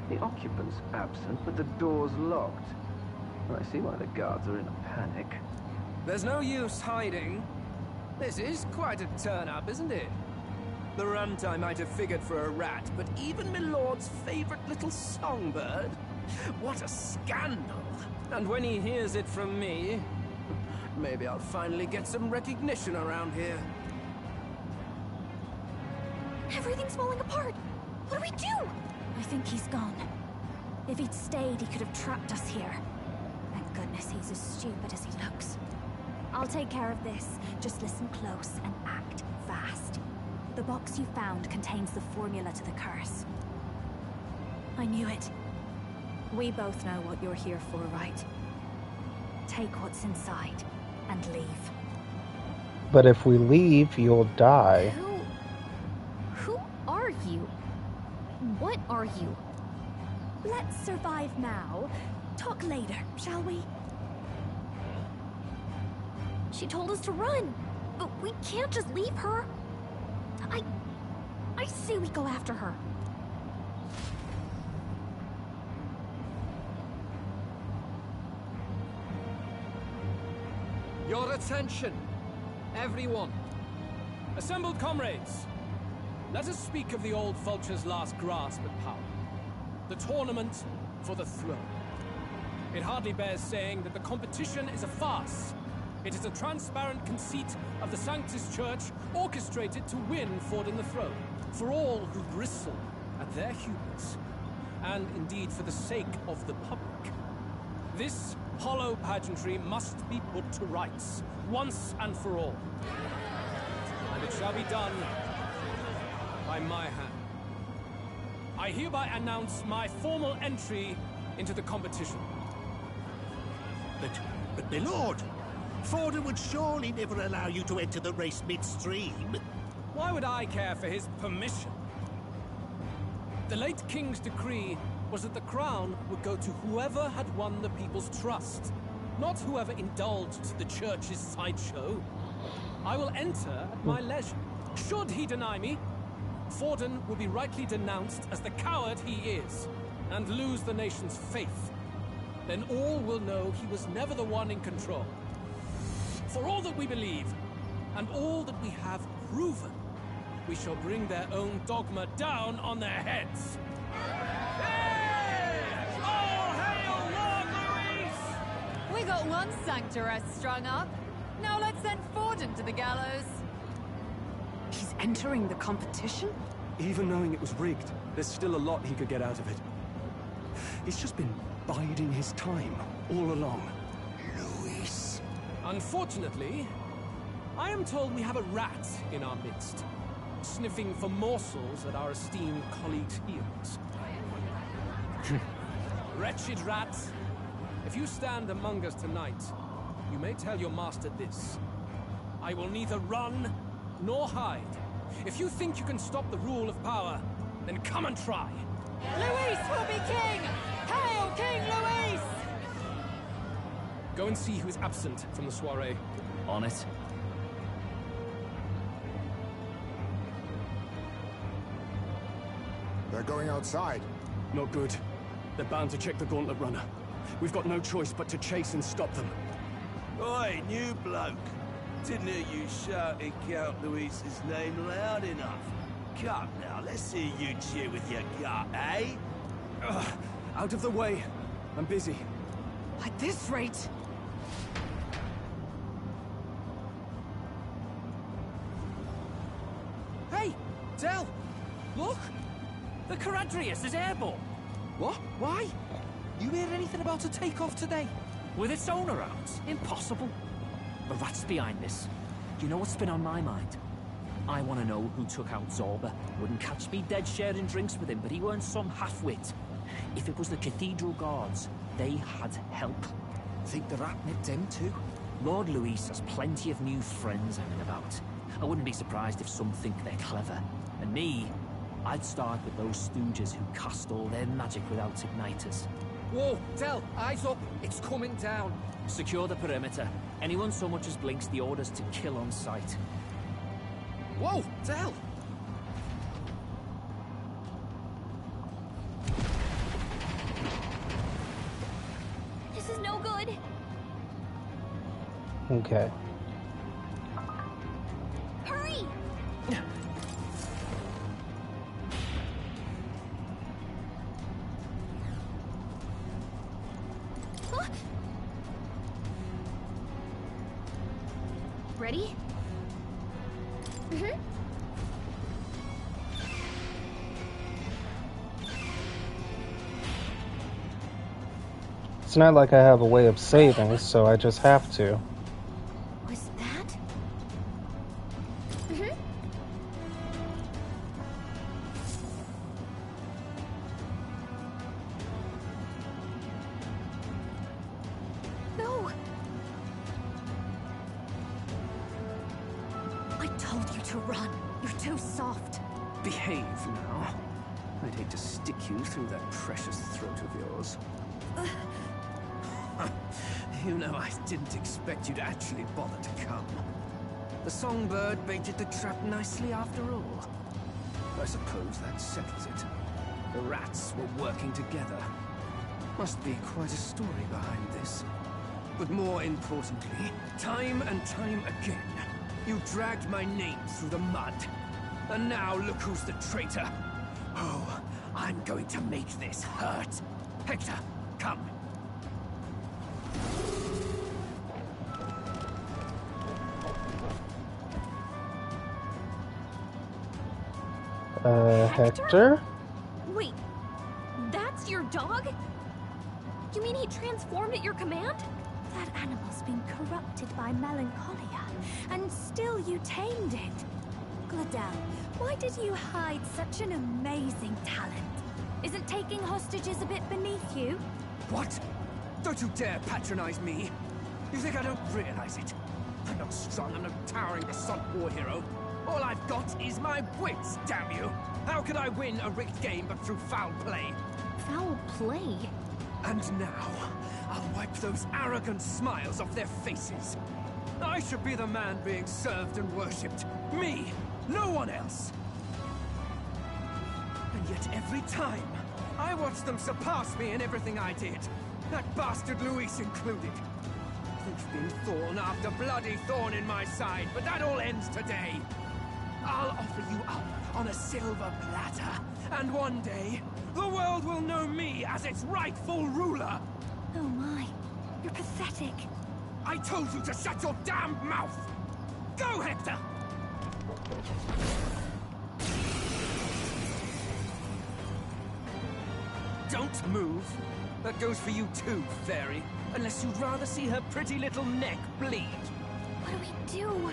The occupant's absent, but the door's locked. I see why the guards are in a panic. There's no use hiding. This is quite a turn-up, isn't it? The runtime might have figured for a rat, but even Milord's favorite little songbird? What a scandal! And when he hears it from me, maybe I'll finally get some recognition around here. Everything's falling apart! What do we do? I think he's gone. If he'd stayed, he could have trapped us here. Thank goodness he's as stupid as he looks. I'll take care of this. Just listen close and act fast. The box you found contains the formula to the curse. I knew it. We both know what you're here for, right? Take what's inside and leave. But if we leave, you'll die. Who are you? What are you? Let's survive now. Talk later, shall we? She told us to run, but we can't just leave her. I say we go after her. Your attention, everyone. Assembled comrades, let us speak of the old vulture's last grasp at power. The tournament for the throne. It hardly bears saying that the competition is a farce. It is a transparent conceit of the Sanctus Church orchestrated to win Forden the throne, for all who bristle at their hubris, and indeed for the sake of the public. This hollow pageantry must be put to rights, once and for all. And it shall be done by my hand. I hereby announce my formal entry into the competition. But my lord, Forden would surely never allow you to enter the race midstream. Why would I care for his permission? The late king's decree was that the crown would go to whoever had won the people's trust, not whoever indulged the church's sideshow. I will enter at my leisure. Should he deny me, Forden will be rightly denounced as the coward he is, and lose the nation's faith. Then all will know he was never the one in control. For all that we believe, and all that we have proven, we shall bring their own dogma down on their heads. All hail Lord Luis! We got one sanctoress strung up. Now let's send Forden to the gallows. He's entering the competition? Even knowing it was rigged, there's still a lot he could get out of it. He's just been biding his time all along. Luis. Unfortunately, I am told we have a rat in our midst, sniffing for morsels at our esteemed colleagues' heels. Wretched rat, if you stand among us tonight, you may tell your master this. I will neither run nor hide. If you think you can stop the rule of power, then come and try. Luis will be king! Hail King Luis! Go and see who is absent from the soiree. On it. They're going outside. Not good. They're bound to check the gauntlet runner. We've got no choice but to chase and stop them. Oi, new bloke. Didn't hear you shouting Count Luis's name loud enough. Come now, let's hear you cheer with your gut, eh? Out of the way. I'm busy. At this rate... Hey, Del! Look! The Caradrius is airborne! What? Why? You hear anything about a takeoff today? With its own around? Impossible. The rat's behind this. You know what's been on my mind? I want to know who took out Zorba. Wouldn't catch me dead sharing drinks with him, but he weren't some half-wit. If it was the Cathedral Guards, they had help. Think the rat nipped him too? Lord Luis has plenty of new friends hanging about. I wouldn't be surprised if some think they're clever. And me, I'd start with those stooges who cast all their magic without igniters. Whoa, Del, eyes up. It's coming down. Secure the perimeter. Anyone so much as blinks, the orders to kill on sight. Whoa, Del! This is no good. Okay. Hurry! Huh? Ready? Mm-hmm. It's not like I have a way of saving, so I just have to. Was that? Mm-hmm. No. I told you to run. You're too soft. Behave now. I'd hate to stick you through that precious throat of yours. You know, I didn't expect you to actually bother to come. The songbird baited the trap nicely after all. I suppose that settles it. The rats were working together. Must be quite a story behind this. But more importantly, time and time again, you dragged my name through the mud. And now look who's the traitor. Oh, I'm going to make this hurt. Hector, come. Hector? Wait, that's your dog? You mean he transformed at your command? That animal's been corrupted by melancholia, and still you tamed it. Gladel, why did you hide such an amazing talent? Isn't taking hostages a bit beneath you? What? Don't you dare patronize me! You think I don't realize it? I'm not strong, I'm no towering assault war hero. All I've got is my wits, damn you! How could I win a rigged game but through foul play? Foul play? And now, I'll wipe those arrogant smiles off their faces. I should be the man being served and worshipped. Me! No one else! And yet every time, I watch them surpass me in everything I did. That bastard Luis included. There's been thorn after bloody thorn in my side, but that all ends today. I'll offer you up on a silver platter, and one day, the world will know me as its rightful ruler. Oh my, you're pathetic. I told you to shut your damned mouth! Go, Hector! Don't move. That goes for you too, fairy. Unless you'd rather see her pretty little neck bleed. What do we do?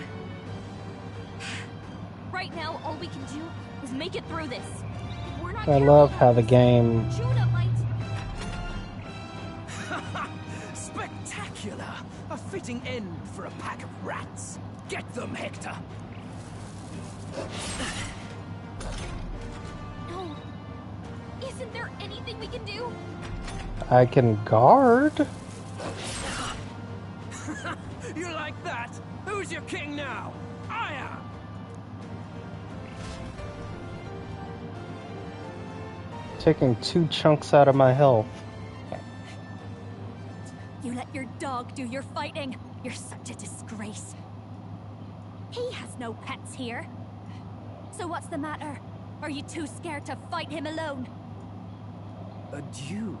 Right now, all we can do is make it through this. If we're not I love how the game... Judah might... Spectacular! A fitting end for a pack of rats. Get them, Hector! No. Isn't there anything we can do? I can guard? You like that? Who's your king now? I am! Taking 2 chunks out of my health. You let your dog do your fighting. You're such a disgrace. He has no pets here. So what's the matter? Are you too scared to fight him alone? A duel?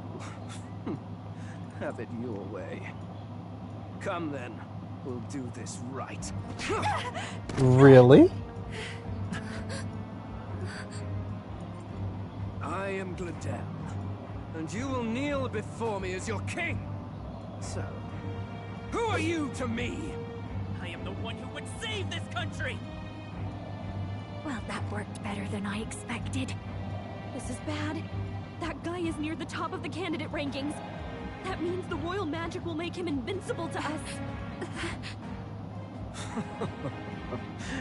Have it your way. Come then, we'll do this right. Really? I am Gladel, and you will kneel before me as your king. So, who are you to me? I am the one who would save this country! Well, that worked better than I expected. This is bad. That guy is near the top of the candidate rankings. That means the royal magic will make him invincible to us.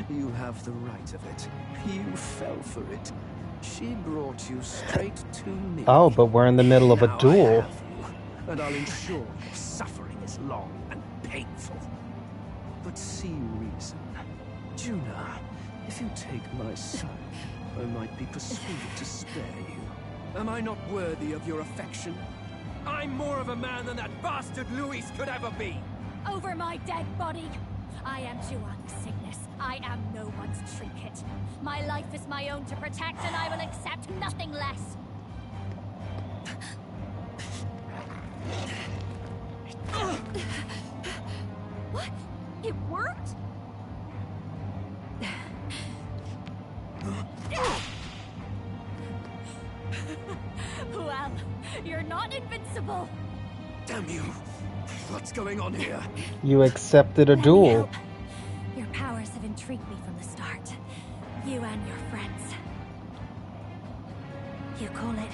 You have the right of it. You fell for it. She brought you straight to me. Oh, but we're in the middle of a Now I duel. have you, and I'll ensure your suffering is long and painful. But see reason. Juna, if you take my side, I might be persuaded to spare you. Am I not worthy of your affection? I'm more of a man than that bastard Luis could ever be! Over my dead body! I am Juana's sickness. I am no one's trinket. My life is my own to protect, and I will accept nothing less. What? It worked? Well, you're not invincible. Damn you! What's going on here? You accepted a duel. Your powers have intrigued me from the start. You and your friends. You call it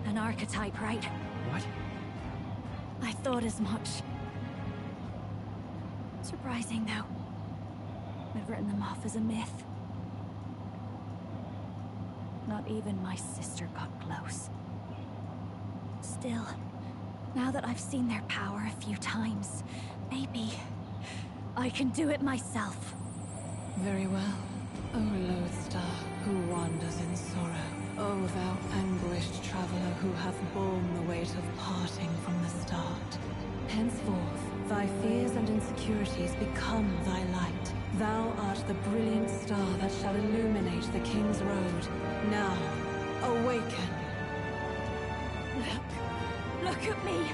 an archetype, right? What? I thought as much. Surprising, though. I've written them off as a myth. Not even my sister got close. Still, now that I've seen their power a few times, maybe I can do it myself. Very well. O lodestar, who wanders in sorrow. O thou anguished traveler who hath borne the weight of parting from the start. Henceforth, thy fears and insecurities become thy light. Thou art the brilliant star that shall illuminate the King's Road. Now, awaken. Look at me!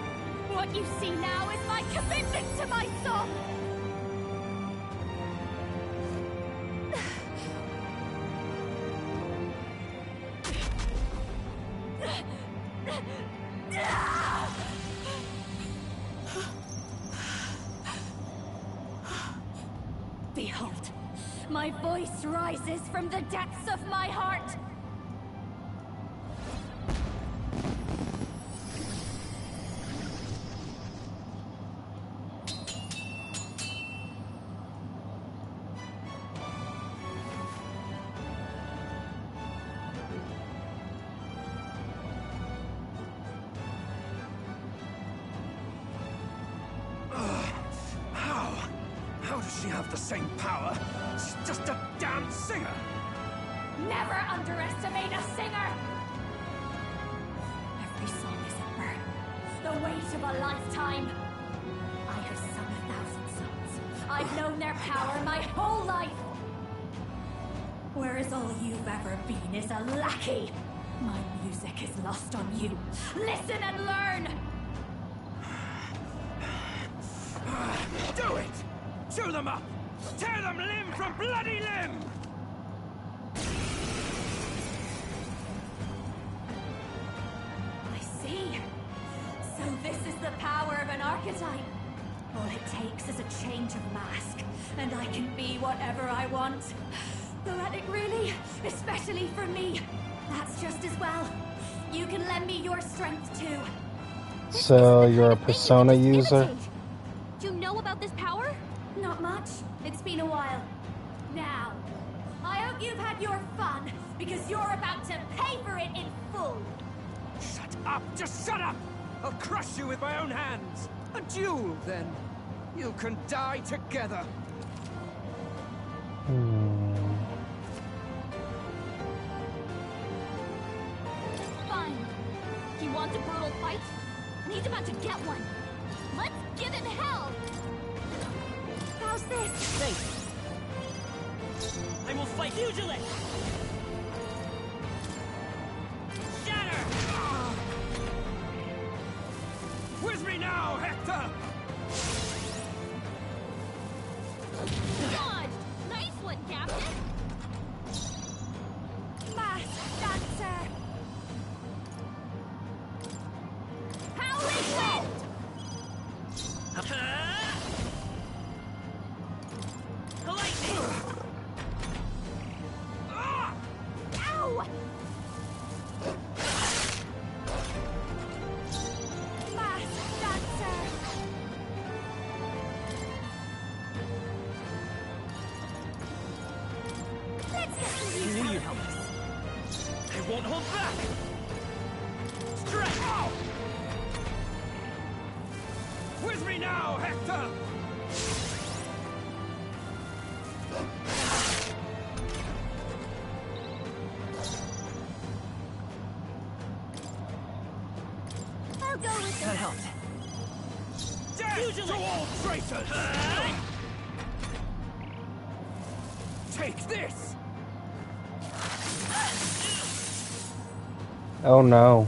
What you see now is my commitment to my son! Behold, my voice rises from the depths of my heart! How does she have the same power? She's just a damn singer! Never underestimate a singer! Every song is a burden, the weight of a lifetime. I have sung 1,000 songs. I've known their power my whole life. Whereas all you've ever been is a lackey. My music is lost on you. Listen and learn! Do it! Chew them up! Tear them limb from bloody limb! I see. So this is the power of an archetype. All it takes is a change of mask, and I can be whatever I want. Poetic, really? Especially for me. That's just as well. You can lend me your strength too. So you're a persona user? Do you know about this power? Not much. It's been a while. Now, I hope you've had your fun, because you're about to pay for it in full. Shut up! Just shut up! I'll crush you with my own hands! A duel, then. You can die together. Fine. You want a brutal fight? And he's about to get one. Let's give him hell! How's this? Safe. I will fight pugilist! Shatter! With me now, Hector! Dodge! Nice one, Captain! Mass dancer! Howling wind! Lightning! Ow! Mass dancer! Let's get some You knew you'd help us. I won't hold back! Strike! Ow! With me now, Hector! I'll go with That them. helped. Death to all traitors! Take this! Oh no.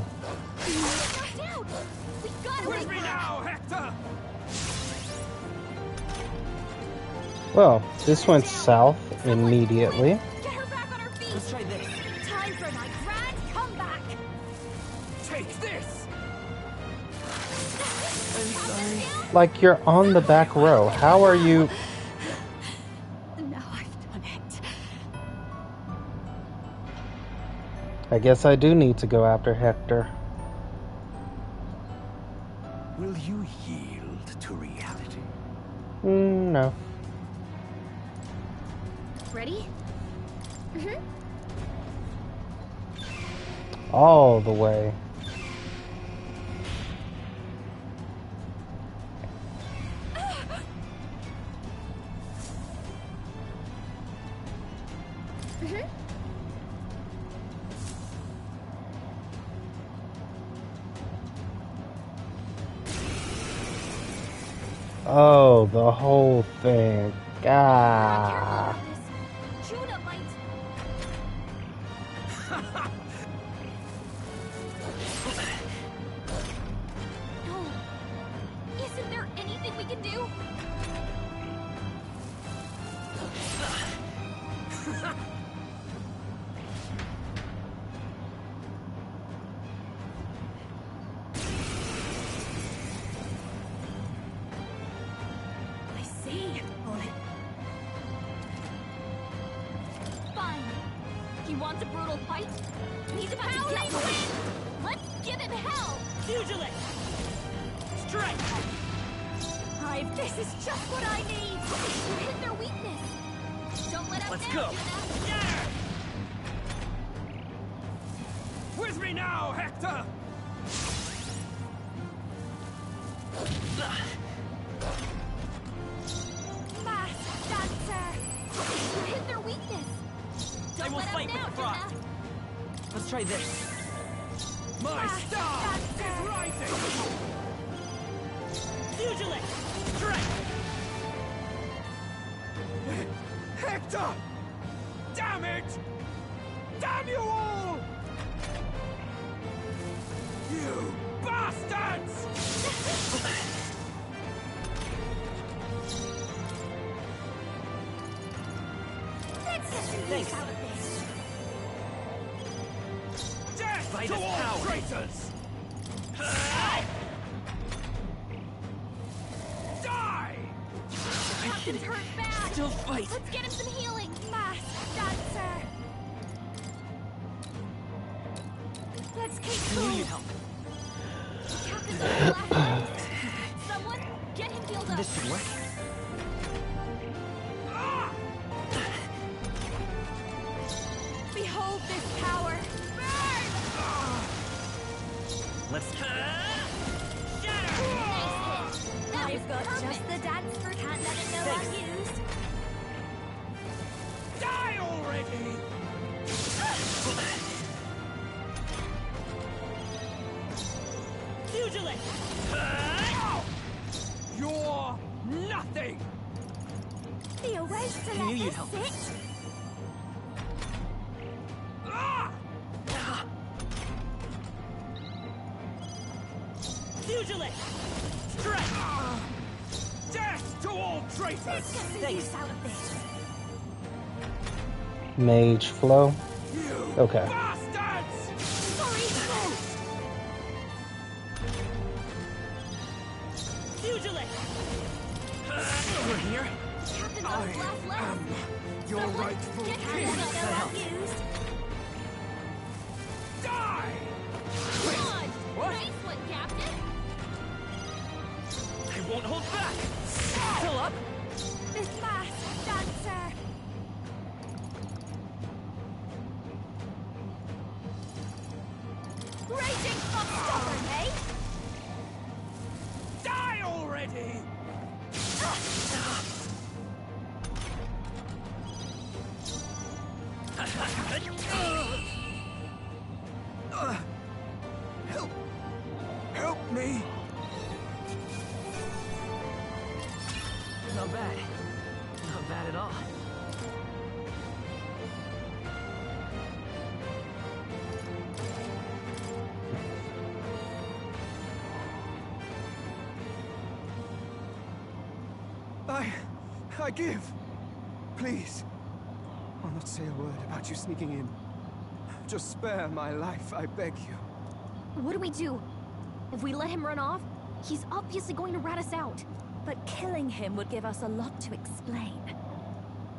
Down! We gotta With wake me her now, Hector! Well, this went south immediately. Get her back on her feet! Let's try this. Time for my grand comeback! Take this! Like, you're on the back row. How are you... Now I've done it. I guess I do need to go after Hector. Will you yield to reality? No. Ready? Mm-hmm. All the way. Mm-hmm. Oh, the whole thing. Ah. Judah might... No. Isn't there anything we can do? I see. Fine. He wants a brutal fight? He's about to get one. Let's give him hell! Pugilist! Strike! This is just what I need. You hit their weakness. Don't let up Let's now, go. Judah. Shatter! With me now, Hector! Mass dancer! You hit their weakness. I Don't will let up fight now, with frost. Judah. Let's try this. My star is rising! Pugilist! Strike! Hector! Damn it! Damn you all! You bastards! Let's get some use out of this. Death By to this all power. traitors! Die! Captain's hurt bad. Still fight. Let's get him some healing. Mass dancer! Let's keep I knew cool. you'd help. Captain's on the last legs. Someone, get him healed up. This should work. Behold this power. Let's... Nice Shatter! hit. That was I've got perfect. just the dance for can't let it know Thanks. I'm used. Die already! Pugilist! You're nothing! Be a waste to I knew let you'd this help. sit. Pugilist! Strike! Death to all traitors! Let's get some use out of this. Mage flow. Okay. Bastards! Sorry. Pugilist! Over here. Captain's on his last legs. Your rightful Get king! that spell unused. Die! Come on. What? Nice one, Captain. I won't hold back. Still up. This masked dancer. Raging from stubborn, eh? Die already! Help me! Not bad. Not bad at all. I give. Please. I'll not say a word about you sneaking in. Just spare my life, I beg you. What do we do? If we let him run off, he's obviously going to rat us out. But killing him would give us a lot to explain.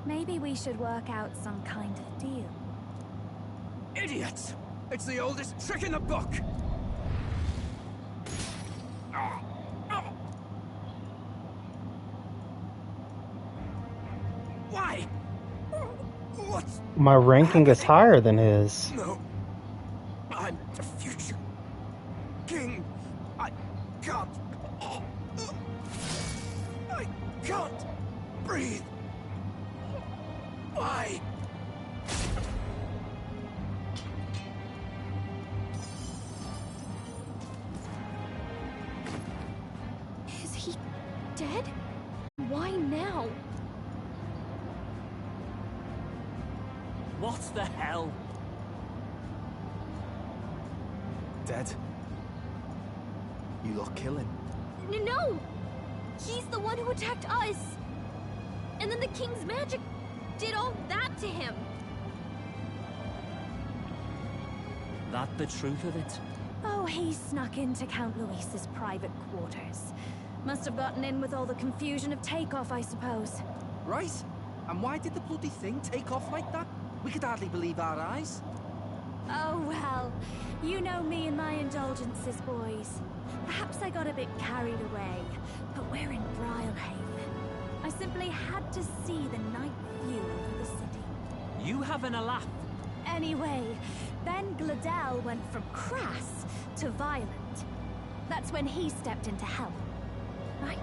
Maybe we should work out some kind of deal. Idiots! It's the oldest trick in the book! Why? What's... My ranking is higher than his. No. I'm the future king. I can't... I can't breathe. Why? Is he dead? Why now? What the hell? Dead? You lot kill him. No! He's the one who attacked us! And then the king's magic did all that to him! That the truth of it? Oh, he snuck into Count Luis's private quarters. Must have gotten in with all the confusion of takeoff, I suppose. Right? And why did the bloody thing take off like that? We could hardly believe our eyes. Oh, well. You know me and my indulgences, boys. Perhaps I got a bit carried away, but we're in Brilehaven. I simply had to see the night view over the city. You having a laugh? Anyway, then Gladel went from crass to violent. That's when he stepped in to help. Right?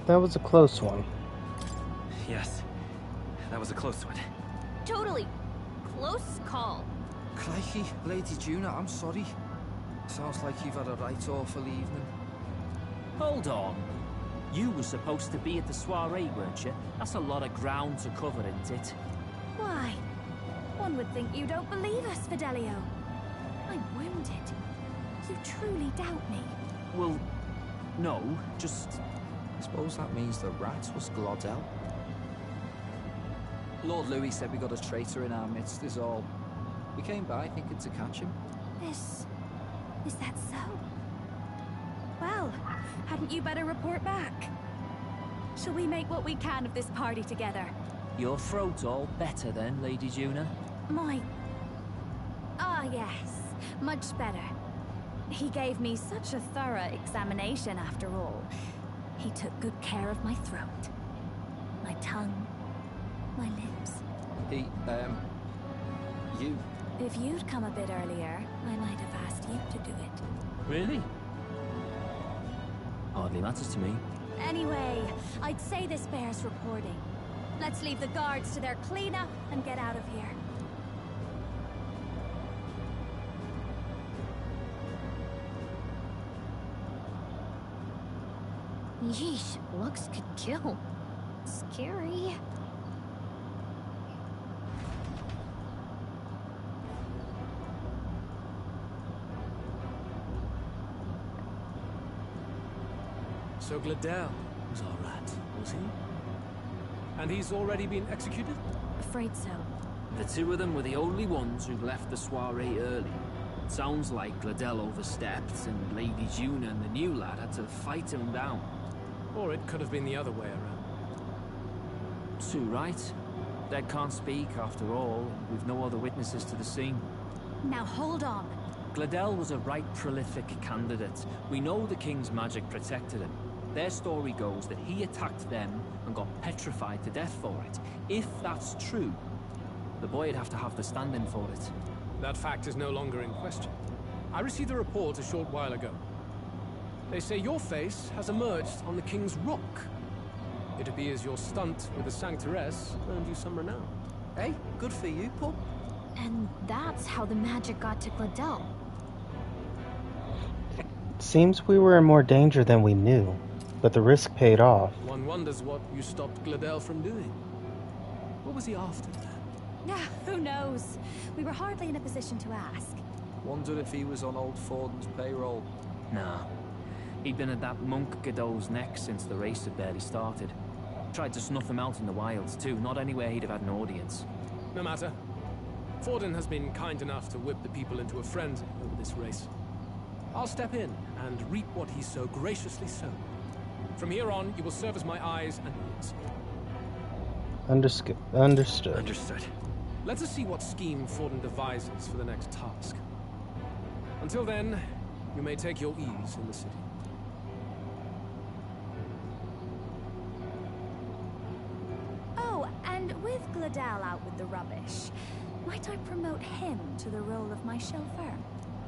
That was a close one. Yes. That was a close one. Totally. Close call. Crikey, Lady Juna, I'm sorry. Sounds like you've had a right awful evening. Hold on. You were supposed to be at the soiree, weren't you? That's a lot of ground to cover, isn't it? Why? One would think you don't believe us, Fidelio. I'm wounded. You truly doubt me. Well, no, just... I suppose that means the rat was Glodell. Lord Louis said we got a traitor in our midst is all. We came by thinking to catch him. Is that so? Well, hadn't you better report back? Shall we make what we can of this party together? Your throat all better then, Lady Juna? Ah, yes. Much better. He gave me such a thorough examination after all. He took good care of my throat. My tongue. My lips. You. If you'd come a bit earlier, I might have asked you to do it. Really? Hardly matters to me. Anyway, I'd say this bears reporting. Let's leave the guards to their cleanup and get out of here. Yeesh, looks could kill. Scary. So Gladel was our rat, was he? And he's already been executed? Afraid so. The two of them were the only ones who left the soiree early. Sounds like Gladel overstepped, and Lady Juna and the new lad had to fight him down. Or it could have been the other way around. Too right. Dead can't speak, after all. We've no other witnesses to the scene. Now hold on. Gladel was a right prolific candidate. We know the king's magic protected him. Their story goes that he attacked them and got petrified to death for it. If that's true, the boy'd have to have the stand-in for it. That fact is no longer in question. I received a report a short while ago. They say your face has emerged on the King's Rock. It appears your stunt with the Sanctoress earned you some renown. Hey, good for you, pup. And that's how the magic got to Gladel. Seems we were in more danger than we knew, but the risk paid off. One wonders what you stopped Gladel from doing. What was he after then? Yeah, who knows? We were hardly in a position to ask. Wondered if he was on old Forden's payroll. Nah. He'd been at that monk Godot's neck since the race had barely started. Tried to snuff him out in the wilds too, not anywhere he'd have had an audience. No matter. Forden has been kind enough to whip the people into a frenzy over this race. I'll step in and reap what he's so graciously sown. From here on, you will serve as my eyes and ears. Understood. Understood. Let us see what scheme Forden devises for the next task. Until then, you may take your ease in the city. Oh, and with Gladel out with the rubbish, might I promote him to the role of my chauffeur?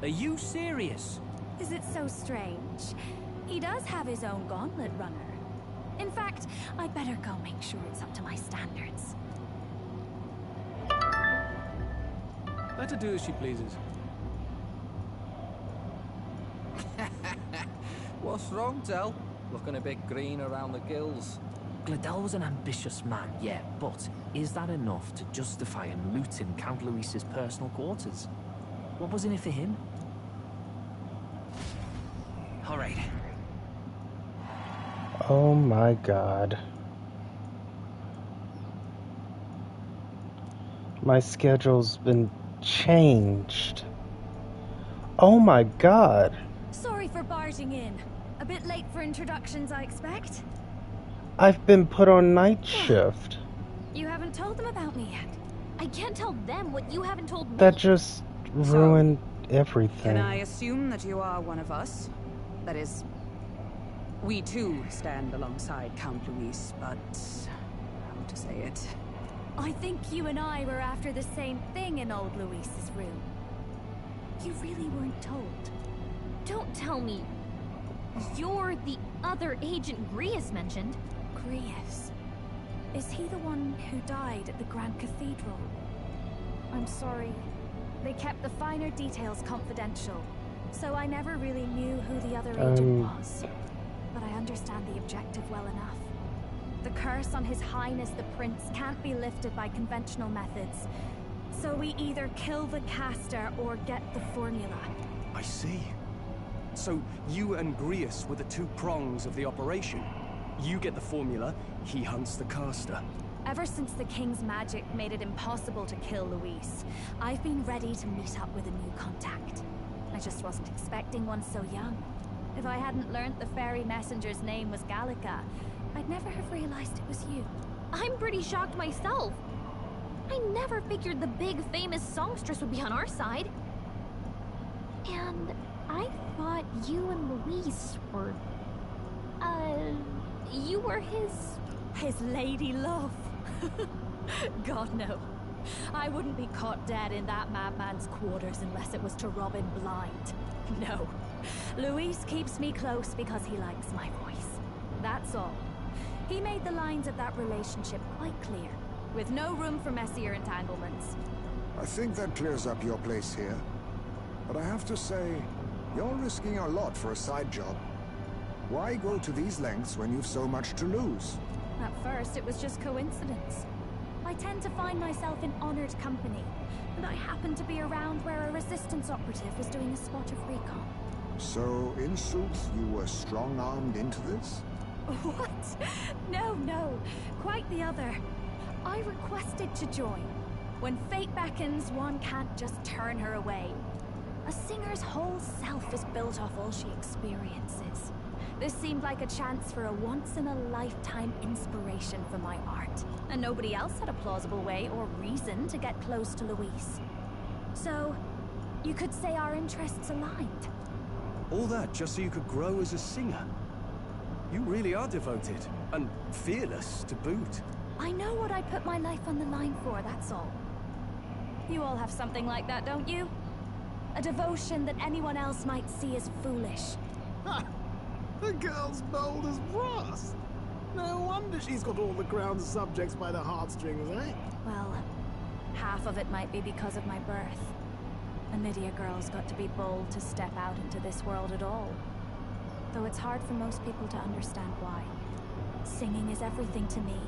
Are you serious? Is it so strange? He does have his own gauntlet runner. In fact, I'd better go make sure it's up to my standards. Let her do as she pleases. What's wrong, Del? Looking a bit green around the gills. Gladel was an ambitious man, yeah, but is that enough to justify him looting Count Luis's personal quarters? What was in it for him? All right. Oh my god. My schedule's been changed. Oh my god. Sorry for barging in. A bit late for introductions, I expect. I've been put on night shift. You haven't told them about me yet. I can't tell them what you haven't told me. That just ruined everything. Can I assume that you are one of us? That is, we too stand alongside Count Luis, but how to say it? I think you and I were after the same thing in old Luis's room. You really weren't told. Don't tell me you're the other agent Grius mentioned. Grius? Is he the one who died at the Grand Cathedral? I'm sorry. They kept the finer details confidential, so I never really knew who the other agent was. But I understand the objective well enough. The curse on His Highness the Prince can't be lifted by conventional methods. So we either kill the caster or get the formula. I see. So you and Grius were the two prongs of the operation. You get the formula, he hunts the caster. Ever since the King's magic made it impossible to kill Luis, I've been ready to meet up with a new contact. I just wasn't expecting one so young. If I hadn't learnt the fairy messenger's name was Gallica, I'd never have realized it was you. I'm pretty shocked myself. I never figured the big famous songstress would be on our side. And I thought you and Luis were... you were his lady love. God, no. I wouldn't be caught dead in that madman's quarters unless it was to rob him blind. No. Luis keeps me close because he likes my voice. That's all. He made the lines of that relationship quite clear, with no room for messier entanglements. I think that clears up your place here. But I have to say, you're risking a lot for a side job. Why go to these lengths when you've so much to lose? At first, it was just coincidence. I tend to find myself in honored company, and I happened to be around where a resistance operative was doing a spot of recon. So, in sooth, you were strong-armed into this? What? No. Quite the other. I requested to join. When fate beckons, one can't just turn her away. A singer's whole self is built off all she experiences. This seemed like a chance for a once-in-a-lifetime inspiration for my art. And nobody else had a plausible way or reason to get close to Louise. So, you could say our interests aligned. All that just so you could grow as a singer? You really are devoted, and fearless to boot. I know what I put my life on the line for, that's all. You all have something like that, don't you? A devotion that anyone else might see as foolish. Ha! The girl's bold as brass. No wonder she's got all the crown's subjects by the heartstrings, eh? Well, half of it might be because of my birth. A Nydia girl's got to be bold to step out into this world at all. Though it's hard for most people to understand why. Singing is everything to me.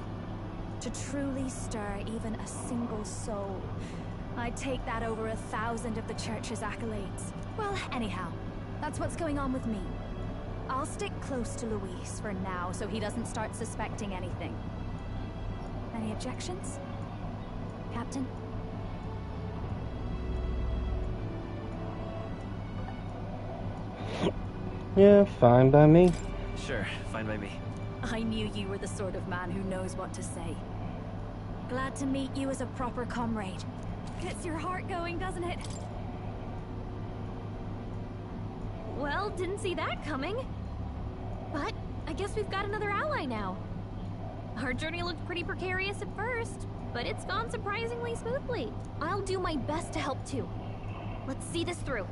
To truly stir even a single soul, I'd take that over 1,000 of the church's accolades. Well, anyhow, that's what's going on with me. I'll stick close to Luis for now so he doesn't start suspecting anything. Any objections, Captain? Yeah, fine by me. Sure, fine by me. I knew you were the sort of man who knows what to say. Glad to meet you as a proper comrade. Gets your heart going, doesn't it? Well, didn't see that coming. But I guess we've got another ally now. Our journey looked pretty precarious at first, but it's gone surprisingly smoothly. I'll do my best to help too. Let's see this through.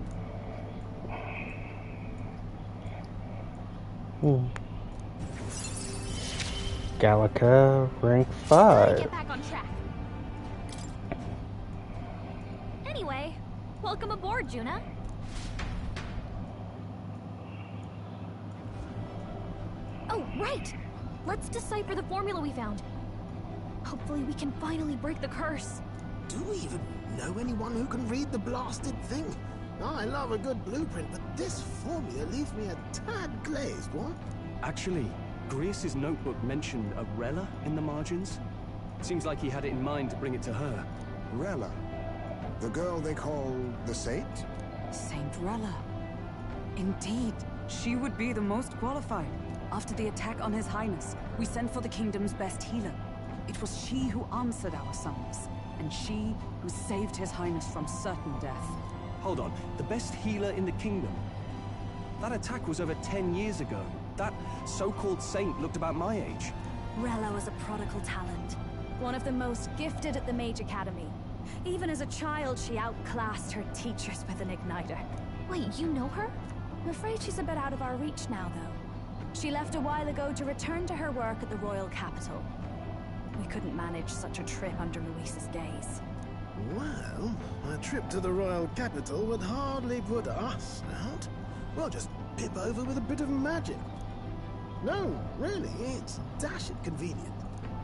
Gallica, rank Try to 5. get back on track. Anyway, welcome aboard, Juna. Oh, right! Let's decipher the formula we found. Hopefully we can finally break the curse. Do we even know anyone who can read the blasted thing? I love a good blueprint, but this formula leaves me a tad glazed, what? Actually, Grease's notebook mentioned a Rella in the margins. Seems like he had it in mind to bring it to her. Rella? The girl they call the Saint? Saint Rella. Indeed, she would be the most qualified. After the attack on His Highness, we sent for the kingdom's best healer. It was she who answered our summons, and she who saved His Highness from certain death. Hold on, the best healer in the kingdom? That attack was over 10 years ago. That so-called saint looked about my age. Rella was a prodigal talent. One of the most gifted at the Mage Academy. Even as a child, she outclassed her teachers with an igniter. Wait, you know her? I'm afraid she's a bit out of our reach now, though. She left a while ago to return to her work at the royal capital. We couldn't manage such a trip under Luis's gaze. Well, a trip to the royal capital would hardly put us out. We'll just pip over with a bit of magic. No, really, it's dashing convenient.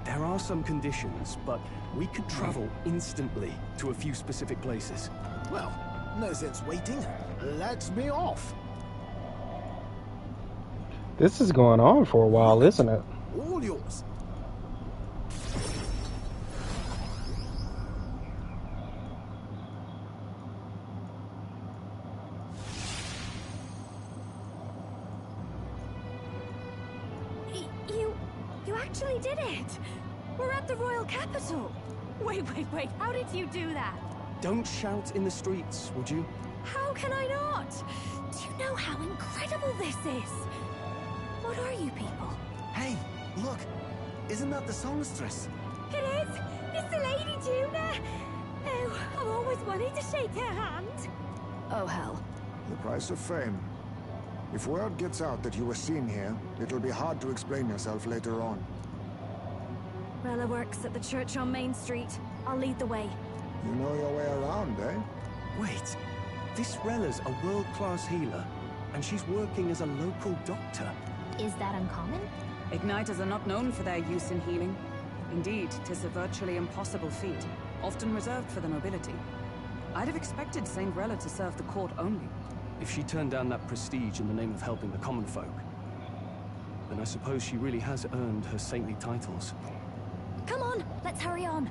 There are some conditions, but we could travel instantly to a few specific places. Well, no sense waiting. Let's be off. This is going on for a while, isn't it? All yours. You actually did it! We're at the royal capital! Wait, how did you do that? Don't shout in the streets, would you? How can I not? Do you know how incredible this is? What are you people? Hey, look! Isn't that the songstress? It is! It's the Lady Juna! Oh, I've always wanted to shake her hand. Oh, hell. The price of fame. If word gets out that you were seen here, it'll be hard to explain yourself later on. Rella works at the church on Main Street. I'll lead the way. You know your way around, eh? Wait, this Rella's a world-class healer, and she's working as a local doctor. Is that uncommon? Igniters are not known for their use in healing. Indeed, 'tis a virtually impossible feat, often reserved for the nobility. I'd have expected Saint Rella to serve the court only. If she turned down that prestige in the name of helping the common folk. then I suppose she really has earned her saintly titles. Come on, let's hurry on.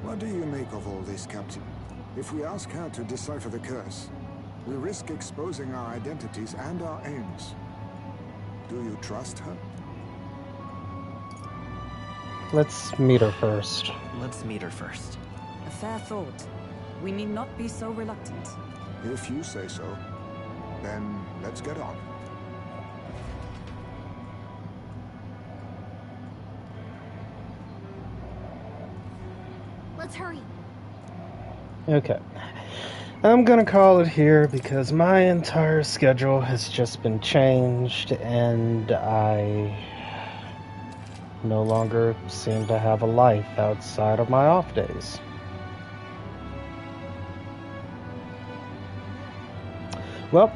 What do you make of all this, Captain? If we ask her to decipher the curse, we risk exposing our identities and our aims. Do you trust her? Let's meet her first. Let's meet her first. A fair thought. We need not be so reluctant. If you say so, then let's get on. Let's hurry. Okay. I'm gonna call it here because my entire schedule has just been changed and I no longer seem to have a life outside of my off days. Well,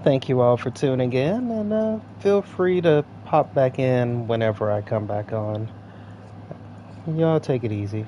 thank you all for tuning in, and feel free to pop back in whenever I come back on. Y'all take it easy.